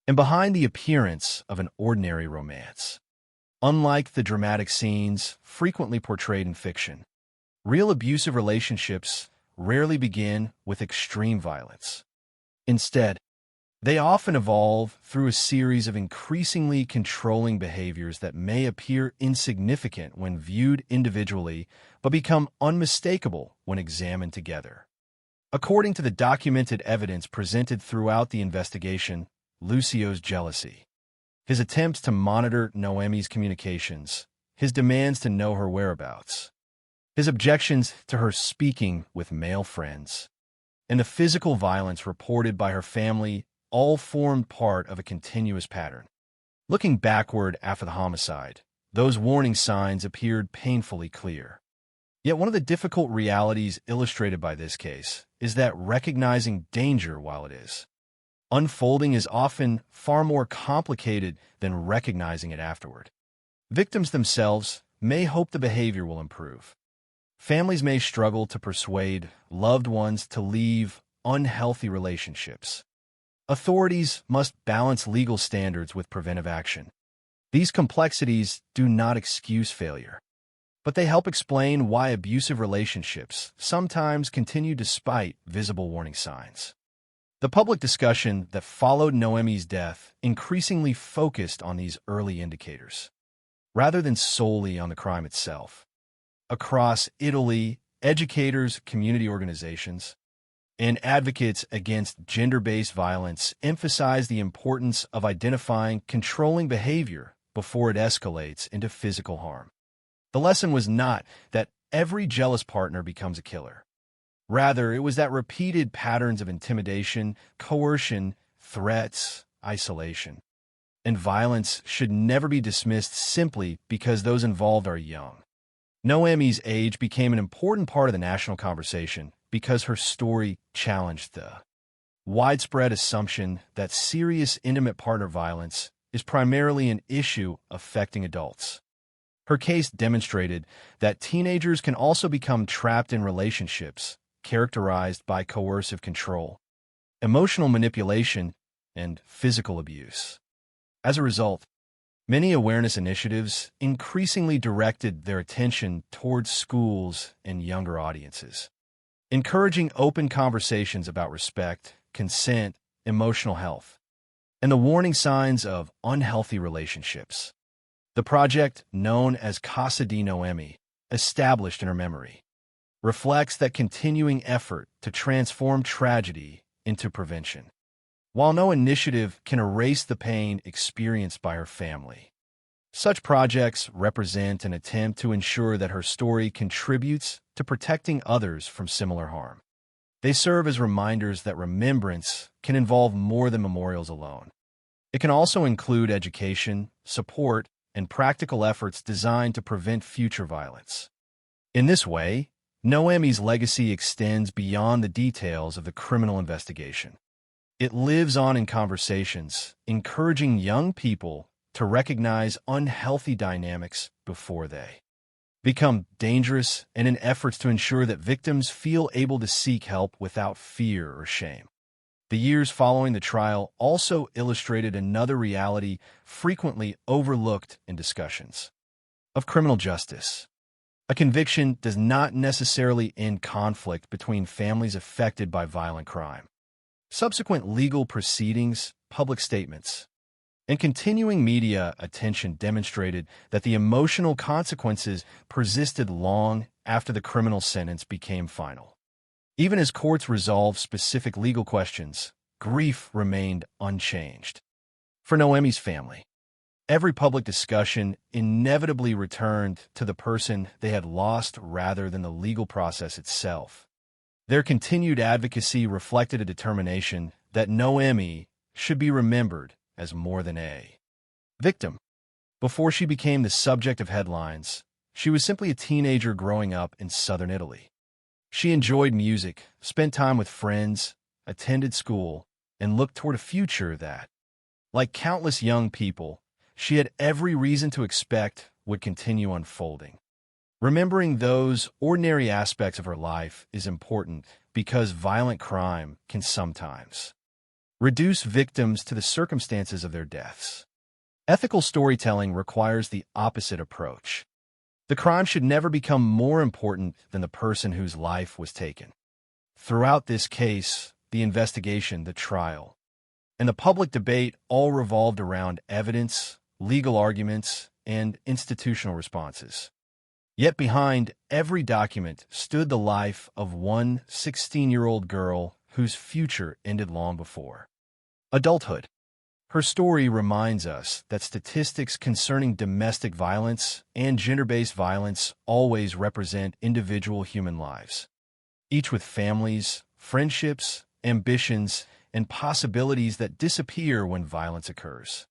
and behind the appearance of an ordinary romance. Unlike the dramatic scenes frequently portrayed in fiction, real abusive relationships rarely begin with extreme violence. Instead, they often evolve through a series of increasingly controlling behaviors that may appear insignificant when viewed individually, but become unmistakable when examined together. According to the documented evidence presented throughout the investigation, Lucio's jealousy, his attempts to monitor Noemi's communications, his demands to know her whereabouts, his objections to her speaking with male friends, and the physical violence reported by her family all formed part of a continuous pattern. Looking backward after the homicide, those warning signs appeared painfully clear. Yet one of the difficult realities illustrated by this case is that recognizing danger while it is unfolding is often far more complicated than recognizing it afterward. Victims themselves may hope the behavior will improve. Families may struggle to persuade loved ones to leave unhealthy relationships. Authorities must balance legal standards with preventive action. These complexities do not excuse failure, but they help explain why abusive relationships sometimes continue despite visible warning signs. The public discussion that followed Noemi's death increasingly focused on these early indicators, rather than solely on the crime itself. Across Italy, educators, community organizations, and advocates against gender-based violence emphasize the importance of identifying controlling behavior before it escalates into physical harm. The lesson was not that every jealous partner becomes a killer. Rather, it was that repeated patterns of intimidation, coercion, threats, isolation, and violence should never be dismissed simply because those involved are young. Noemi's age became an important part of the national conversation because her story challenged the widespread assumption that serious intimate partner violence is primarily an issue affecting adults. Her case demonstrated that teenagers can also become trapped in relationships characterized by coercive control, emotional manipulation, and physical abuse. As a result, many awareness initiatives increasingly directed their attention towards schools and younger audiences, encouraging open conversations about respect, consent, emotional health, and the warning signs of unhealthy relationships. The project, known as Casa di Noemi, established in her memory, reflects that continuing effort to transform tragedy into prevention. While no initiative can erase the pain experienced by her family, such projects represent an attempt to ensure that her story contributes to protecting others from similar harm. They serve as reminders that remembrance can involve more than memorials alone. It can also include education, support, and practical efforts designed to prevent future violence. In this way, Noemi's legacy extends beyond the details of the criminal investigation. It lives on in conversations, encouraging young people to recognize unhealthy dynamics before they become dangerous, and in efforts to ensure that victims feel able to seek help without fear or shame. The years following the trial also illustrated another reality frequently overlooked in discussions of criminal justice. A conviction does not necessarily end conflict between families affected by violent crime. Subsequent legal proceedings, public statements, and continuing media attention demonstrated that the emotional consequences persisted long after the criminal sentence became final. Even as courts resolved specific legal questions, grief remained unchanged. For Noemi's family, every public discussion inevitably returned to the person they had lost rather than the legal process itself. Their continued advocacy reflected a determination that Noemi should be remembered as more than a victim. Before she became the subject of headlines, she was simply a teenager growing up in southern Italy. She enjoyed music, spent time with friends, attended school, and looked toward a future that, like countless young people, she had every reason to expect would continue unfolding. Remembering those ordinary aspects of her life is important because violent crime can sometimes reduce victims to the circumstances of their deaths. Ethical storytelling requires the opposite approach. The crime should never become more important than the person whose life was taken. Throughout this case, the investigation, the trial, and the public debate all revolved around evidence, legal arguments, and institutional responses. Yet behind every document stood the life of one 16-year-old girl whose future ended long before adulthood. Her story reminds us that statistics concerning domestic violence and gender-based violence always represent individual human lives, each with families, friendships, ambitions, and possibilities that disappear when violence occurs.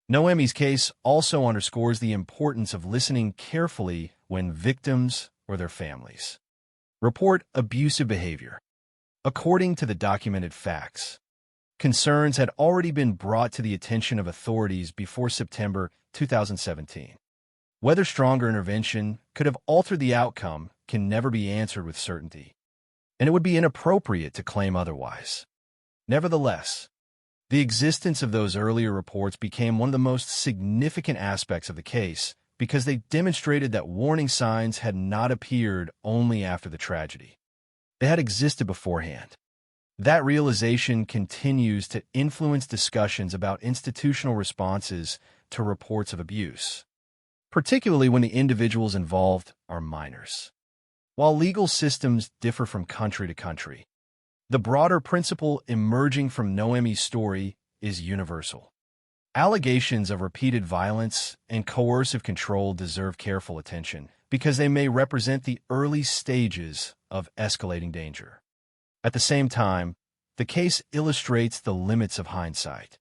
Noemi's case also underscores the importance of listening carefully when victims or their families. Report abusive behavior. According to the documented facts, concerns had already been brought to the attention of authorities before September 2017. Whether stronger intervention could have altered the outcome can never be answered with certainty, and it would be inappropriate to claim otherwise. Nevertheless, the existence of those earlier reports became one of the most significant aspects of the case because they demonstrated that warning signs had not appeared only after the tragedy. They had existed beforehand. That realization continues to influence discussions about institutional responses to reports of abuse, particularly when the individuals involved are minors. While legal systems differ from country to country, the broader principle emerging from Noemi's story is universal. Allegations of repeated violence and coercive control deserve careful attention because they may represent the early stages of escalating danger. At the same time, the case illustrates the limits of hindsight.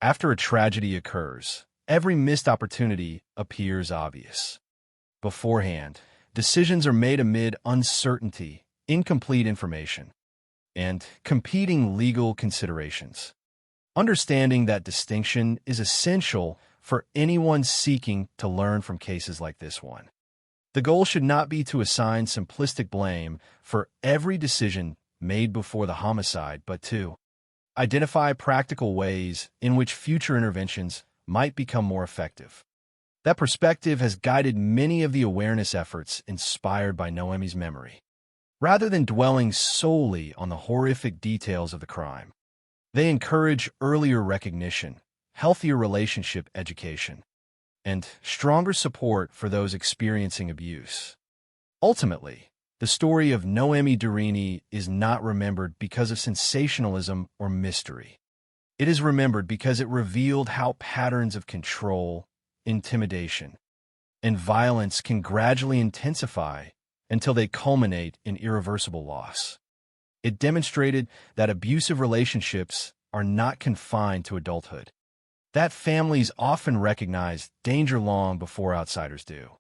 After a tragedy occurs, every missed opportunity appears obvious. Beforehand, decisions are made amid uncertainty, incomplete information, and competing legal considerations. Understanding that distinction is essential for anyone seeking to learn from cases like this one. The goal should not be to assign simplistic blame for every decision made before the homicide, but to identify practical ways in which future interventions might become more effective. That perspective has guided many of the awareness efforts inspired by Noemi's memory. Rather than dwelling solely on the horrific details of the crime, they encourage earlier recognition, healthier relationship education, and stronger support for those experiencing abuse. Ultimately, the story of Noemi Durini is not remembered because of sensationalism or mystery. It is remembered because it revealed how patterns of control, intimidation, and violence can gradually intensify until they culminate in irreversible loss. It demonstrated that abusive relationships are not confined to adulthood, that families often recognize danger long before outsiders do,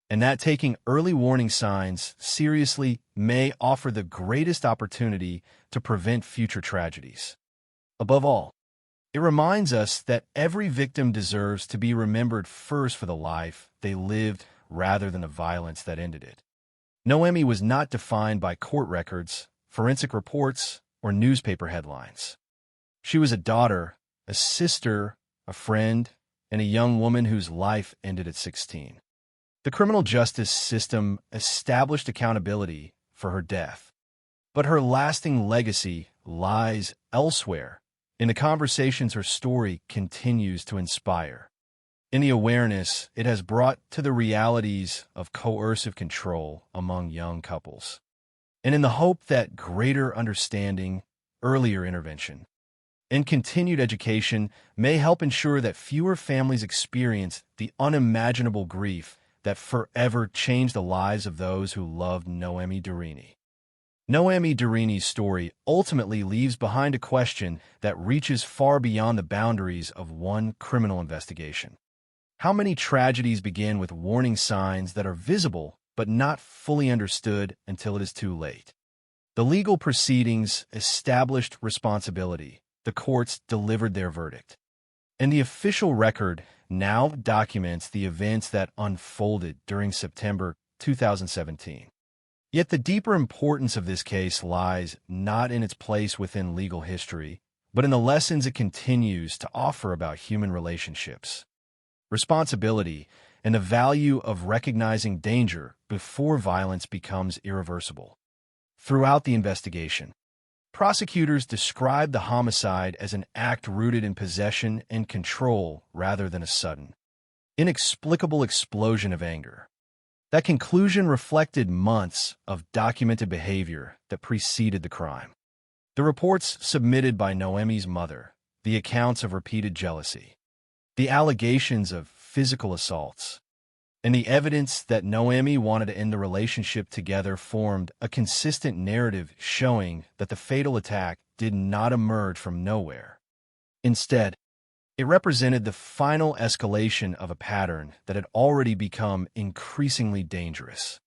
and that taking early warning signs seriously may offer the greatest opportunity to prevent future tragedies. Above all, it reminds us that every victim deserves to be remembered first for the life they lived rather than the violence that ended it. Noemi was not defined by court records, forensic reports, or newspaper headlines. She was a daughter, a sister, a friend, and a young woman whose life ended at 16. The criminal justice system established accountability for her death, but her lasting legacy lies elsewhere in the conversations her story continues to inspire, in the awareness it has brought to the realities of coercive control among young couples, and in the hope that greater understanding, earlier intervention, and continued education may help ensure that fewer families experience the unimaginable grief that forever changed the lives of those who loved Noemi Durini. Noemi Durini's story ultimately leaves behind a question that reaches far beyond the boundaries of one criminal investigation. How many tragedies begin with warning signs that are visible but not fully understood until it is too late? The legal proceedings established responsibility. The courts delivered their verdict. And the official record now documents the events that unfolded during September 2017. Yet the deeper importance of this case lies not in its place within legal history, but in the lessons it continues to offer about human relationships, responsibility, and the value of recognizing danger before violence becomes irreversible. Throughout the investigation, prosecutors described the homicide as an act rooted in possession and control rather than a sudden, inexplicable explosion of anger. That conclusion reflected months of documented behavior that preceded the crime. The reports submitted by Noemi's mother, the accounts of repeated jealousy, the allegations of physical assaults, and the evidence that Noemi wanted to end the relationship together formed a consistent narrative showing that the fatal attack did not emerge from nowhere. Instead, it represented the final escalation of a pattern that had already become increasingly dangerous.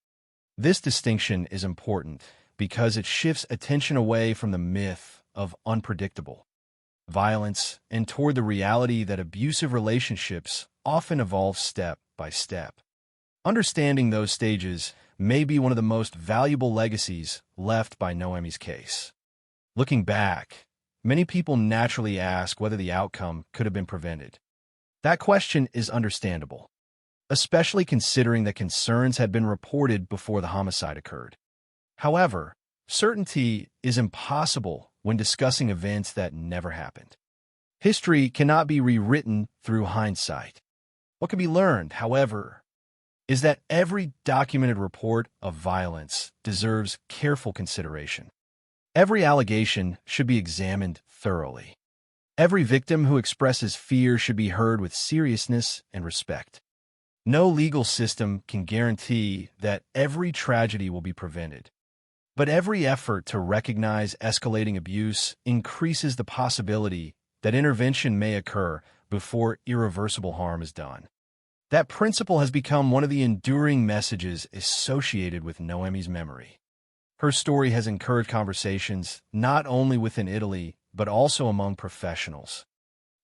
This distinction is important because it shifts attention away from the myth of unpredictable violence and toward the reality that abusive relationships often evolve step by step. Understanding those stages may be one of the most valuable legacies left by Noemi's case. Looking back, many people naturally ask whether the outcome could have been prevented. That question is understandable, especially considering that concerns had been reported before the homicide occurred. However, certainty is impossible when discussing events that never happened. History cannot be rewritten through hindsight. What can be learned, however, is that every documented report of violence deserves careful consideration. Every allegation should be examined thoroughly. Every victim who expresses fear should be heard with seriousness and respect. No legal system can guarantee that every tragedy will be prevented, but every effort to recognize escalating abuse increases the possibility that intervention may occur before irreversible harm is done. That principle has become one of the enduring messages associated with Noemi's memory. Her story has encouraged conversations not only within Italy, but also among professionals,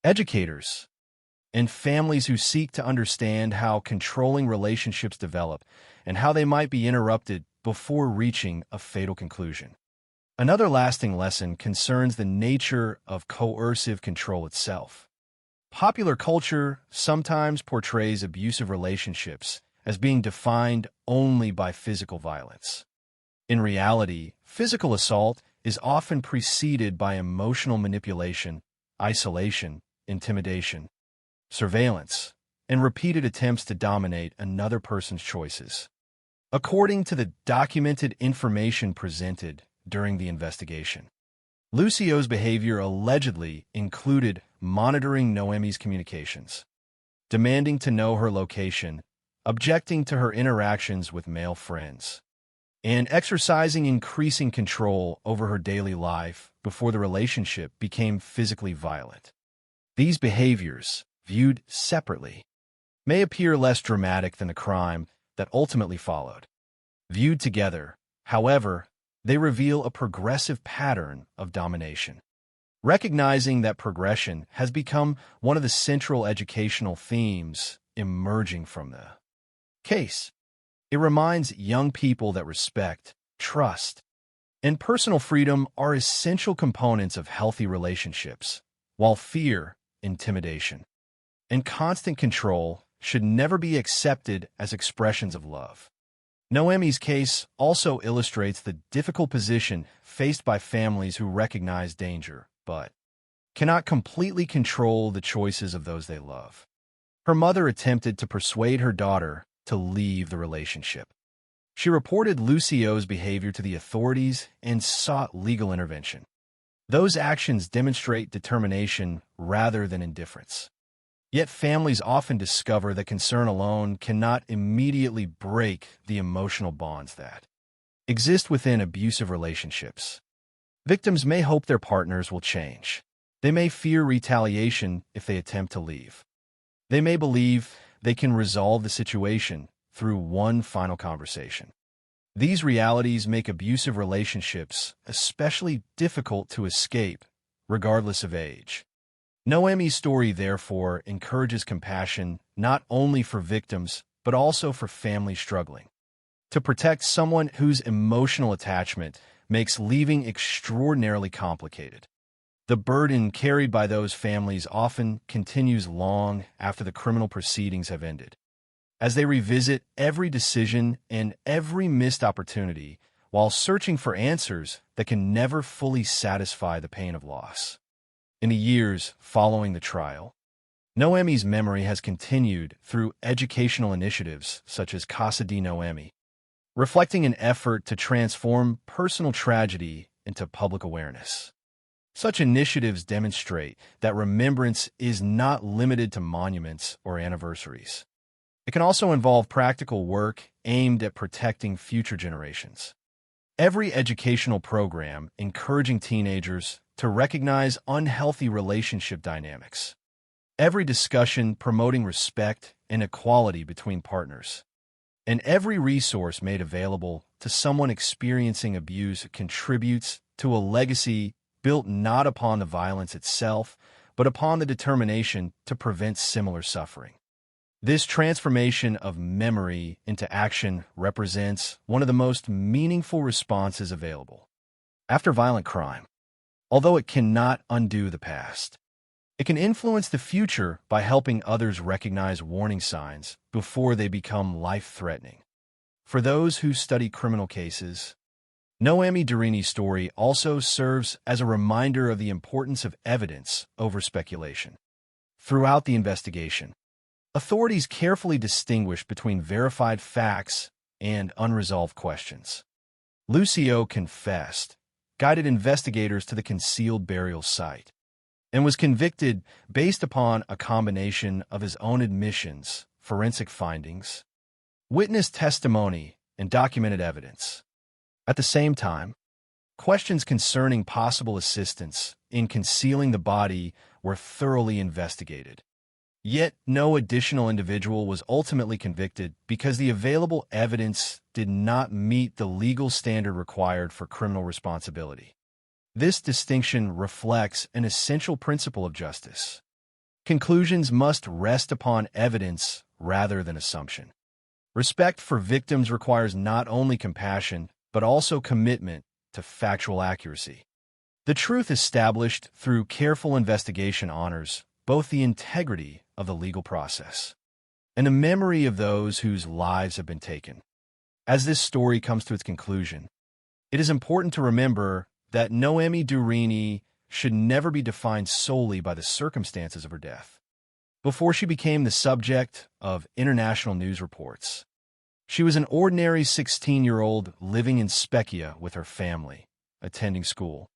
educators, and families who seek to understand how controlling relationships develop and how they might be interrupted before reaching a fatal conclusion. Another lasting lesson concerns the nature of coercive control itself. Popular culture sometimes portrays abusive relationships as being defined only by physical violence. In reality, physical assault is often preceded by emotional manipulation, isolation, intimidation, surveillance, and repeated attempts to dominate another person's choices. According to the documented information presented during the investigation, Lucio's behavior allegedly included monitoring Noemi's communications, demanding to know her location, objecting to her interactions with male friends, and exercising increasing control over her daily life before the relationship became physically violent. These behaviors, viewed separately, may appear less dramatic than the crime that ultimately followed. Viewed together, however, they reveal a progressive pattern of domination. Recognizing that progression has become one of the central educational themes emerging from the case. It reminds young people that respect, trust, and personal freedom are essential components of healthy relationships, while fear, intimidation, and constant control should never be accepted as expressions of love. Noemi's case also illustrates the difficult position faced by families who recognize danger, but cannot completely control the choices of those they love. Her mother attempted to persuade her daughter to leave the relationship. She reported Lucio's behavior to the authorities and sought legal intervention. Those actions demonstrate determination rather than indifference. Yet families often discover that concern alone cannot immediately break the emotional bonds that exist within abusive relationships. Victims may hope their partners will change. They may fear retaliation if they attempt to leave. They may believe they can resolve the situation through one final conversation. These realities make abusive relationships especially difficult to escape, regardless of age. Noemi's story, therefore, encourages compassion not only for victims, but also for families struggling. To protect someone whose emotional attachment makes leaving extraordinarily complicated. The burden carried by those families often continues long after the criminal proceedings have ended, as they revisit every decision and every missed opportunity while searching for answers that can never fully satisfy the pain of loss. In the years following the trial, Noemi's memory has continued through educational initiatives such as Casa di Noemi, reflecting an effort to transform personal tragedy into public awareness. Such initiatives demonstrate that remembrance is not limited to monuments or anniversaries. It can also involve practical work aimed at protecting future generations. Every educational program encouraging teenagers to recognize unhealthy relationship dynamics. Every discussion promoting respect and equality between partners. And every resource made available to someone experiencing abuse contributes to a legacy built not upon the violence itself, but upon the determination to prevent similar suffering. This transformation of memory into action represents one of the most meaningful responses available. After violent crime, although it cannot undo the past, it can influence the future by helping others recognize warning signs before they become life-threatening. For those who study criminal cases, Noemi Durini's story also serves as a reminder of the importance of evidence over speculation. Throughout the investigation, authorities carefully distinguished between verified facts and unresolved questions. Lucio confessed, guided investigators to the concealed burial site, and was convicted based upon a combination of his own admissions, forensic findings, witness testimony, and documented evidence. At the same time, questions concerning possible assistance in concealing the body were thoroughly investigated. Yet no additional individual was ultimately convicted because the available evidence did not meet the legal standard required for criminal responsibility. This distinction reflects an essential principle of justice. Conclusions must rest upon evidence rather than assumption. Respect for victims requires not only compassion, but also commitment to factual accuracy. The truth established through careful investigation honors both the integrity of the legal process and the memory of those whose lives have been taken. As this story comes to its conclusion, it is important to remember that Noemi Durini should never be defined solely by the circumstances of her death. Before she became the subject of international news reports, she was an ordinary 16-year-old living in Specchia with her family, attending school,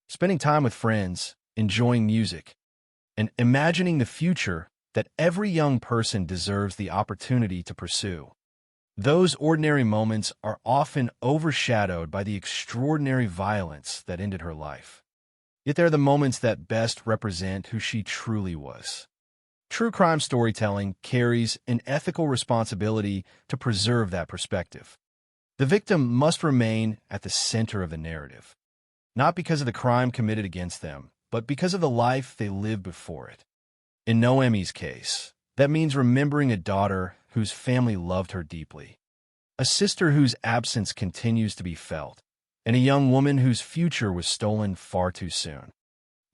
spending time with friends, enjoying music, and imagining the future that every young person deserves the opportunity to pursue. Those ordinary moments are often overshadowed by the extraordinary violence that ended her life. Yet they're the moments that best represent who she truly was. True crime storytelling carries an ethical responsibility to preserve that perspective. The victim must remain at the center of the narrative, not because of the crime committed against them, but because of the life they lived before it. In Noemi's case, that means remembering a daughter whose family loved her deeply, a sister whose absence continues to be felt, and a young woman whose future was stolen far too soon.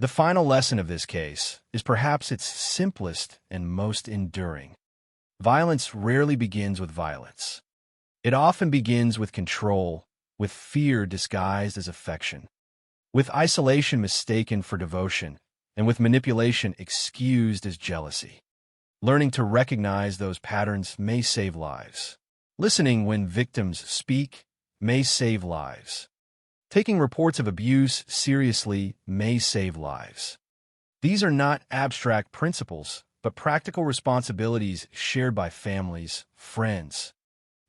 The final lesson of this case is perhaps its simplest and most enduring. Violence rarely begins with violence. It often begins with control, with fear disguised as affection, with isolation mistaken for devotion, and with manipulation excused as jealousy. Learning to recognize those patterns may save lives. Listening when victims speak may save lives. Taking reports of abuse seriously may save lives. These are not abstract principles, but practical responsibilities shared by families, friends,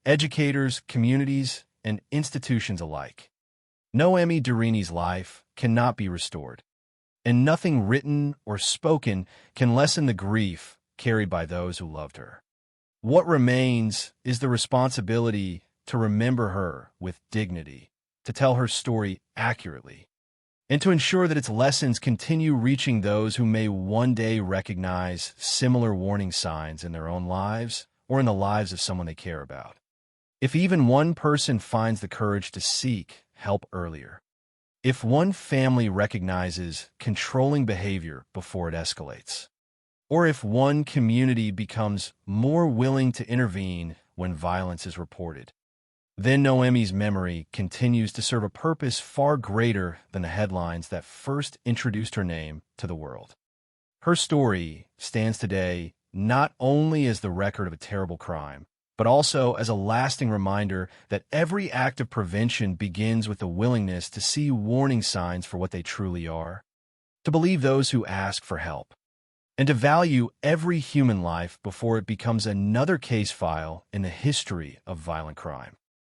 educators, communities, and institutions alike. Noemi Durini's life cannot be restored, and nothing written or spoken can lessen the grief carried by those who loved her. What remains is the responsibility to remember her with dignity, to tell her story accurately, and to ensure that its lessons continue reaching those who may one day recognize similar warning signs in their own lives or in the lives of someone they care about. If even one person finds the courage to seek help earlier, if one family recognizes controlling behavior before it escalates, or if one community becomes more willing to intervene when violence is reported, then Noemi's memory continues to serve a purpose far greater than the headlines that first introduced her name to the world. Her story stands today not only as the record of a terrible crime, but also as a lasting reminder that every act of prevention begins with the willingness to see warning signs for what they truly are, to believe those who ask for help, and to value every human life before it becomes another case file in the history of violent crime.